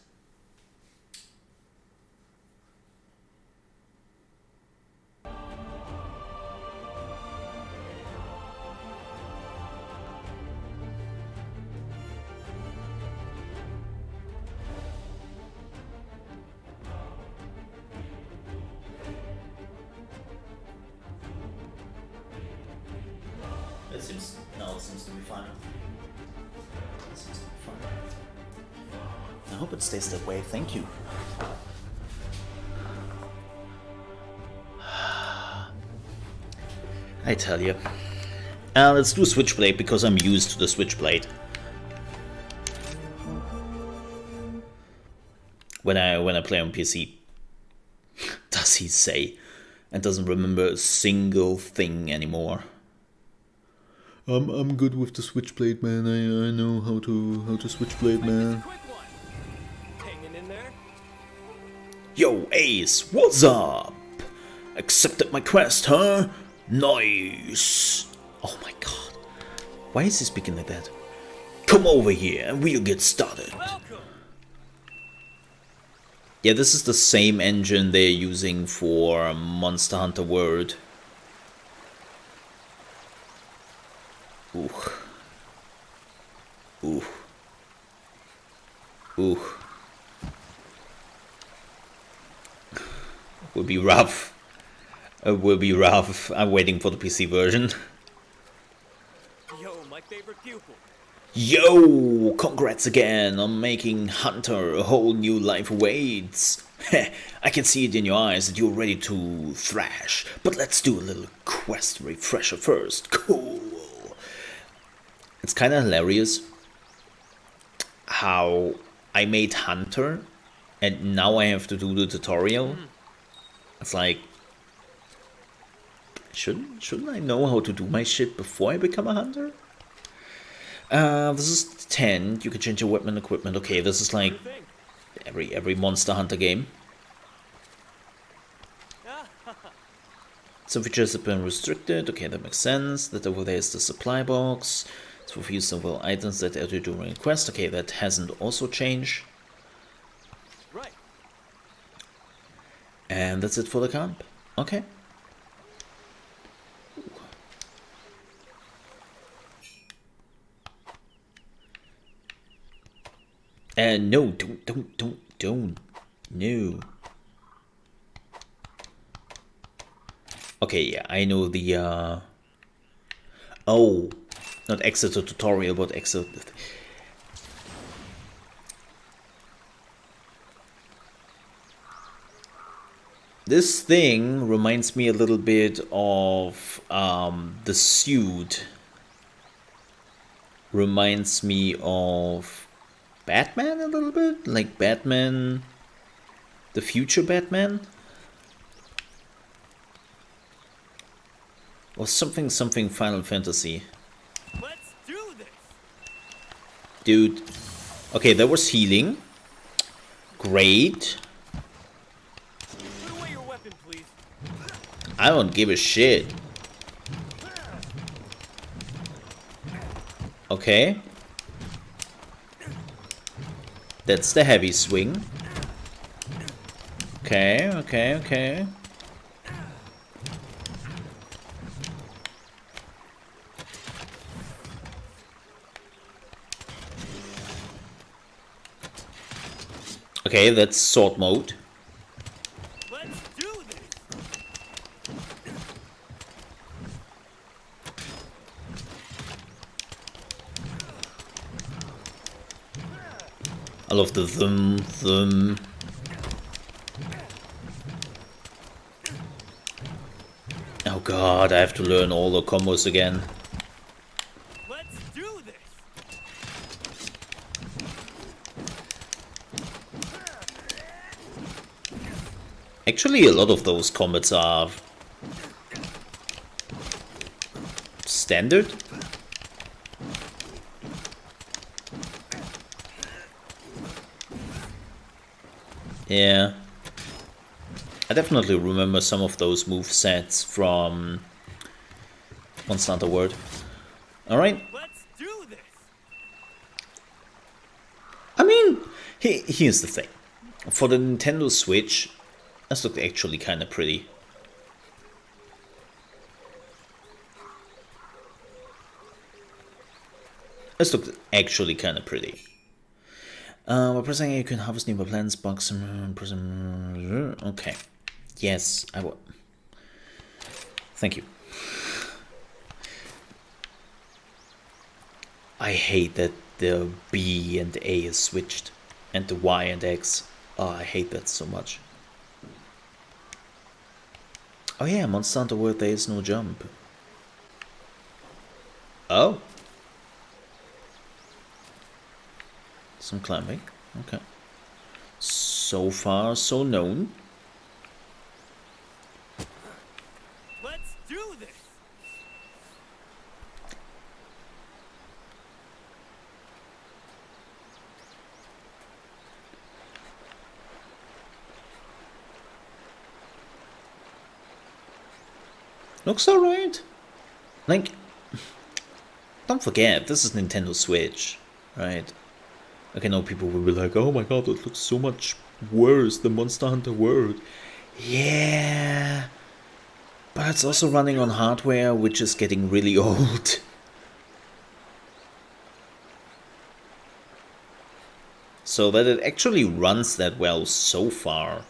It seems to be fine. It seems to be fine. I hope it stays that way. Thank you. I tell you. Let's do Switchblade because I'm used to the Switchblade. When I play on PC, does he say, and doesn't remember a single thing anymore. I'm good with the Switchblade, man. I know how to Switchblade, man. Yo, Ace, what's up? Accepted my quest, huh? Nice. Oh my god. Why is he speaking like that? Come over here and we'll get started. Yeah, this is the same engine they're using for Monster Hunter World. Ooh. Ooh. Ooh. Will be rough. It will be rough. I'm waiting for the PC version. Yo, my favorite pupil. Yo, congrats again on making Hunter. A whole new life awaits. I can see it in your eyes that you're ready to thrash, but let's do a little quest refresher first. Cool. It's kind of hilarious how I made Hunter and now I have to do the tutorial. It's like, shouldn't I know how to do my shit before I become a hunter? This is 10. You can change your weapon equipment. Okay, this is like every Monster Hunter game. Some features have been restricted. Okay, that makes sense. That over there is the supply box. It's for few several items that are during a quest. Okay, that hasn't also changed. Right. And that's it for the camp. Okay. And no, don't. No. Okay, yeah, I know the, oh, not exit the tutorial, but exit. This thing reminds me a little bit of, the suit. Reminds me of Batman a little bit, like Batman, the future Batman, or something Final Fantasy. Let's do this. Dude, okay, that was healing. Great. Put away your weapon, please. I don't give a shit. Okay. That's the heavy swing. Okay. Okay, that's sword mode. Let's do this. I love the thum. Oh god, I have to learn all the combos again. Let's do this. Actually, a lot of those combats are standard. Yeah. I definitely remember some of those movesets from Monster Hunter World. Alright. Let's do this. I mean, here's the thing. For the Nintendo Switch, this looked actually kind of pretty. This looked actually kind of pretty. By pressing A, you can harvest nearby plants, bugs, okay. Yes, I will. Thank you. I hate that the B and A is switched, and the Y and X. Oh, I hate that so much. Oh yeah, Monster Hunter World, there is no jump. Oh. Some climbing. Okay. So far, so known. Let's do this. Looks alright. Like, don't forget, this is Nintendo Switch, right? Okay, now people will be like, oh my god, it looks so much worse than Monster Hunter World. Yeah, but it's also running on hardware which is getting really old. So that it actually runs that well so far,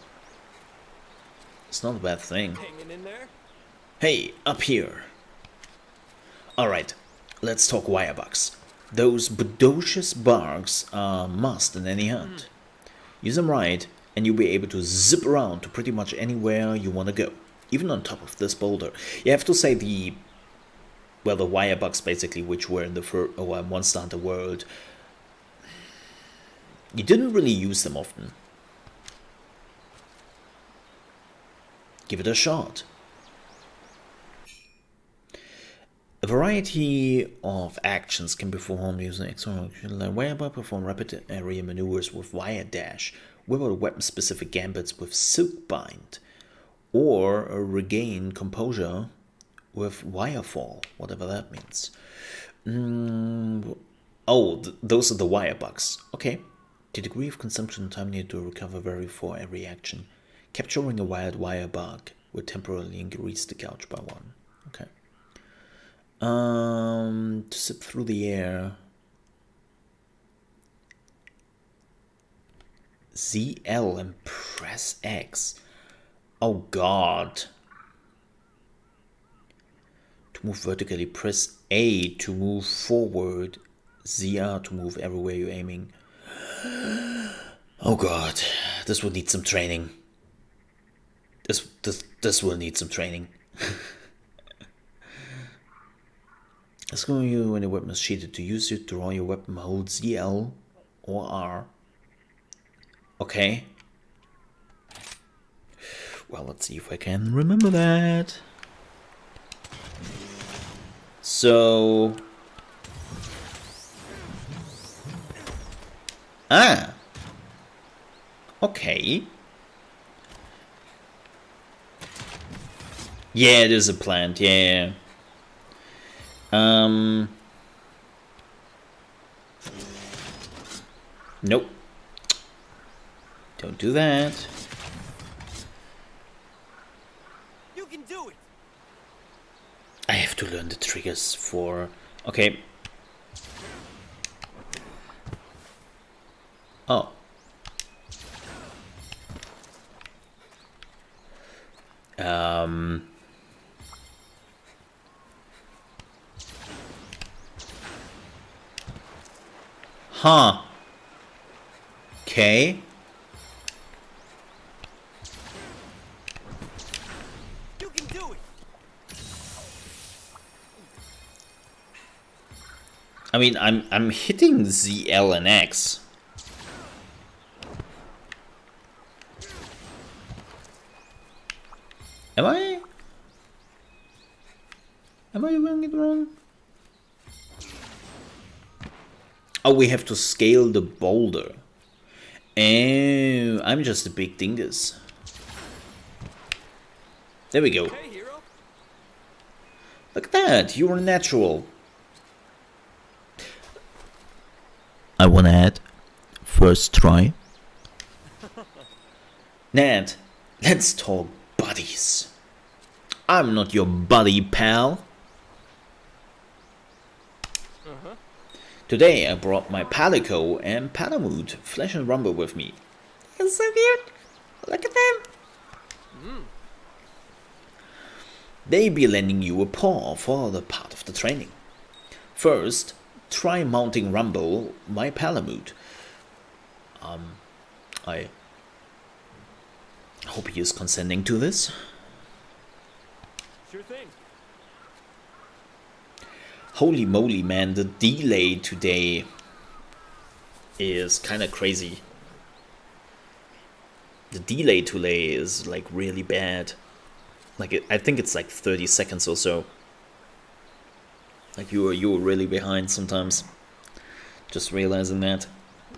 it's not a bad thing. Hanging in there. Hey, up here. Alright, let's talk wirebugs. Those bodacious barks are must in any hunt. Use them right, and you'll be able to zip around to pretty much anywhere you want to go, even on top of this boulder. You have to say the wire bugs basically, which were in the Monster Hunter world, you didn't really use them often. Give it a shot. A variety of actions can be performed using external Wirebug perform rapid area maneuvers with Wire Dash, whip out weapon-specific gambits with Silk Bind, or regain composure with Wirefall, whatever that means. Those are the wire bugs. Okay. The degree of consumption time needed to recover vary for every action. Capturing a wild wire bug will temporarily increase the gouge by 1. Okay. To zip through the air. ZL and press X. Oh god. To move vertically, press A to move forward. ZR to move everywhere you're aiming. Oh god, this will need some training. This will need some training. Asking you when your weapon is sheatheded. To use it to draw your weapon, hold ZL or R. Okay. Well, let's see if I can remember that. So... Okay. Yeah, it is a plant, yeah. Nope. Don't do that. You can do it. I have to learn the triggers for... Okay. Oh. Huh. Okay. You can do it. I mean, I'm hitting ZL and X. Am I? Am I doing it wrong? Oh, we have to scale the boulder. Oh, I'm just a big dingus. There we go. Hey, hero. Look at that, you're a natural. I wanna add, first try. Ned, let's talk buddies. I'm not your buddy, pal. Today I brought my Palico and Palamute, Flesh and Rumble, with me. It's so cute. Look at them. They'll be lending you a paw for the part of the training. First, try mounting Rumble, my Palamute. I hope he is consenting to this. Sure thing. Holy moly, man, the delay today is kind of crazy. The delay today is like really bad. Like I think it's like 30 seconds or so. Like you were really behind sometimes. Just realizing that.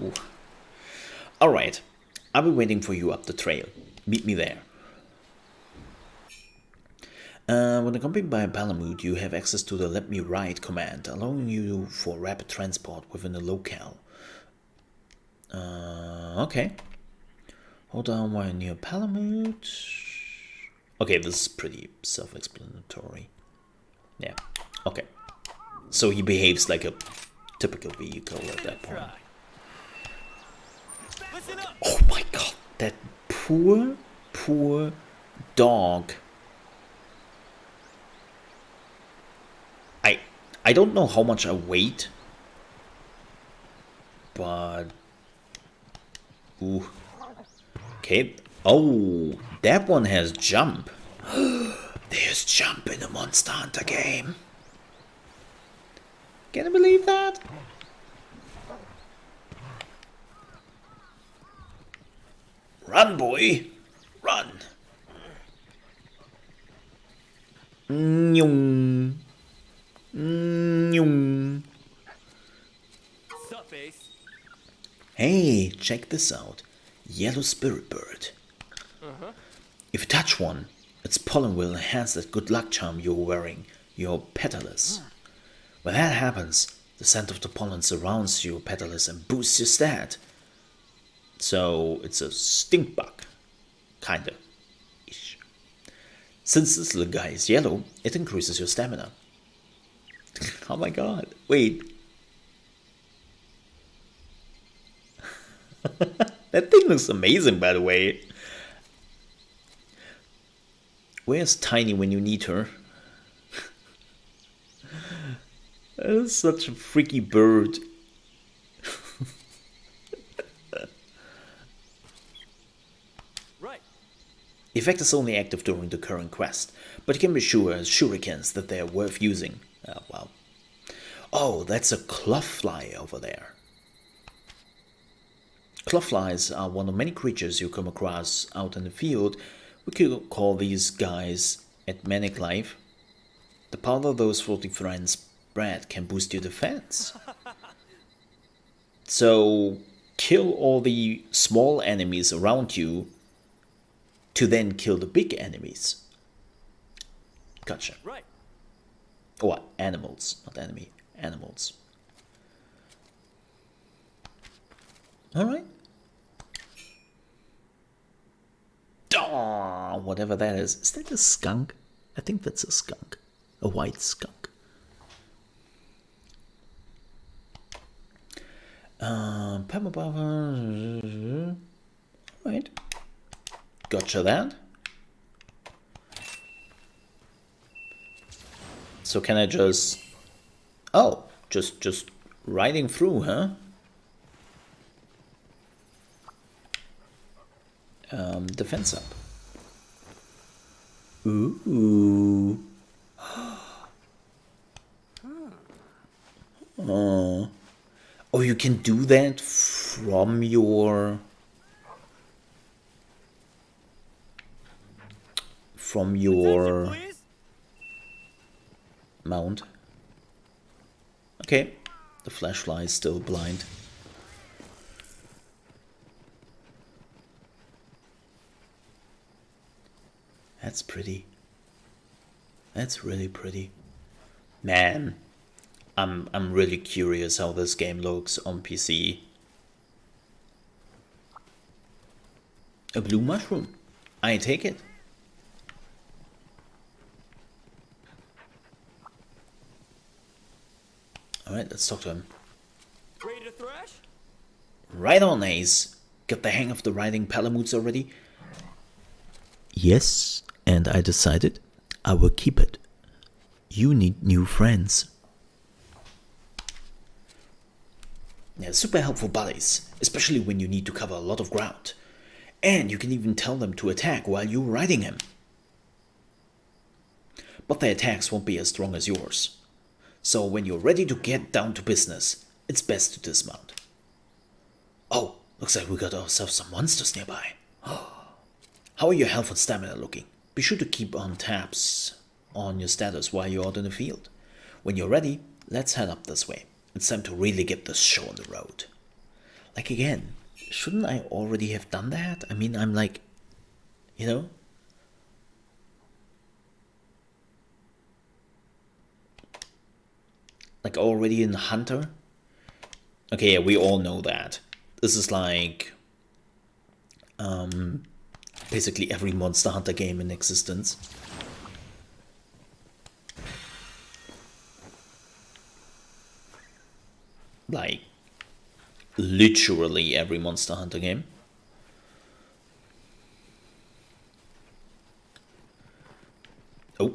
Ooh. All right, I'll be waiting for you up the trail. Meet me there. When accompanied by a Palamute, you have access to the Let Me Ride command, allowing you for rapid transport within the locale. Okay. Hold on while near Palamute. Okay, this is pretty self-explanatory. Yeah, okay. So he behaves like a typical vehicle at that point. Oh my god, that poor dog. I don't know how much I weighed but... Ooh. Okay. Oh, that one has jump. There's jump in a Monster Hunter game. Can you believe that? Run, boy. Run. Nyung. Nyung. Sup, Ace? Hey, check this out. Yellow spirit bird. If you touch one, its pollen will enhance that good luck charm you're wearing, your petalus. When that happens, the scent of the pollen surrounds your petalus and boosts your stat. So it's a stink bug. Kinda. Ish. Since this little guy is yellow, it increases your stamina. Oh my god. Wait. That thing looks amazing, by the way. Where's Tiny when you need her? That is such a freaky bird. Right. The effect is only active during the current quest, but you can be sure as shurikens that they are worth using. Wow. Oh, that's a cloth fly over there. Cloth flies are one of many creatures you come across out in the field. We could call these guys at Manic Life. The power of those 40 friends spread can boost your defense. So kill all the small enemies around you to then kill the big enemies. Gotcha. Right. Oh, animals, not enemy, animals. Alright. Oh, whatever that is. Is that a skunk? I think that's a skunk. A white skunk. Alright. Gotcha that. So can I just... Oh, just riding through, huh? Defense up. Ooh. Oh, you can do that from your mount. Okay, the flashlight is still blind. That's pretty. That's really pretty. Man, I'm really curious how this game looks on PC. A blue mushroom. I take it. Alright, let's talk to him. Ready to thrash? Right on, Ace. Got the hang of the riding palamutes already? Yes, and I decided I will keep it. You need new friends. Yeah, super helpful buddies, especially when you need to cover a lot of ground. And you can even tell them to attack while you're riding him. But their attacks won't be as strong as yours. So when you're ready to get down to business, it's best to dismount. Oh, looks like we got ourselves some monsters nearby. How are your health and stamina looking? Be sure to keep on tabs on your status while you're out in the field. When you're ready, let's head up this way. It's time to really get this show on the road. Like again, shouldn't I already have done that? I mean, I'm like, you know? Like already in Hunter? Okay, yeah, we all know that. This is like basically every Monster Hunter game in existence. Like literally every Monster Hunter game. Oh.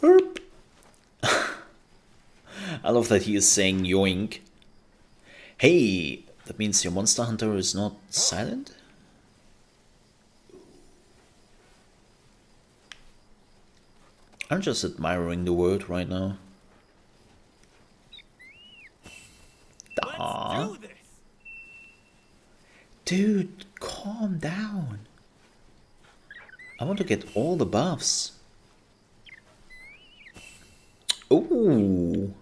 Herp. I love that he is saying yoink. Hey, that means your monster hunter is not silent? I'm just admiring the world right now. Aww. Dude, calm down. I want to get all the buffs. Ooh.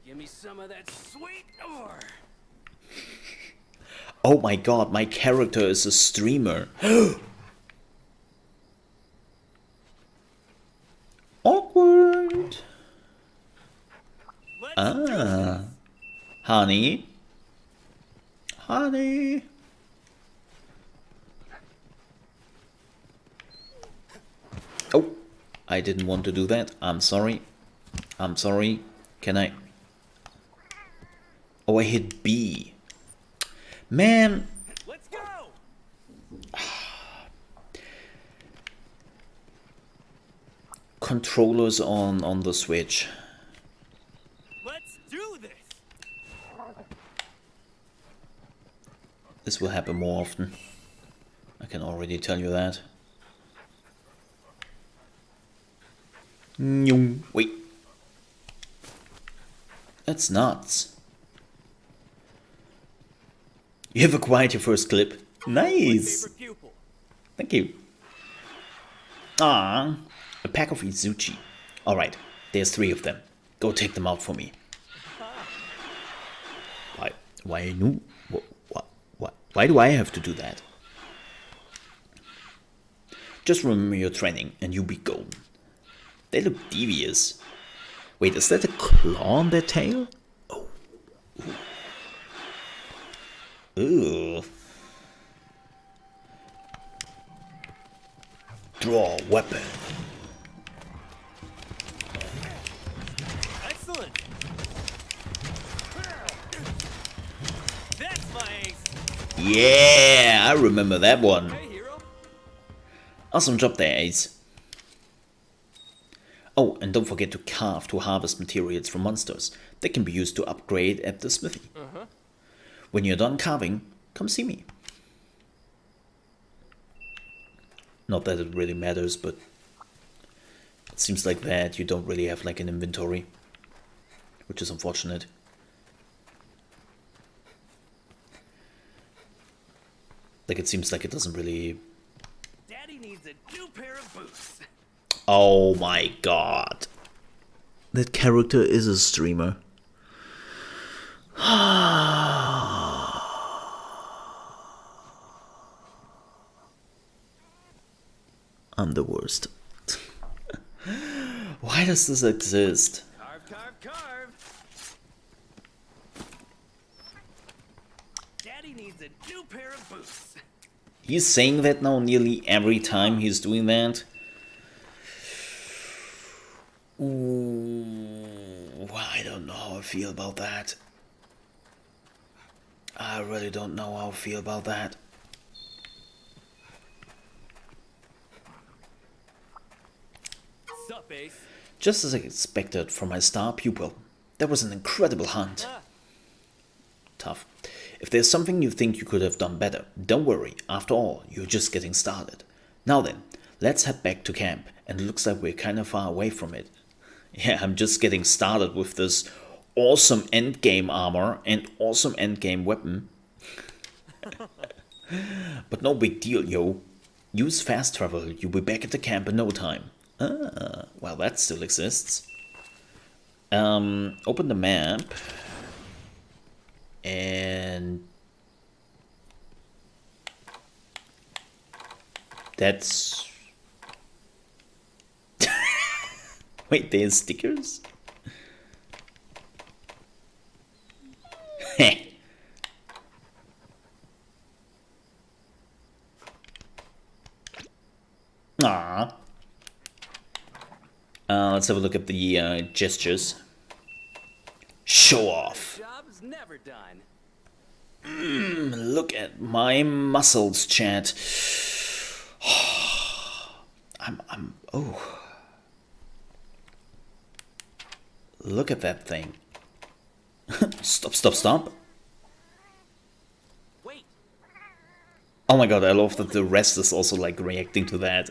Give me some of that sweet ore. Oh my god, my character is a streamer. Awkward. Ah. Honey. Honey. Oh, I didn't want to do that. I'm sorry. I'm sorry. Can I? Oh, I hit B. Man. Let's go. Controllers on the Switch. Let's do this. This will happen more often. I can already tell you that. Wait. That's nuts. You have acquired your first clip. Nice. Thank you. Ah, a pack of Izuchi. Alright, there's 3 of them. Go take them out for me. Why no? Why do I have to do that? Just remember your training and you'll be golden. They look devious. Wait, is that a claw on their tail? Oh. Ooh. Draw weapon. Excellent. That's my ace. Yeah, I remember that one. Awesome job there, Ace. Oh, and don't forget to carve to harvest materials from monsters. They can be used to upgrade at the smithy. When you're done carving, come see me. Not that it really matters, but it seems like that you don't really have like an inventory, which is unfortunate. Like it seems like it doesn't really... Daddy needs a new pair of boots. Oh my god. That character is a streamer. I'm the worst. Why does this exist? Carve, carve, carve. Daddy needs a new pair of boots. He's saying that now nearly every time he's doing that. Ooh, I don't know how I feel about that. I really don't know how I feel about that. Sup, Ace? Just as I expected from my star pupil, that was an incredible hunt. Tough. If there's something you think you could have done better, don't worry. After all, you're just getting started. Now then, let's head back to camp, and it looks like we're kind of far away from it. Yeah, I'm just getting started with this awesome endgame armor and awesome endgame weapon. But no big deal, yo. Use fast travel, you'll be back at the camp in no time. Ah, well, that still exists. Open the map. And... that's... Wait, there's stickers? Heh. Aww. Let's have a look at the gestures. Show off. Job's never done. Look at my muscles, chat. oh. Look at that thing. Stop, stop, stop. Oh my god, I love that the rest is also like reacting to that.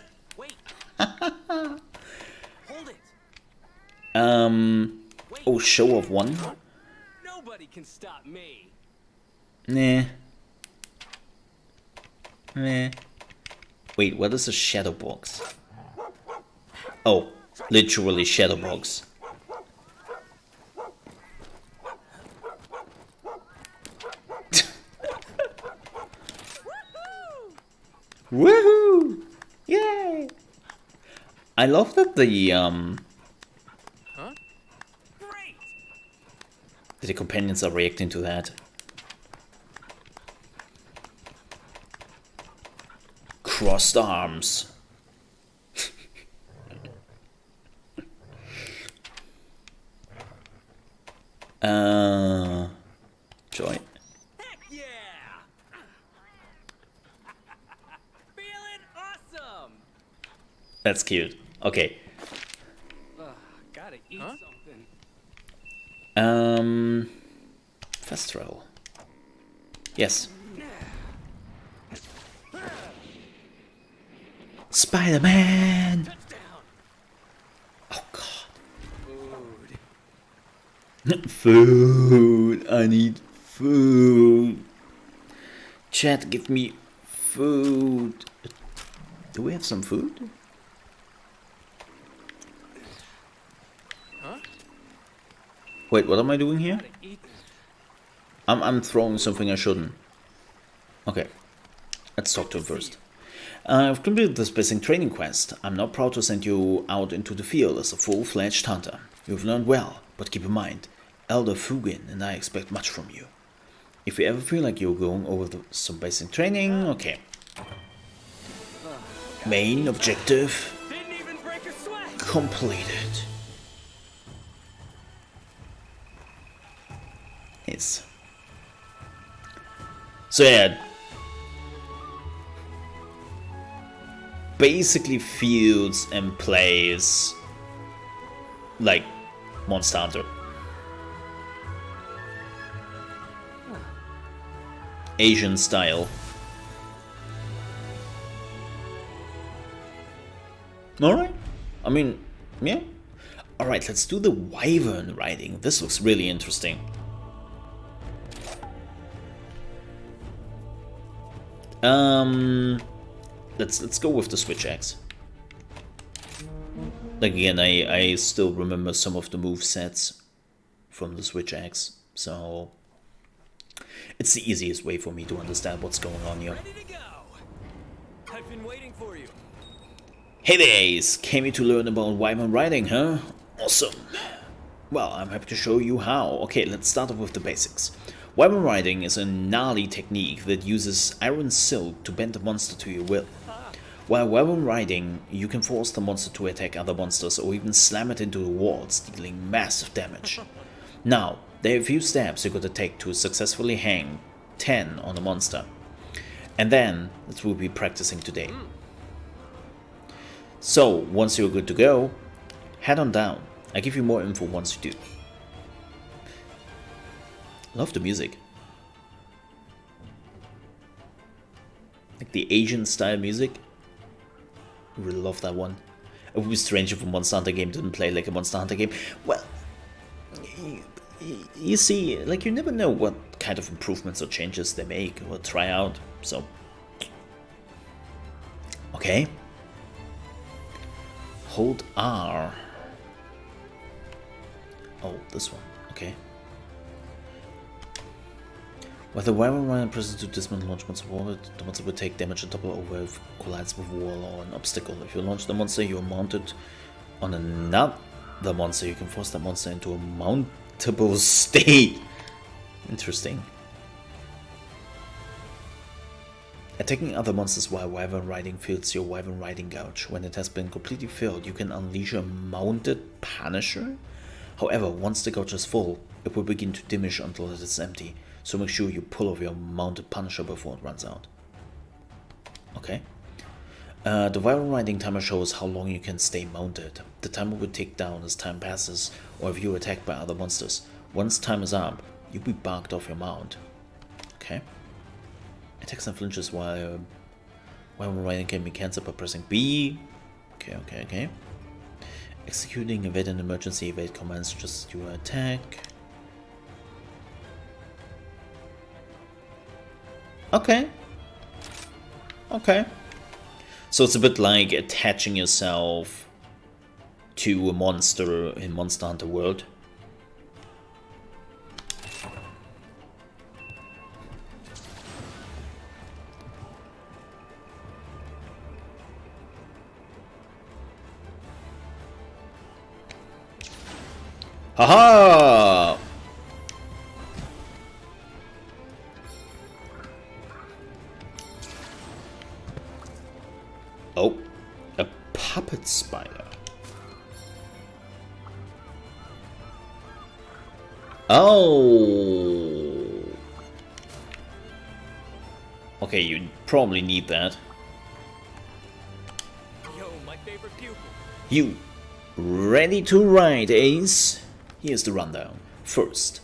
Oh, show of one? Nobody can stop me. Nah. Nah. Wait, what is a shadow box? Oh, literally shadow box. Woohoo! Yay! I love that the companions are reacting to that. Crossed arms. Joy. Heck yeah! Feeling awesome. That's cute. Okay. Gotta eat something. Fast travel. Yes. Spider-Man! Oh god. Food. I need food. Chat, give me food. Do we have some food? Wait, what am I doing here? I'm throwing something I shouldn't. Okay. Let's talk to him first. I've completed this basic training quest. I'm now proud to send you out into the field as a full-fledged hunter. You've learned well, but keep in mind, Elder Fugin and I expect much from you. If you ever feel like you're going over some basic training, okay. Main objective completed. Nice. So yeah, basically feels and plays like Monster Hunter. Asian style. Alright. I mean, yeah. Alright, let's do the wyvern riding. This looks really interesting. Let's go with the switch axe. Like again, I still remember some of the move sets from the switch axe, so it's the easiest way for me to understand what's going on here. Ready to go. I've been waiting for you. Hey days! Came here to learn about wyvern riding, huh? Awesome. Well, I'm happy to show you how. Okay, let's start off with the basics. Wyvern riding is a gnarly technique that uses iron silk to bend a monster to your will. While wyvern riding, you can force the monster to attack other monsters or even slam it into the walls, dealing massive damage. Now, there are a few steps you gotta take to successfully hang 10 on a monster. And then, that we'll be practicing today. So, once you're good to go, head on down. I give you more info once you do. Love the music. Like the Asian style music. Really love that one. It would be strange if a Monster Hunter game didn't play like a Monster Hunter game. Well, you see, like you never know what kind of improvements or changes they make or try out, so. Okay. Hold R. Oh, this one, okay. While the wyvern rider presses to dismount launch monster forward, the monster will take damage and topple over if it collides with a wall or an obstacle. If you launch the monster, you are mounted on another monster. You can force that monster into a mountable state. Interesting. Attacking other monsters while wyvern riding fills your wyvern riding gouge. When it has been completely filled, you can unleash a mounted punisher. However, once the gouge is full, it will begin to diminish until it is empty. So make sure you pull off your mounted punisher before it runs out. Okay. The wyvern riding timer shows how long you can stay mounted. The timer will tick down as time passes or if you are attacked by other monsters. Once time is up, You'll be barked off your mount. Okay. Attacks and flinches while riding can be cancelled by pressing B. Okay. Executing evade and emergency evade commands just your attack. Okay. So it's a bit like attaching yourself to a monster in Monster Hunter World. Haha! Oh, a puppet spider. Oh. Okay, you probably need that. Yo, my favorite pupil. You ready to ride, Ace? Here's the rundown. First,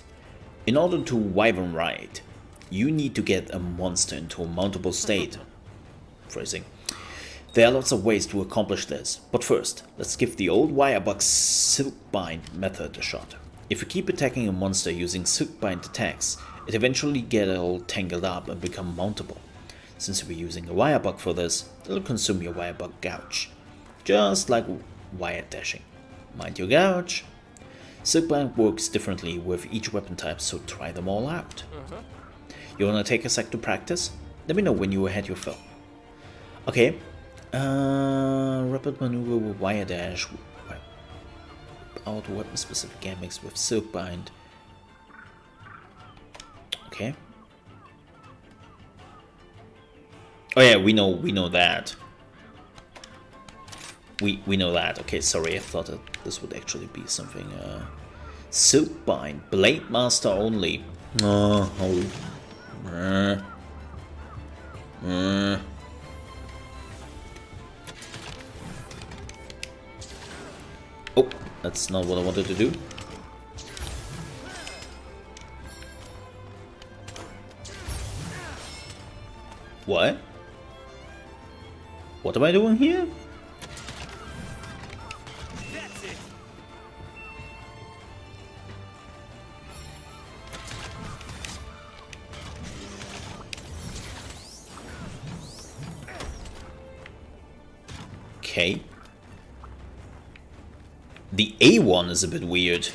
in order to wyvern ride, you need to get a monster into a mountable state. Phrasing. There are lots of ways to accomplish this, but first, let's give the old Wirebug Silkbind method a shot. If you keep attacking a monster using Silkbind attacks, it eventually gets all tangled up and become mountable. Since we're using a Wirebug for this, it'll consume your Wirebug gouge. Just like wire dashing. Mind your gouge. Silkbind works differently with each weapon type, so try them all out. You wanna take a sec to practice? Let me know when you had your fill. Okay. Rapid maneuver with wire dash. Out weapon specific gimmicks with Silkbind. Okay. Oh yeah, we know that. We know that. Okay, sorry, I thought that this would actually be something. Silkbind, Blade Master only. Oh. Oh, that's not what I wanted to do. What? What am I doing here? That's it. Okay. The A one is a bit weird.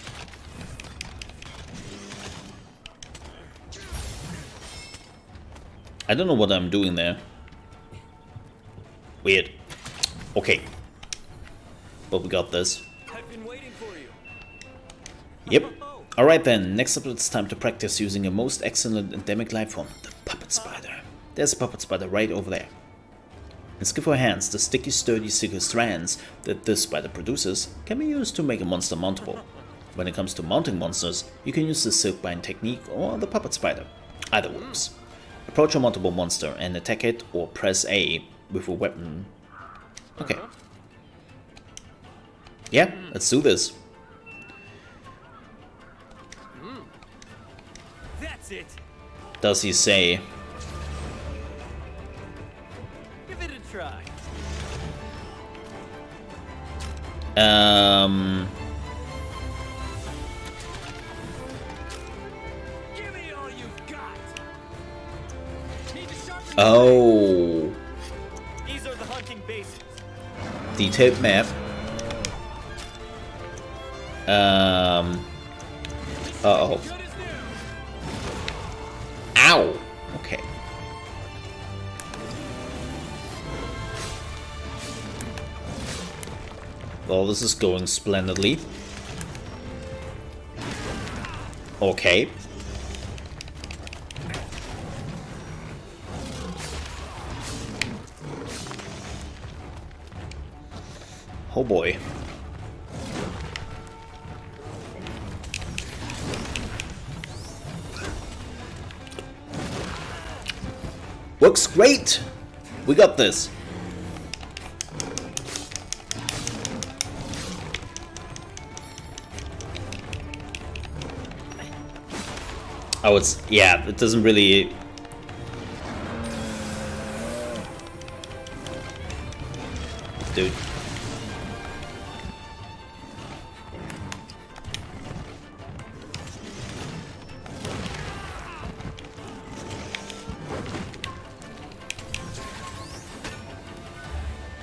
I don't know what I'm doing there. Weird. Okay. But we got this. I've been waiting for you. Yep. Alright then, next up it's time to practice using a most excellent endemic life form, the puppet spider. There's a puppet spider right over there. In skillful hands, the sticky, sturdy, silky strands that this spider produces can be used to make a monster mountable. When it comes to mounting monsters, you can use the Silkbind technique or the puppet spider. Either works. Approach a mountable monster and attack it or press A with a weapon. Okay. Yeah, let's do this. That's it. Does he say? Give it a try. Give me all you've got. Need to sharpen your Oh. blade. These are the hunting bases. Detailed map. Uh-oh. Ow! Okay. Well, this is going splendidly. Okay. Oh boy. Works great! We got this. Oh, it's, yeah, it doesn't really... Dude.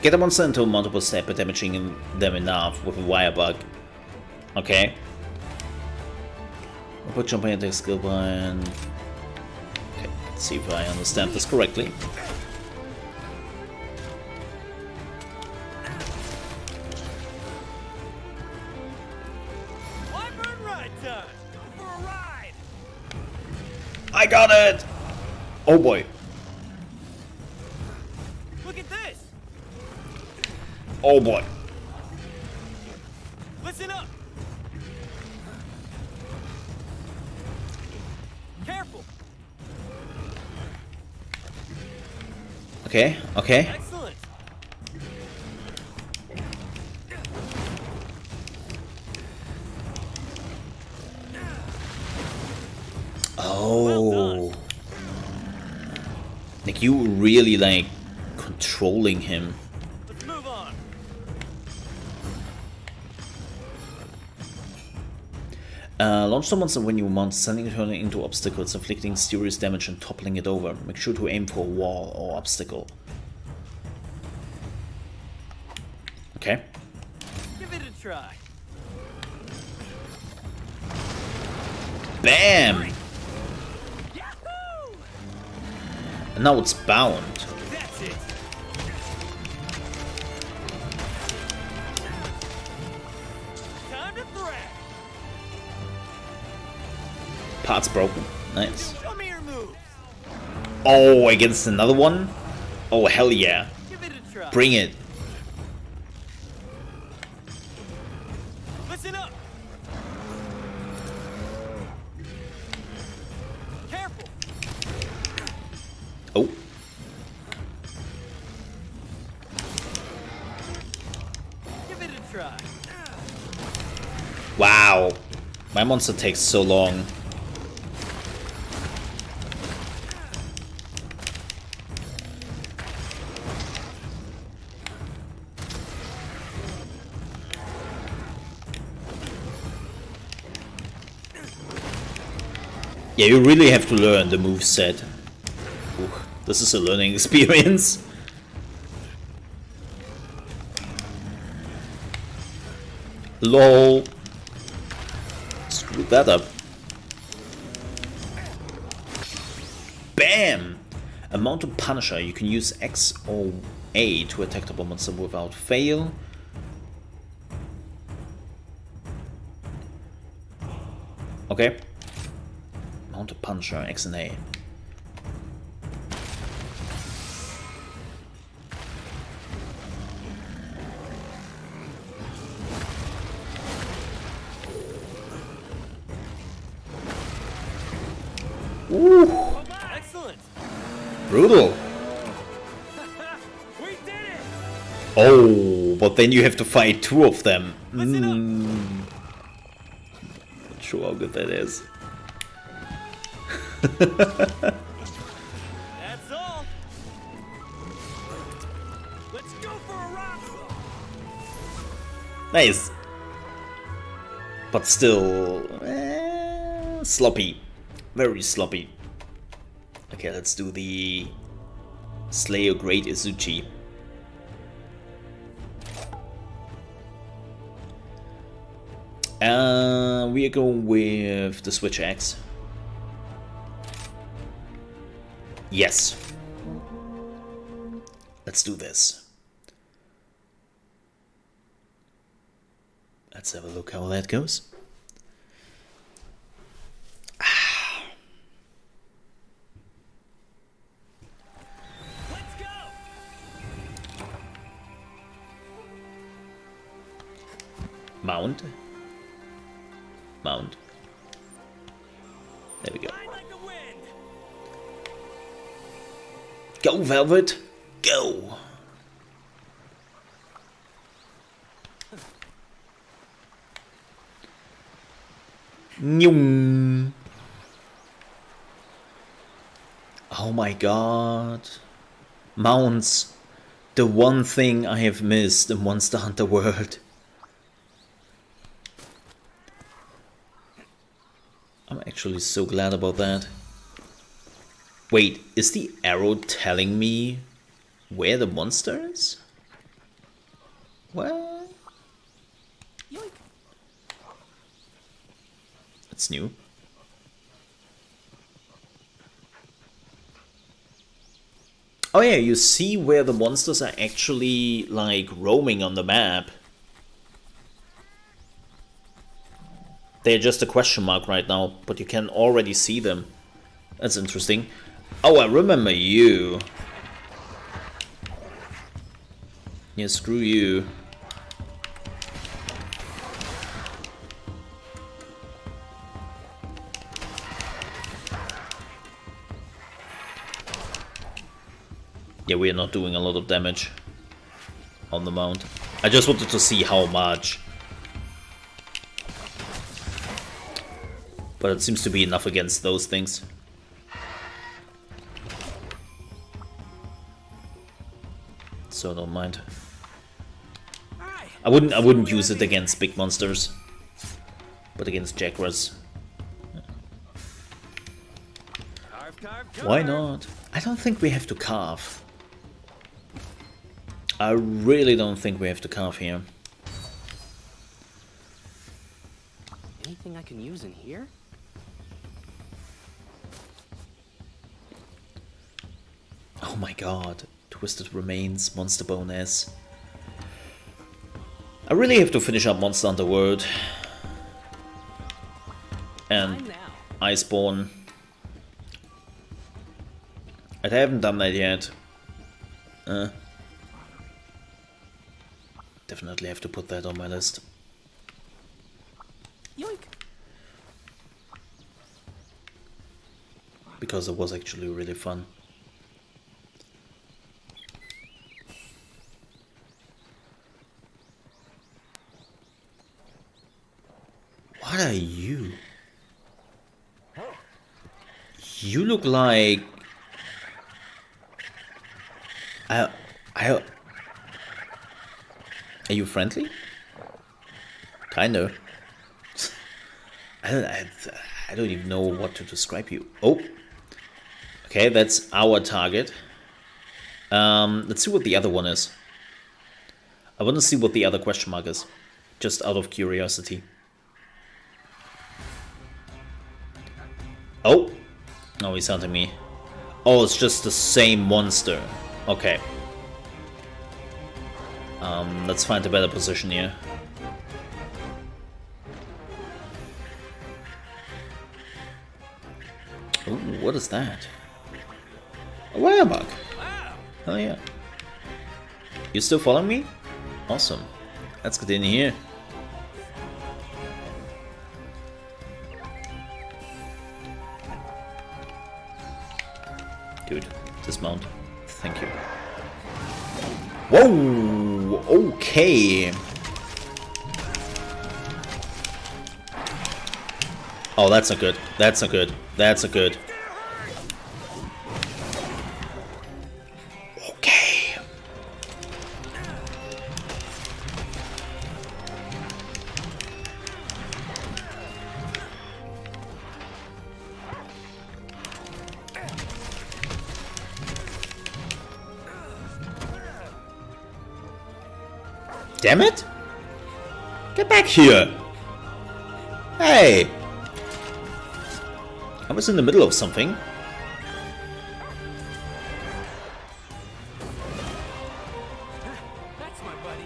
Get a monster into a multiple step by damaging them enough with a wire bug. Okay. I'll put jumping attack skill point. Okay, let's see if I understand this correctly. I got it! Oh boy. Look at this. Oh boy. Listen up. Careful. Okay, okay. Excellent. Oh. Like you really like controlling him. Let's move on. Launch the monster when you mount, sending it into obstacles, inflicting serious damage and toppling it over. Make sure to aim for a wall or obstacle. Okay. Give it a try. Bam! And now it's bound. That's it. Time to thrash. Parts broken. Nice. Show me your moves. Oh, against another one? Oh, hell yeah. Give it a try. Bring it. Listen up. Careful. Oh. Give it a try. Wow. My monster takes so long. Yeah, you really have to learn the moveset. Ooh, this is a learning experience. LOL. Screw that up. Bam! A mounted Punisher. You can use X or A to attack the monster without fail. Okay. Mounted Punisher, X and A. Ooh. Excellent. Brutal. We did it. Oh, but then you have to fight two of them. Not sure how good that is. That's all. Let's go for a ride. Nice. But still sloppy. Very sloppy. Okay, let's do the Slay a Great Izuchi. We are going with the Switch Axe. Yes. Let's do this. Let's have a look how that goes. Let's go. Mount. Mount. There we go. Go, Velvet! Go! Nhung. Oh my god. Mounts. The one thing I have missed in Monster Hunter World. I'm actually so glad about that. Wait, is the arrow telling me where the monster is? Well, it's new. Oh yeah, you see where the monsters are actually like roaming on the map. They're just a question mark right now, but you can already see them. That's interesting. Oh, I remember you. Yeah, screw you. Yeah, we are not doing a lot of damage on the mount. I just wanted to see how much. But it seems to be enough against those things. So don't mind. I wouldn't use it against big monsters, but against Jaguars. Why not? I don't think we have to carve. I really don't think we have to carve here. Anything I can use in here? Oh my god. Twisted Remains, Monster Bone S. I really have to finish up Monster Hunter World. And Iceborne. I haven't done that yet. Definitely have to put that on my list. Yoink. Because it was actually really fun. What are you? You look like... Are you friendly? Kinda. I don't even know what to describe you. Oh. Okay, that's our target. Let's see what the other one is. I want to see what the other question mark is. Just out of curiosity. Oh. Oh, he's hunting me. Oh, it's just the same monster. Okay. Let's find a better position here. Ooh, what is that? A wire bug. Oh yeah. You still following me? Awesome. Let's get in here. Dude, dismount. Thank you. Whoa! Okay. Oh, that's not good. That's not good. That's not good. Okay. Damn it! Get back here! Hey! I was in the middle of something. That's my buddy.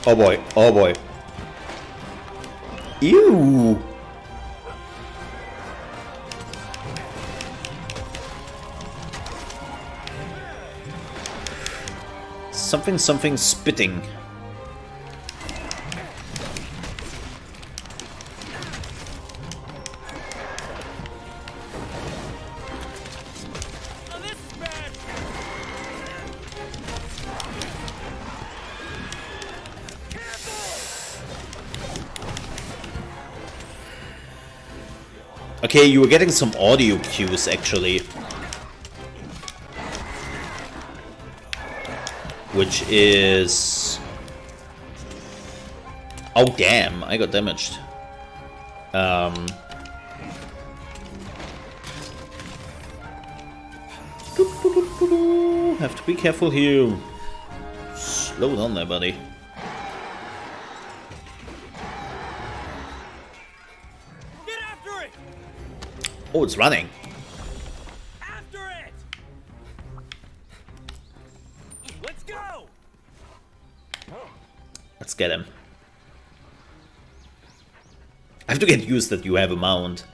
Oh boy, oh boy. Ew! Something spitting. Okay, you were getting some audio cues actually. Which is... Oh damn, I got damaged. Have to be careful here. Slow down there, buddy. Get after it! Oh, it's running. After it! Let's go! Let's get him. I have to get used that you have a mount.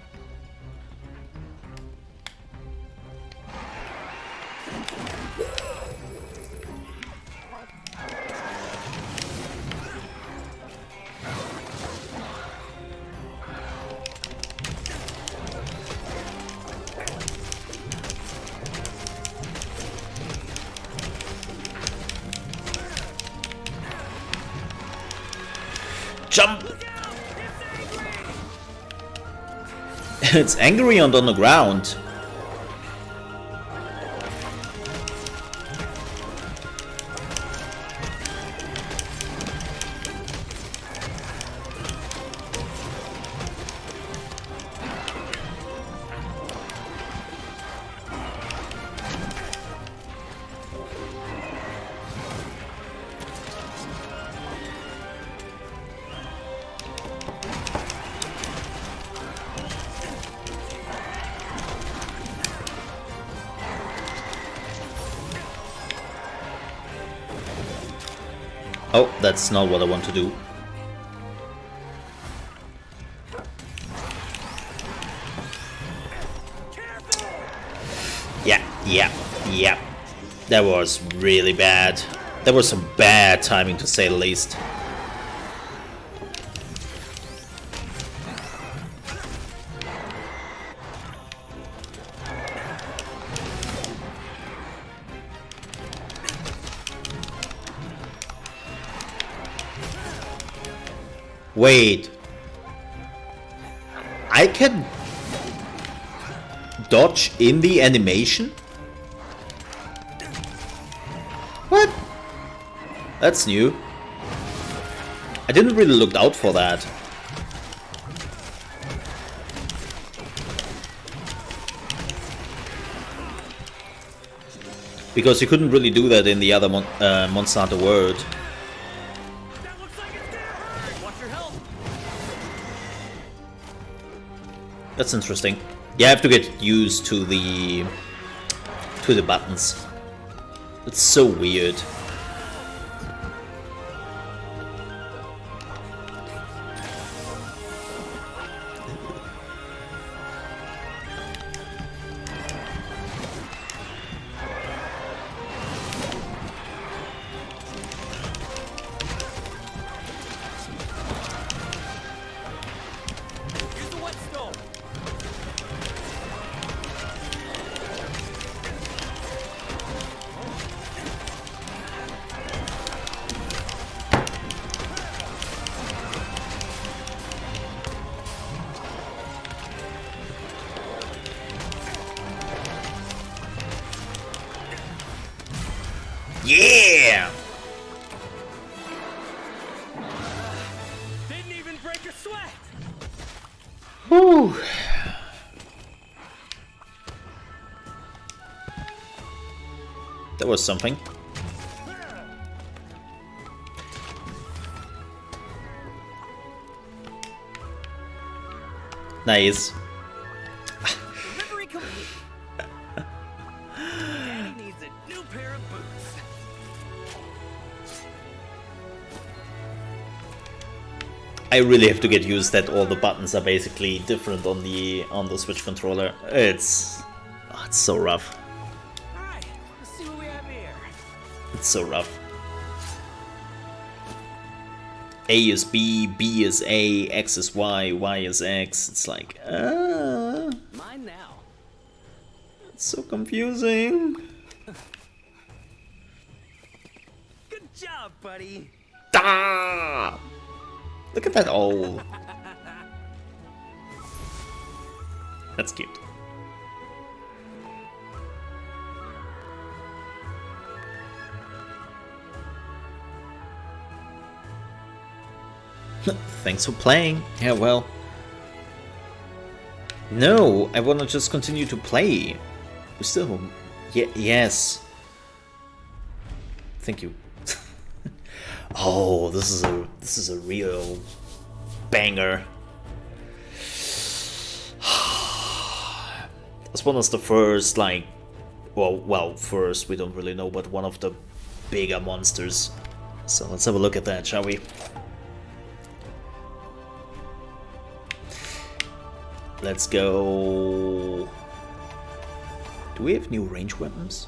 Jump! It's angry and on the ground. Oh, that's not what I want to do. Yeah. That was really bad. That was some bad timing, to say the least. Wait. I can dodge in the animation? What? That's new. I didn't really look out for that. Because you couldn't really do that in the other Monster Hunter World. That's interesting. Yeah, I have to get used to the buttons. It's so weird. Yeah! Didn't even break a sweat. Whew. That was something. Nice. Delivery complete. Daddy needs a new pair of boots. I really have to get used that all the buttons are basically different on the Switch controller. It's so rough. Alright, let's see what we have here. It's so rough. A is B, B is A, X is Y, Y is X. It's like, Mine now. It's so confusing. Good job, buddy. Ah! Look at that. Oh. That's cute. Thanks for playing. Yeah, well. No, I wanna just continue to play. We're still... yes. Thank you. Oh, this is a real banger. This one is the first, like, well, first we don't really know, but one of the bigger monsters. So let's have a look at that, shall we? Let's go. Do we have new range weapons?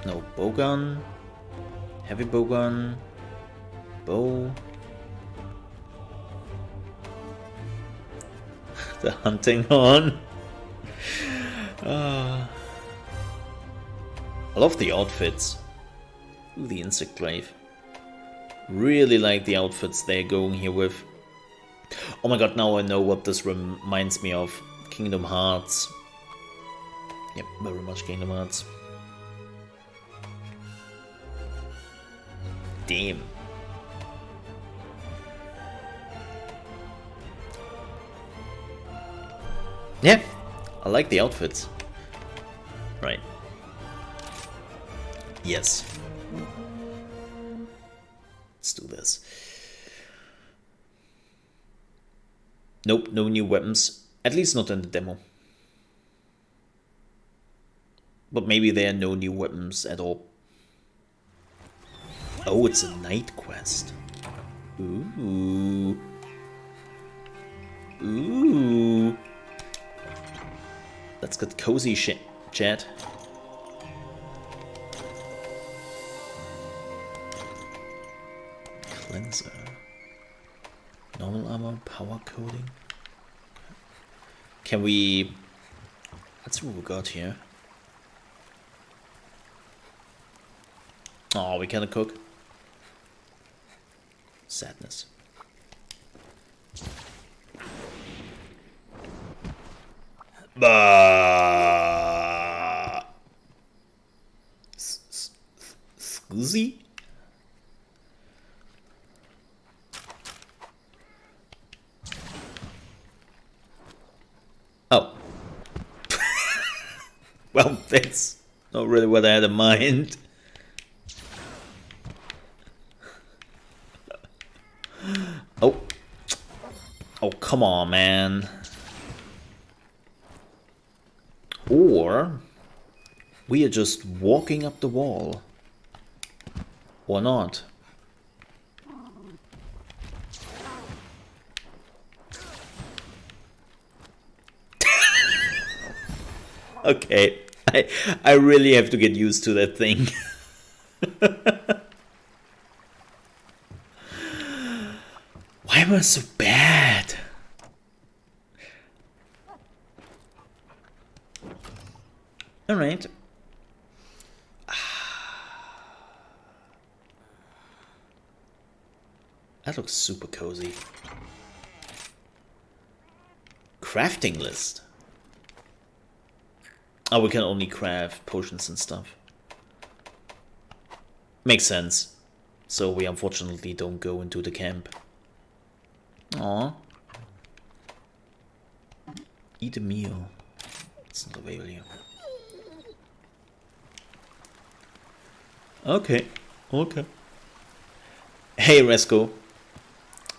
No, bowgun, heavy bowgun, bow. The hunting horn. I love the outfits. Ooh, the insect glaive. Really like the outfits they're going here with. Oh my god, now I know what this reminds me of. Kingdom Hearts. Yep, very much Kingdom Hearts. Damn. Yeah, I like the outfits. Right. Yes. Let's do this. Nope, no new weapons. At least not in the demo. But maybe there are no new weapons at all. Oh, it's a night quest. Ooh. Ooh. Let's get cozy shit, chat. Cleanser. Normal armor, power coding. Can we... Let's see what we got here. Oh, we cannot cook. Sadness. Scusi? Oh. Well, that's not really what I had in mind. Oh. Oh, come on, man. Or we are just walking up the wall. Or not. Okay, I really have to get used to that thing. Why am I so bad? All right. That looks super cozy. Crafting list. Oh, we can only craft potions and stuff. Makes sense. So we unfortunately don't go into the camp. Aww. Eat a meal. It's not available here. Okay. Okay. Hey, Resco.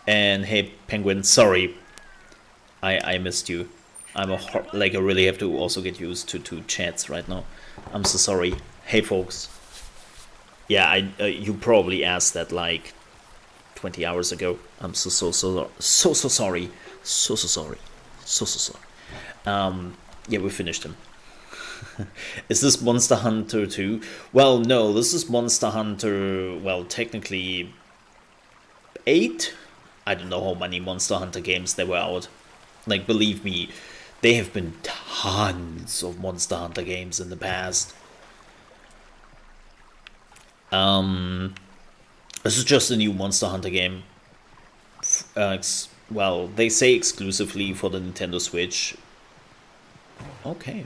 And hey, Penguin. Sorry. I missed you. I'm like I really have to also get used to chats right now. I'm so sorry. Hey, folks. Yeah, you probably asked that like 20 hours ago. I'm so sorry. So sorry. So sorry. Yeah, we finished him. Is this Monster Hunter 2? Well, no, this is Monster Hunter, well, technically 8? I don't know how many Monster Hunter games there were out. Like, believe me, there have been tons of Monster Hunter games in the past. This is just a new Monster Hunter game. well, they say exclusively for the Nintendo Switch. Okay,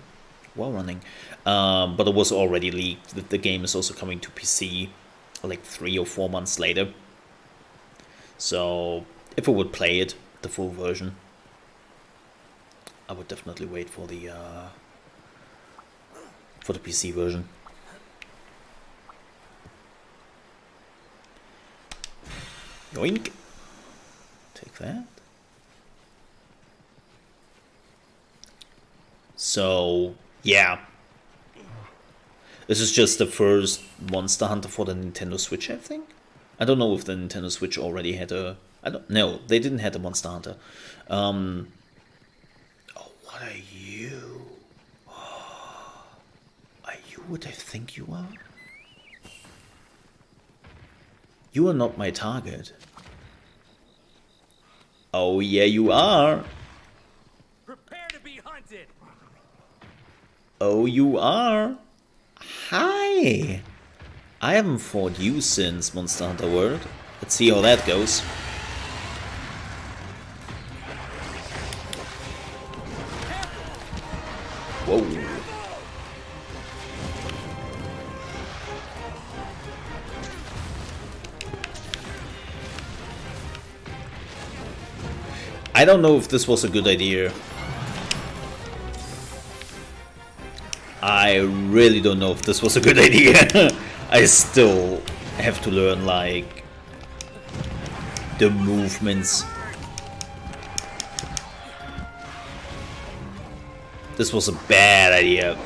well running. But it was already leaked that the game is also coming to PC like 3 or 4 months later. So if I would play it, the full version, I would definitely wait for the PC version. Yoink. Take that. So, yeah. This is just the first Monster Hunter for the Nintendo Switch, I think. I don't know if the Nintendo Switch already had a... I don't know. They didn't have a Monster Hunter. Oh, what are you? Oh, are you what I think you are? You are not my target. Oh yeah, you are. Prepare to be hunted. Oh, you are. Hi. I haven't fought you since Monster Hunter World. Let's see how that goes. Whoa. I don't know if this was a good idea. I really don't know if this was a good idea. I still have to learn, like, the movements. This was a bad idea.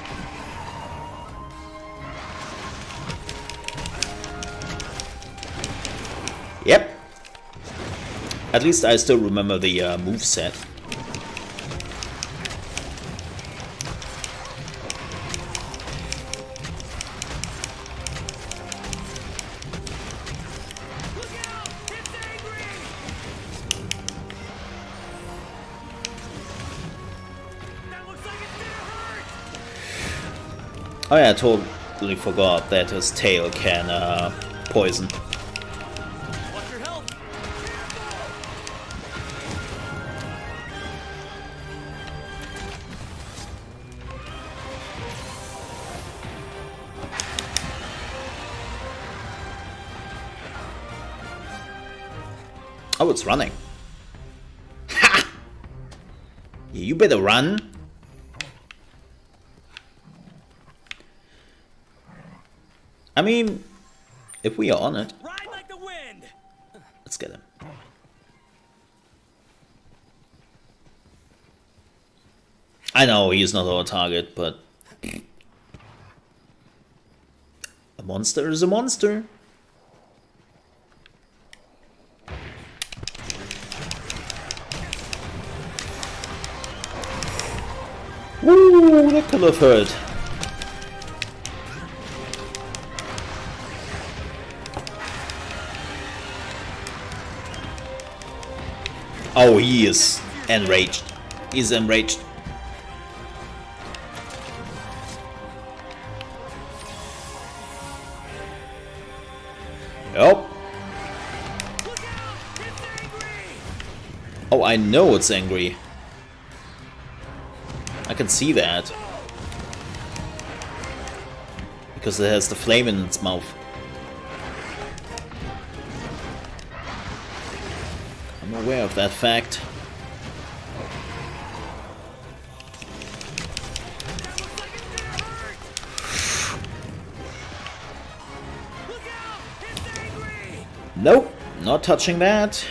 Yep. At least I still remember the moveset. Oh yeah, I totally forgot that his tail can poison. Oh, it's running. Ha! You better run. I mean, if we are on it, Ride like the wind. Let's get him. I know he's not our target, but a monster is a monster. Woo, that could have hurt. Oh, he is enraged. He's enraged. Oh. Oh, I know it's angry. I can see that. Because it has the flame in its mouth. I'm aware of that fact. Nope, not touching that.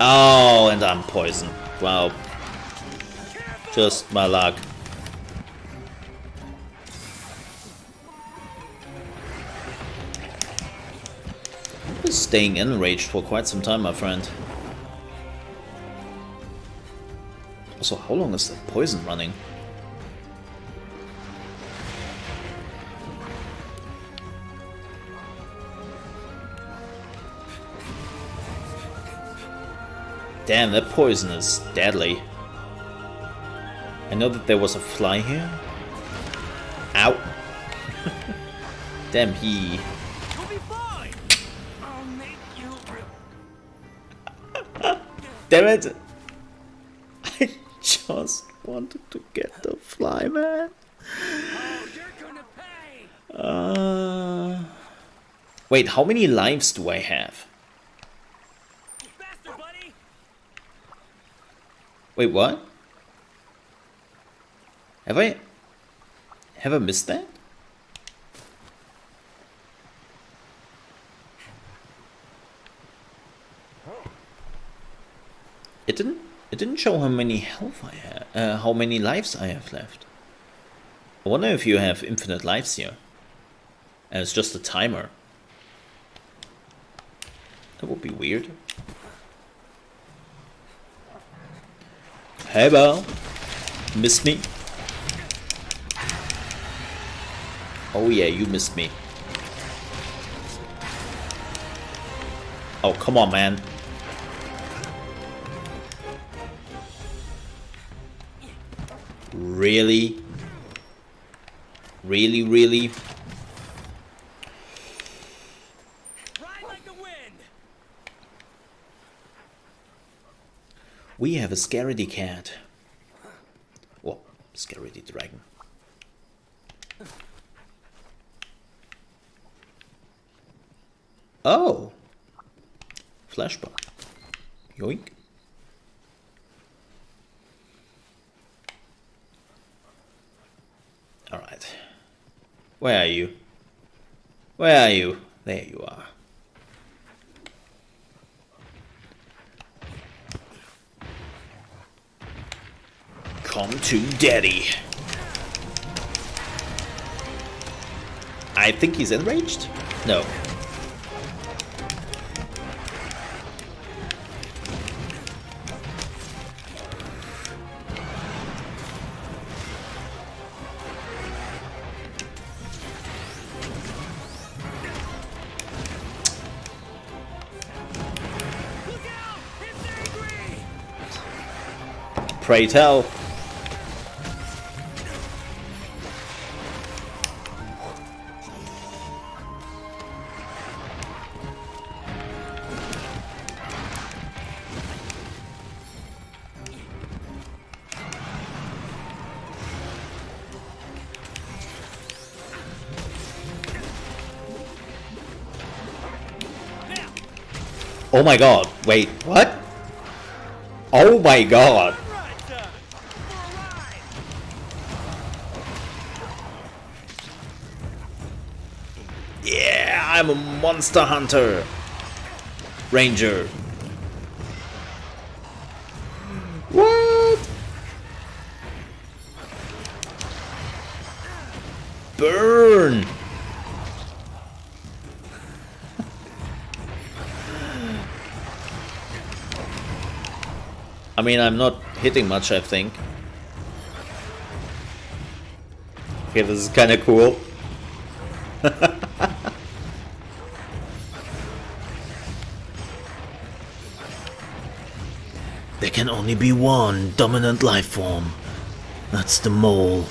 Oh, and I'm poisoned. Wow. Just my luck. I've been staying enraged for quite some time, my friend. Also, how long is that poison running? Damn, that poison is deadly. I know that there was a fly here. Ow. Damn, he... You'll be fine. I'll make you. Damn it! I just wanted to get the fly, man. Oh, you're gonna pay. Wait, how many lives do I have? Faster, buddy. Wait, what? Have I missed that? It didn't show how many health I have, how many lives I have left. I wonder if you have infinite lives here. And it's just a timer. That would be weird. Hey, Belle. Missed me? Oh yeah, you missed me. Oh, come on, man. Really? Really, really? Ride like the wind. We have a scaredy cat. Well, scaredy dragon. Oh! Flashbang. Yoink. Alright. Where are you? Where are you? There you are. Come to daddy. I think he's enraged? No. Pray tell. Oh my god, wait, what? Oh my god. Yeah, I'm a monster hunter. Ranger. What? Burn. I mean, I'm not hitting much, I think. Okay, this is kind of cool. There can only be one dominant life form. That's the mole.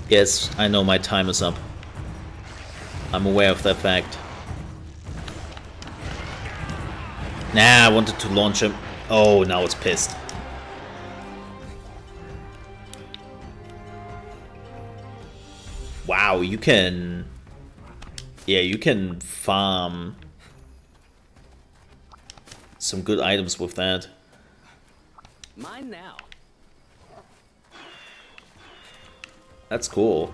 Yes, I know my time is up. I'm aware of that fact. Nah, I wanted to launch him. Oh, now it's pissed. Wow, you can... Yeah, you can farm some good items with that. Mine now. That's cool.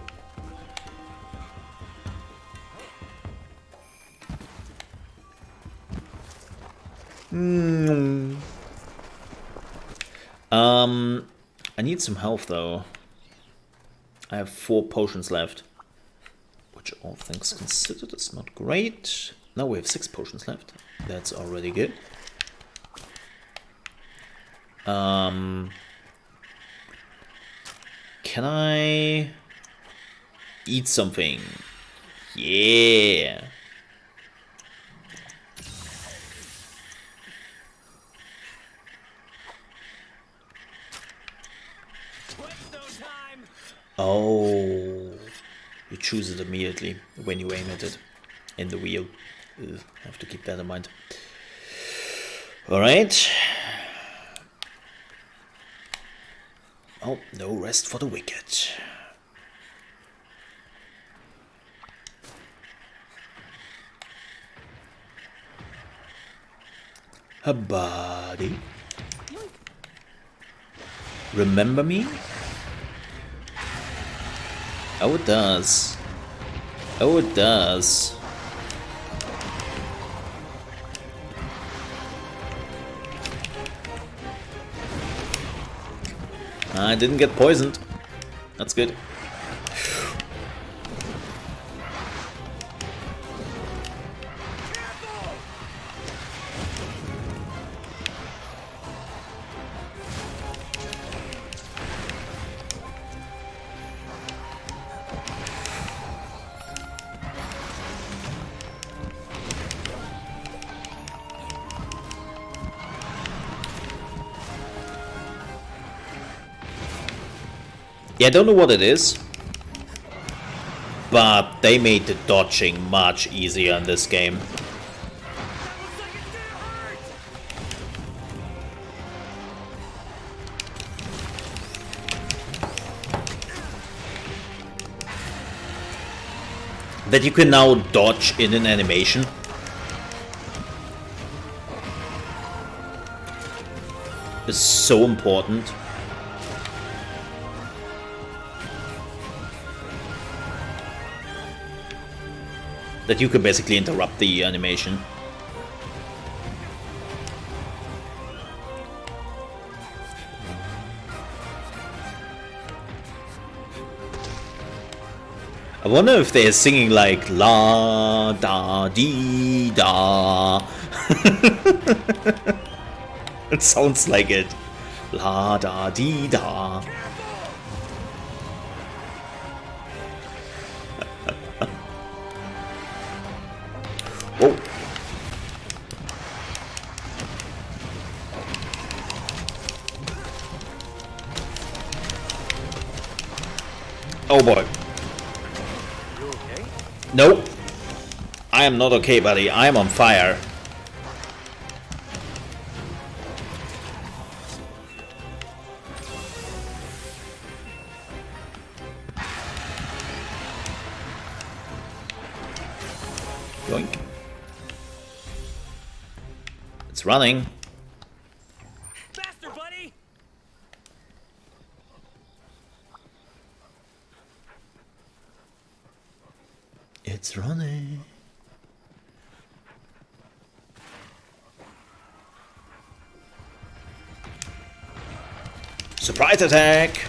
I need some health though. I have 4 potions left, which all things considered is not great. Now we have 6 potions left. That's already good. Can I eat something? Yeah. Oh, you choose it immediately when you aim at it in the wheel. Ugh, have to keep that in mind. All right. Oh, no rest for the wicked. A body. Remember me? Oh, it does. Oh, it does. I didn't get poisoned. That's good. Yeah, I don't know what it is, but they made the dodging much easier in this game. That you can now dodge in an animation. Is so important. That you can basically interrupt the animation. I wonder if they're singing like la da dee da. It sounds like it. La da dee da. Whoa. Oh boy. You okay? Nope. I am not okay, buddy. I am on fire. Yoink. It's running. Faster, buddy! It's running. Surprise attack!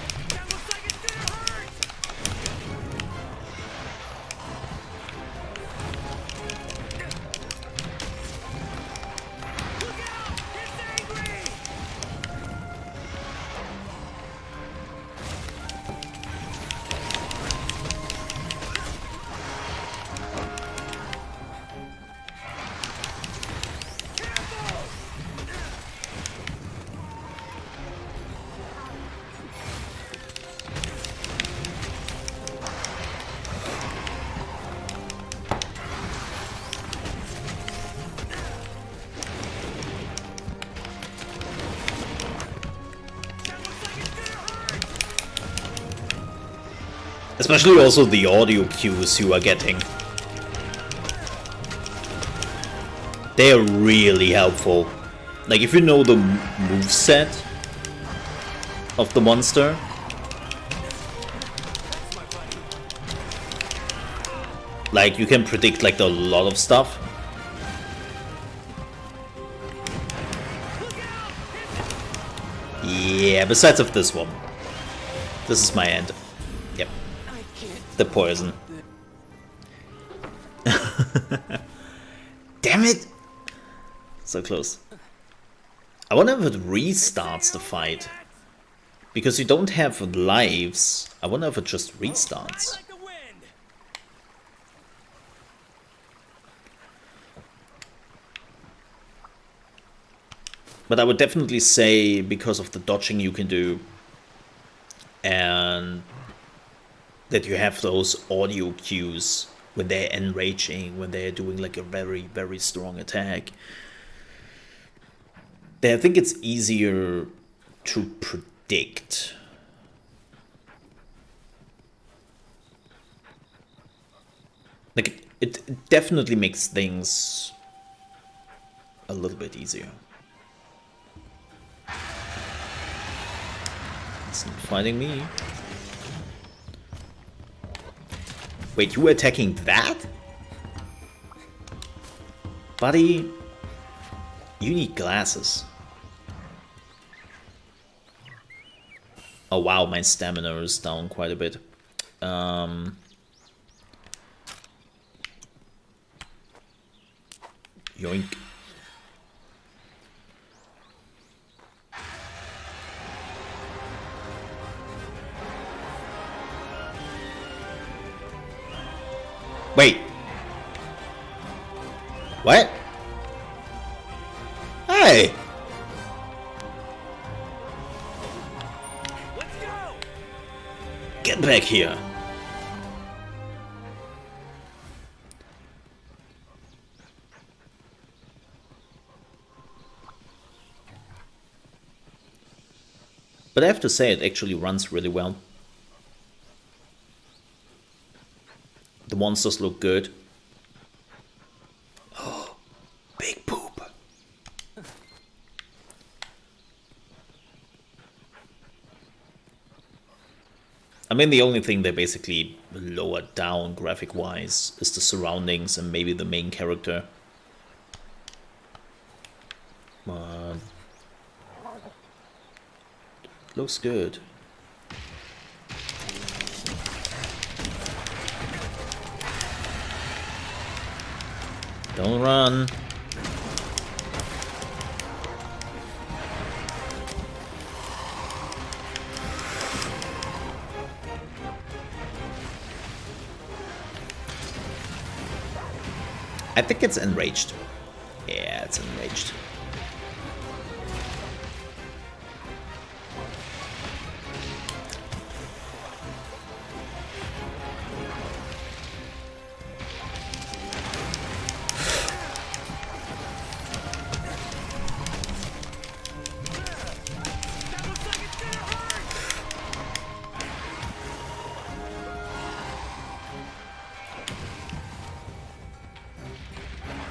Especially also the audio cues you are getting. They are really helpful. Like if you know the moveset of the monster, like you can predict like a lot of stuff. Yeah, besides of this one. This is my end. Yep. The poison. So close. I wonder if it restarts the fight. Because you don't have lives. I wonder if it just restarts. But I would definitely say because of the dodging you can do and that you have those audio cues when they're enraging, when they're doing like a very, very strong attack. I think it's easier to predict. Like it definitely makes things a little bit easier. It's not fighting me. Wait, you were attacking that? Buddy, you need glasses. Oh wow, my stamina is down quite a bit. Yoink. Wait. What? Hey. Let's go. Get back here. But I have to say, it actually runs really well. The monsters look good. Oh, big poop. I mean, the only thing they basically lowered down graphic-wise is the surroundings and maybe the main character. Looks good. Don't run. I think it's enraged. Yeah, it's enraged.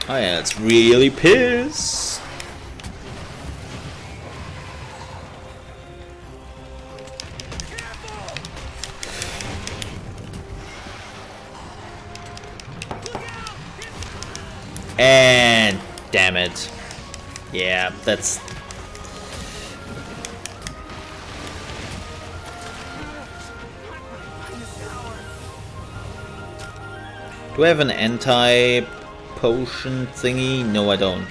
Oh yeah, it's really pissed. And damn it. Yeah, that's... Do I have an anti-potion thingy? No, I don't.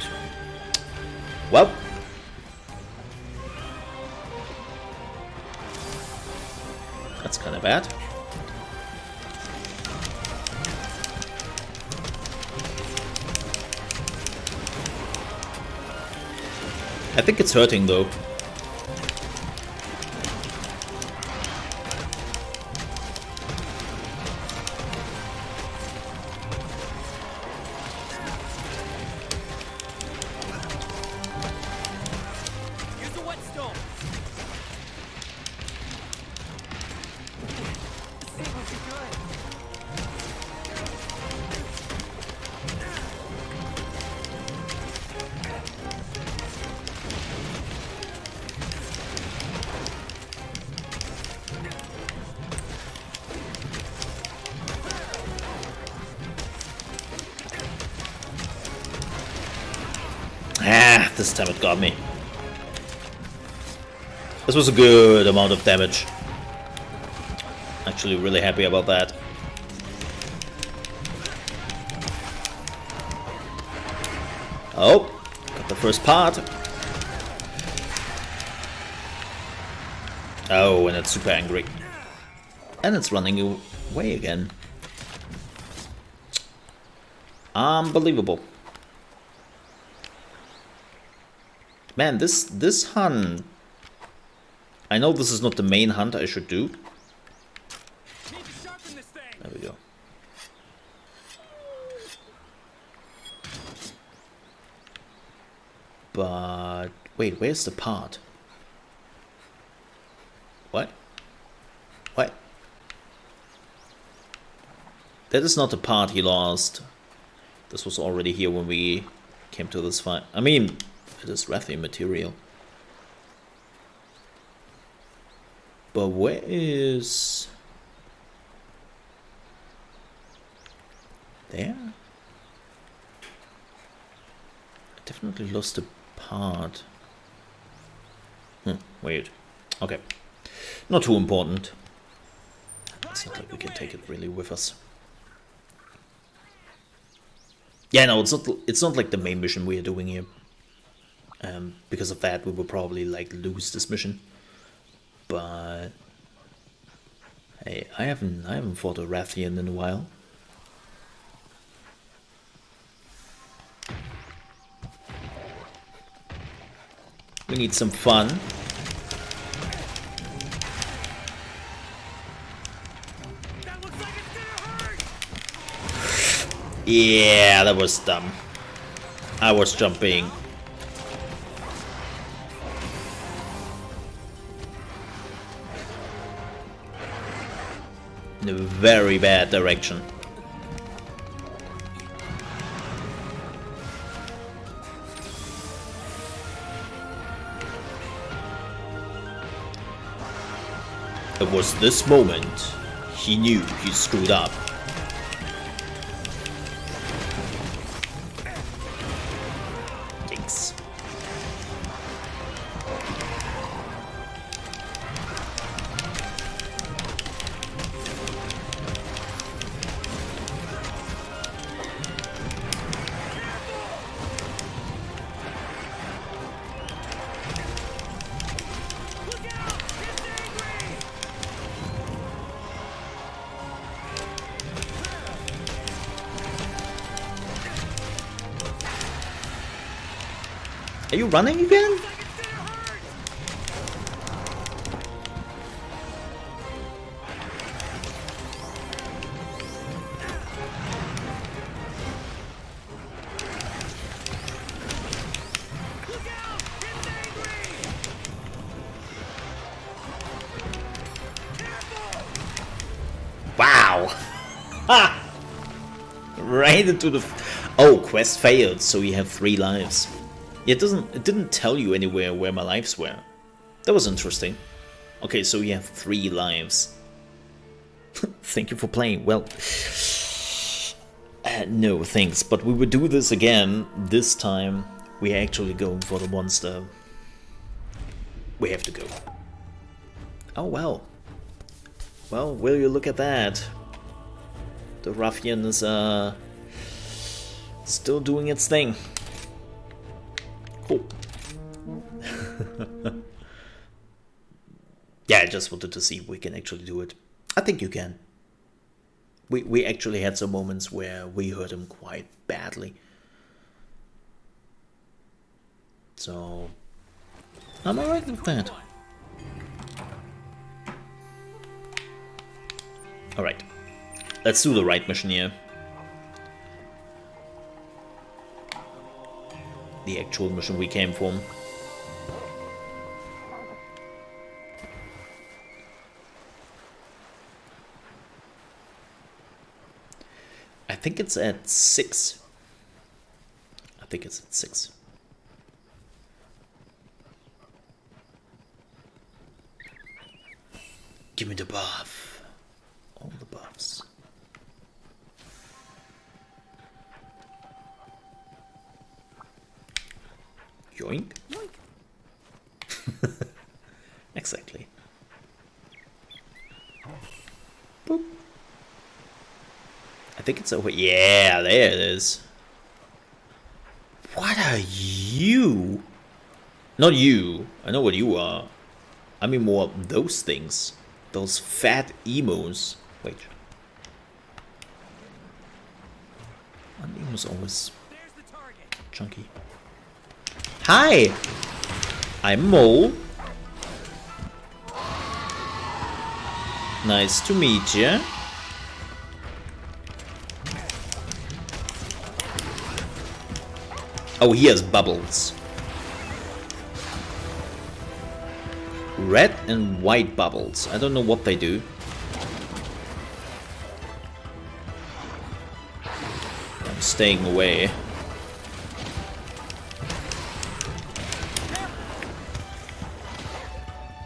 Well. That's kind of bad. I think it's hurting though. Ah, this time it got me. This was a good amount of damage. Actually really happy about that. Oh, got the first part. Oh, and it's super angry. And it's running away again. Unbelievable. Man, this hunt... I know this is not the main hunt I should do. There we go. But... wait, where's the part? What? What? That is not the part he lost. This was already here when we came to this fight. I mean, it is Rathian material. But where is... there? I definitely lost a part. Weird. Okay. Not too important. It's not like we can take it really with us. Yeah, no, it's not like the main mission we are doing here. Because of that, we will probably like lose this mission. But hey, I haven't fought a Rathian in a while. We need some fun. Yeah, that was dumb. I was jumping. In a very bad direction. It was this moment he knew he screwed up. Jinx. Are you running again? Wow! Ha! Right into the... oh, quest failed, so you have 3 lives. It didn't tell you anywhere where my lives were. That was interesting. Okay, so you have 3 lives. Thank you for playing. Well, no thanks, but we will do this again. This time we are actually going for the monster. We have to go. Oh well. Well, will you look at that? The Ruffian is still doing its thing. Cool. Yeah, I just wanted to see if we can actually do it. I think you can. We actually had some moments where we hurt him quite badly. So I'm alright with that. Alright. Let's do the right mission here. The actual mission we came from. I think it's at 6. I think it's at 6. Give me the buff. All the buffs. Yoink. Yoink. Exactly. Boop. I think it's over. Yeah, there it is. What are you? you. Not you. I know what you are. I mean more those things. Those fat emos. Wait. An emo's always chunky. Hi! I'm Mole. Nice to meet you. Oh, he has bubbles. Red and white bubbles. I don't know what they do. I'm staying away.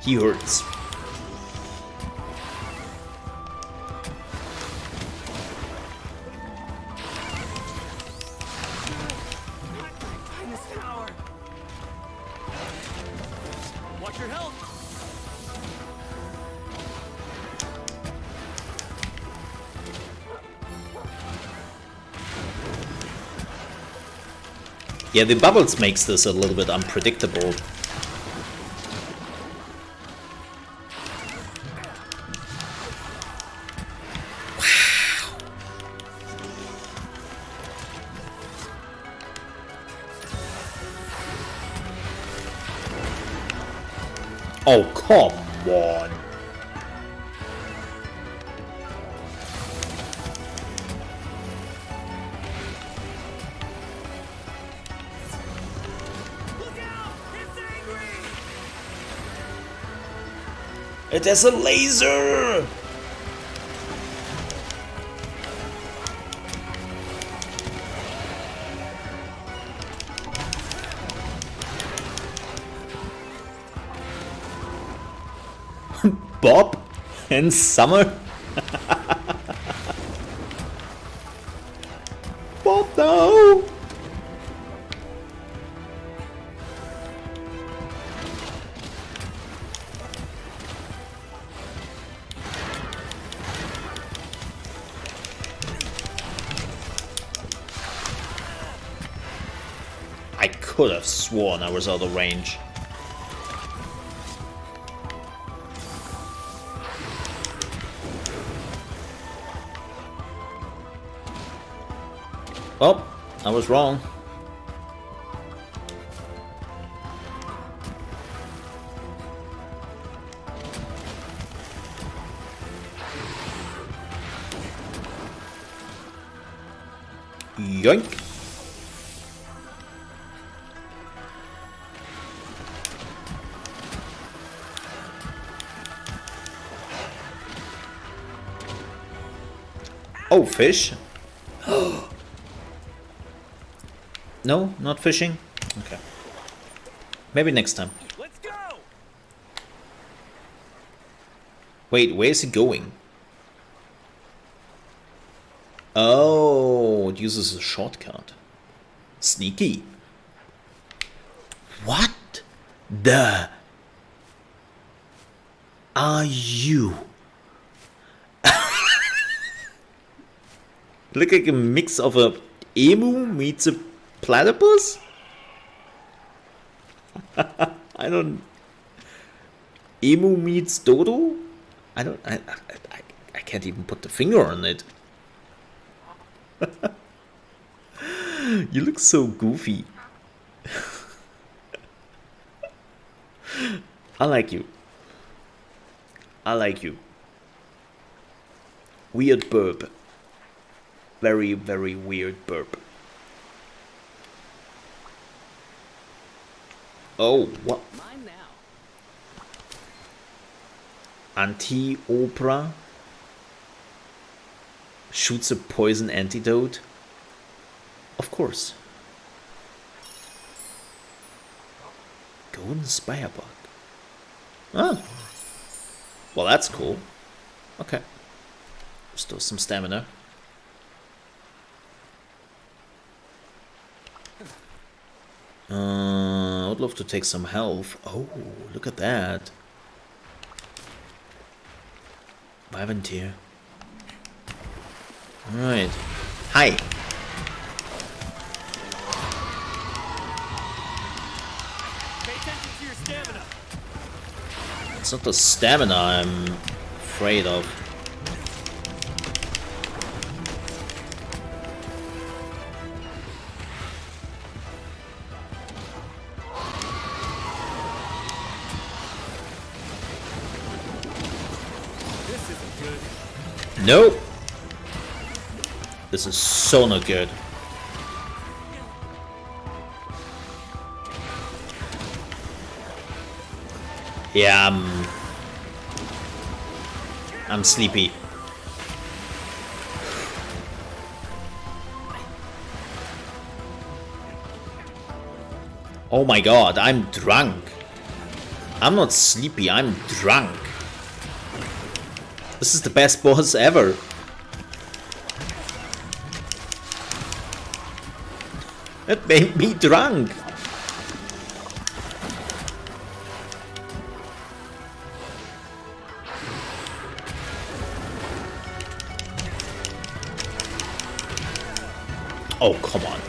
He hurts. Watch your health. Yeah, the bubbles makes this a little bit unpredictable. Oh, come on. It has a laser! Bob and Summer? Bob, no! I could have sworn I was out of range. Oh, I was wrong. Yoink. Oh, fish. No, not fishing? Okay. Maybe next time. Let's go. Wait, where's he going? Oh, it uses a shortcut. Sneaky. What the are you? Look like a mix of a emu meets a platypus? I don't. Emu meets dodo? I don't. I can't even put the finger on it. You look so goofy. I like you. I like you. Weird burp. Very, very weird burp. Oh, what? Mine now. Anti-Opera shoots a poison antidote? Of course. Golden Spire Bug. Ah. Well, that's cool. Okay. Still some stamina. I would love to take some health. Oh, look at that. Volunteer. Alright. Hi. attention to your stamina. It's not the stamina I'm afraid of. This isn't good. Nope. This is so not good. Yeah, I'm sleepy. Oh my god, I'm drunk. I'm not sleepy, I'm drunk. This is the best boss ever. It made me drunk. Oh, come on.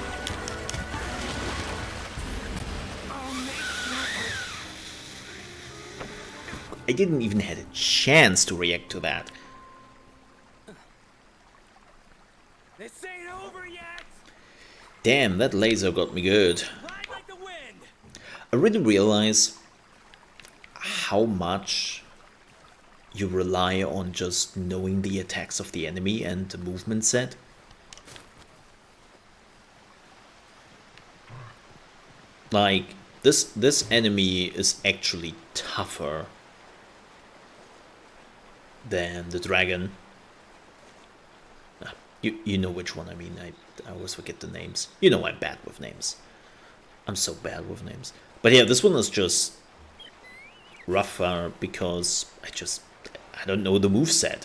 I didn't even have a chance to react to that. This ain't over yet. Damn, that laser got me good. I didn't realize how much you rely on just knowing the attacks of the enemy and the movement set. Like, this enemy is actually tougher than the dragon. You know which one I mean. I always forget the names. You know I'm bad with names. I'm so bad with names. But yeah, this one is just rougher because I don't know the moveset.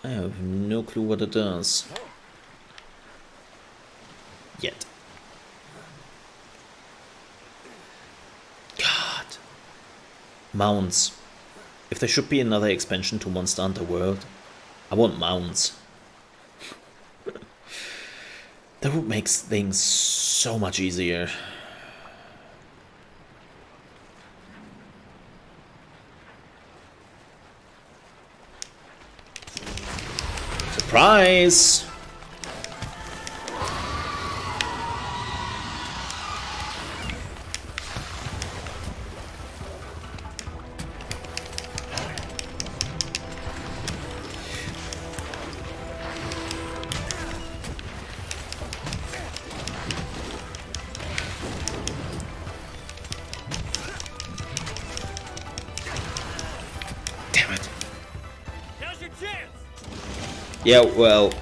I have no clue what it does. Yet. God. Mounts. If there should be another expansion to Monster Hunter World, I want mounts. That would make things so much easier. Surprise! Damn it. Now's your chance. Yeah, well.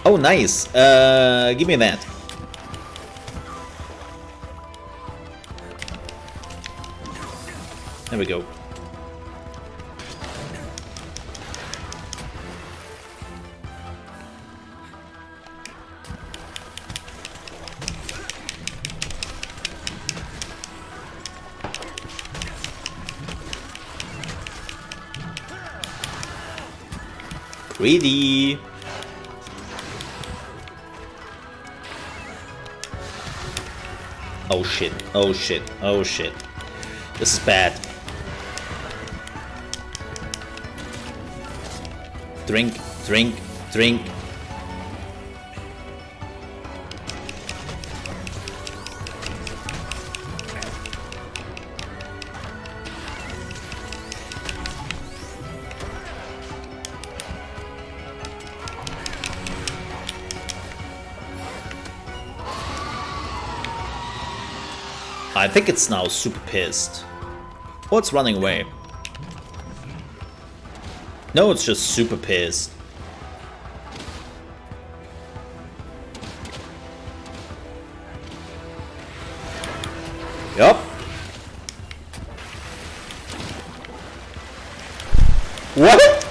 Oh, nice. Give me that. There we go. Greedy. Oh shit, oh shit, oh shit. This is bad. Drink, drink, drink. I think it's now super pissed. Oh, it's running away. No, it's just super pissed. Yup. What?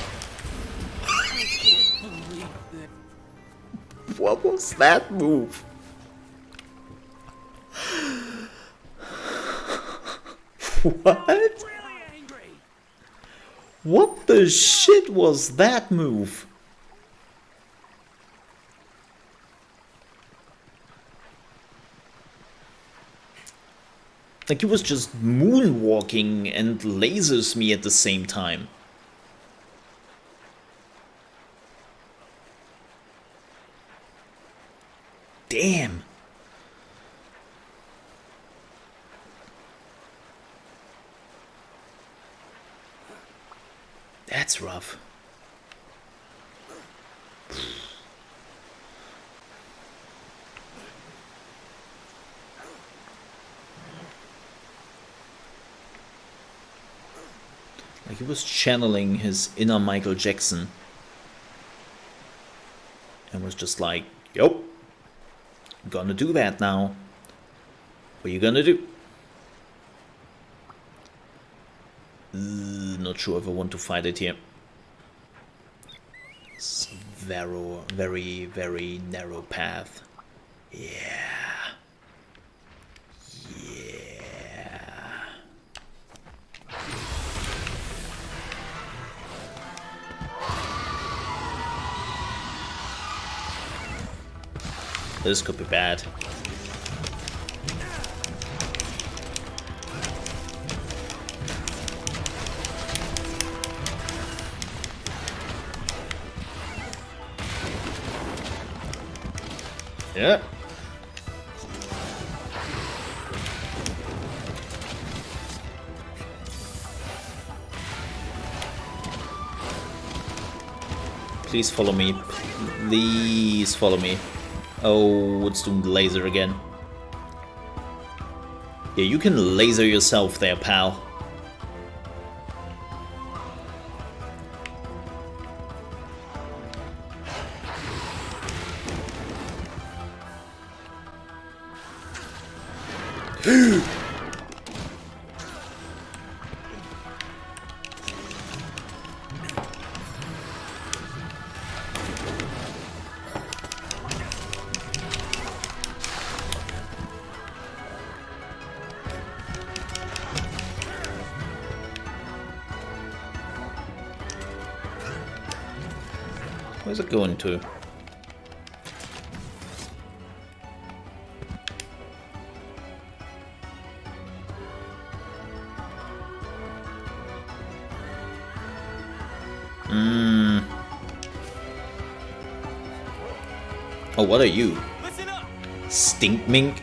What was that move? What? What the shit was that move? Like he was just moonwalking and lasers me at the same time. Damn. That's rough. Like he was channeling his inner Michael Jackson. And was just like, yo, gonna do that now. What are you gonna do? Not sure if I want to fight it here. It's a very, very narrow path. Yeah. Yeah. This could be bad. Yeah. Please follow me. Please follow me. Oh, it's doing the laser again. Yeah, you can laser yourself there, pal. Where's it going to? Oh, what are you? Stink mink?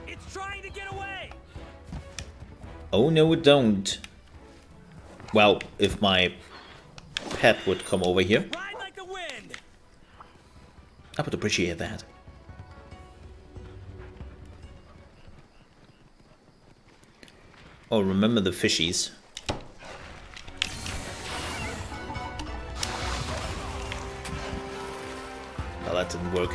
It's trying to get away. Oh no, it don't. Well, if my pet would come over here, Ride like the wind. I would appreciate that. Oh, remember the fishies. Well, that didn't work.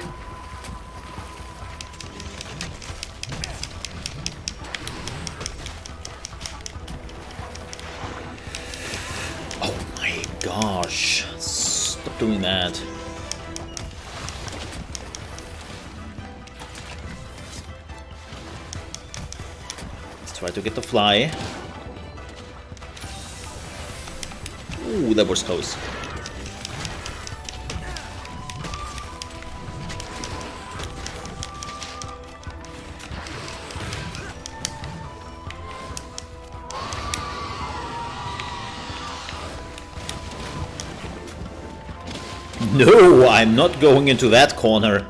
Oh my gosh. Stop doing that. Let's try to get the fly. Ooh, that was close. No, I'm not going into that corner.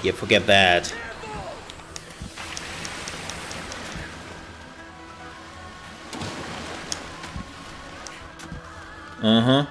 Yeah, forget that. Uh-huh.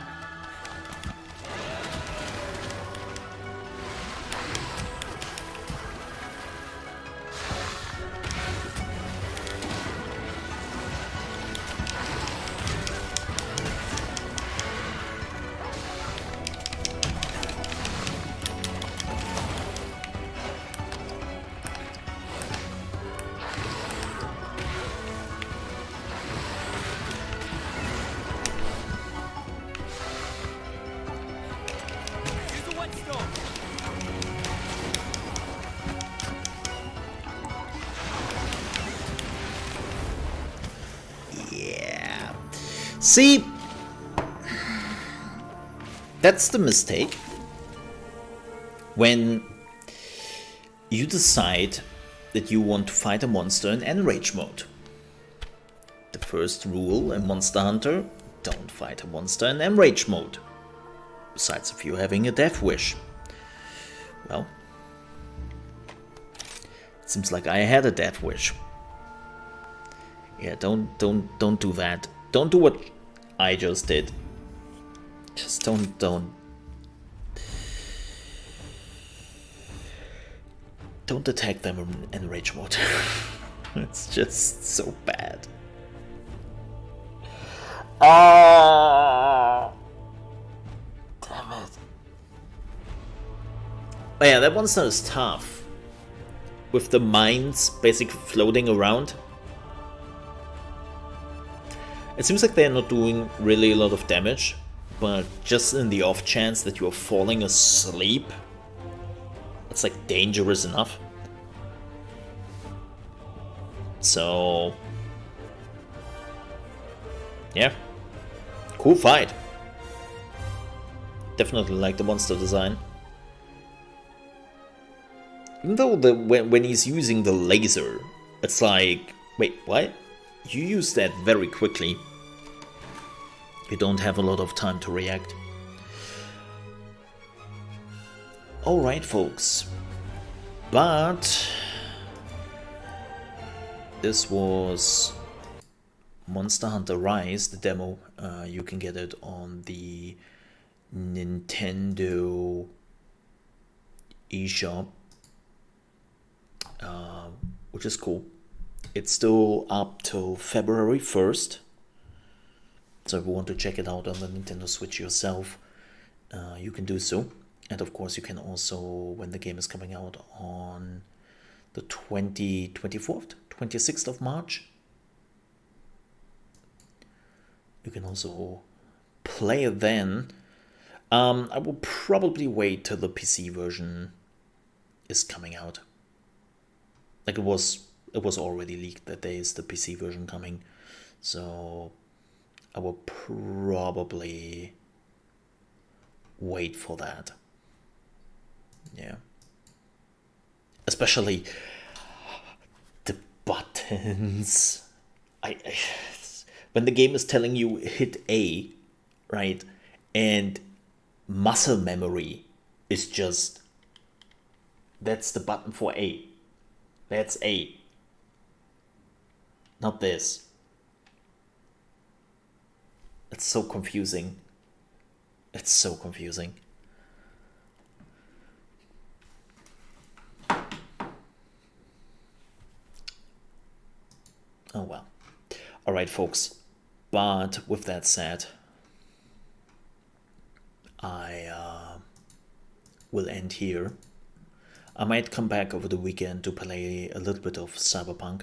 See, that's the mistake when you decide that you want to fight a monster in enrage mode. The first rule in Monster Hunter: don't fight a monster in enrage mode. Besides if you're having a death wish. Well, it seems like I had a death wish. Yeah, don't do that. Don't do what I just did. Just don't. Don't attack them in enrage mode. It's just so bad. Ah, damn it. Oh yeah, that monster is tough. With the mines basically floating around. It seems like they're not doing really a lot of damage, but just in the off chance that you're falling asleep, it's like dangerous enough. So yeah, cool fight. Definitely like the monster design. Even though when he's using the laser, it's like, wait, what? You use that very quickly. You don't have a lot of time to react. Alright, folks. But this was Monster Hunter Rise, the demo. You can get it on the Nintendo eShop, which is cool. It's still up till February 1st. So if you want to check it out on the Nintendo Switch yourself, you can do so. And of course you can also, when the game is coming out on the 24th, 26th of March, you can also play it then. I will probably wait till the PC version is coming out. Like it was already leaked that there is the PC version coming, so I will probably wait for that. Yeah. Especially the buttons. When the game is telling you hit A, right? And muscle memory is just, that's the button for A. That's A. Not this. It's so confusing. It's so confusing. Oh well. Alright, folks. But with that said, I will end here. I might come back over the weekend to play a little bit of Cyberpunk,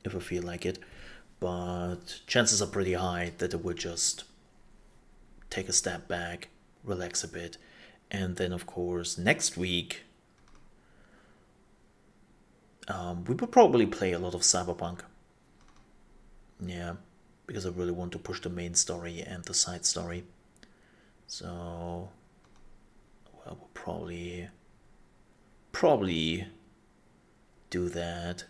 if I feel like it. But chances are pretty high that I will just take a step back, relax a bit, and then of course next week we will probably play a lot of Cyberpunk. Yeah, because I really want to push the main story and the side story. So, well, we'll probably do that.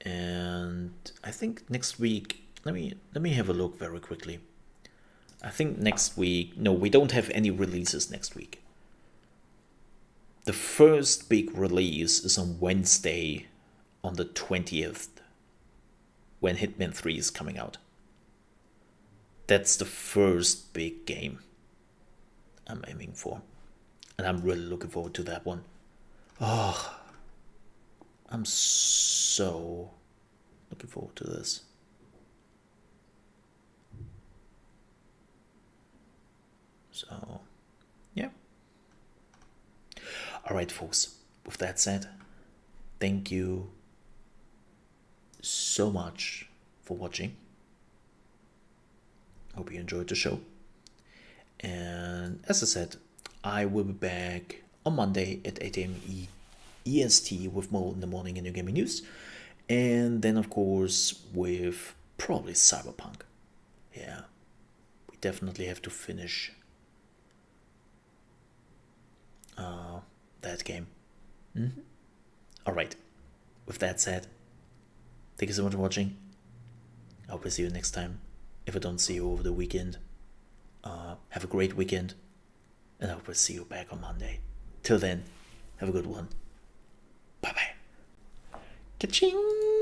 And I think next week, let me have a look very quickly. I think next week, no, we don't have any releases next week. The first big release is on Wednesday, on the 20th, when Hitman 3 is coming out. That's the first big game I'm aiming for. And I'm really looking forward to that one. Oh, I'm so looking forward to this. So, yeah. Alright, folks. With that said, thank you so much for watching. Hope you enjoyed the show. And as I said, I will be back on Monday at 8 AM EST with more in the morning and new gaming news. And then, of course, with Probably Cyberpunk. Yeah. We definitely have to finish that game. Alright. With that said, thank you so much for watching. I hope I see you next time. If I don't see you over the weekend, have a great weekend. And I hope I see you back on Monday. Till then, have a good one. Bye bye. Ka-ching!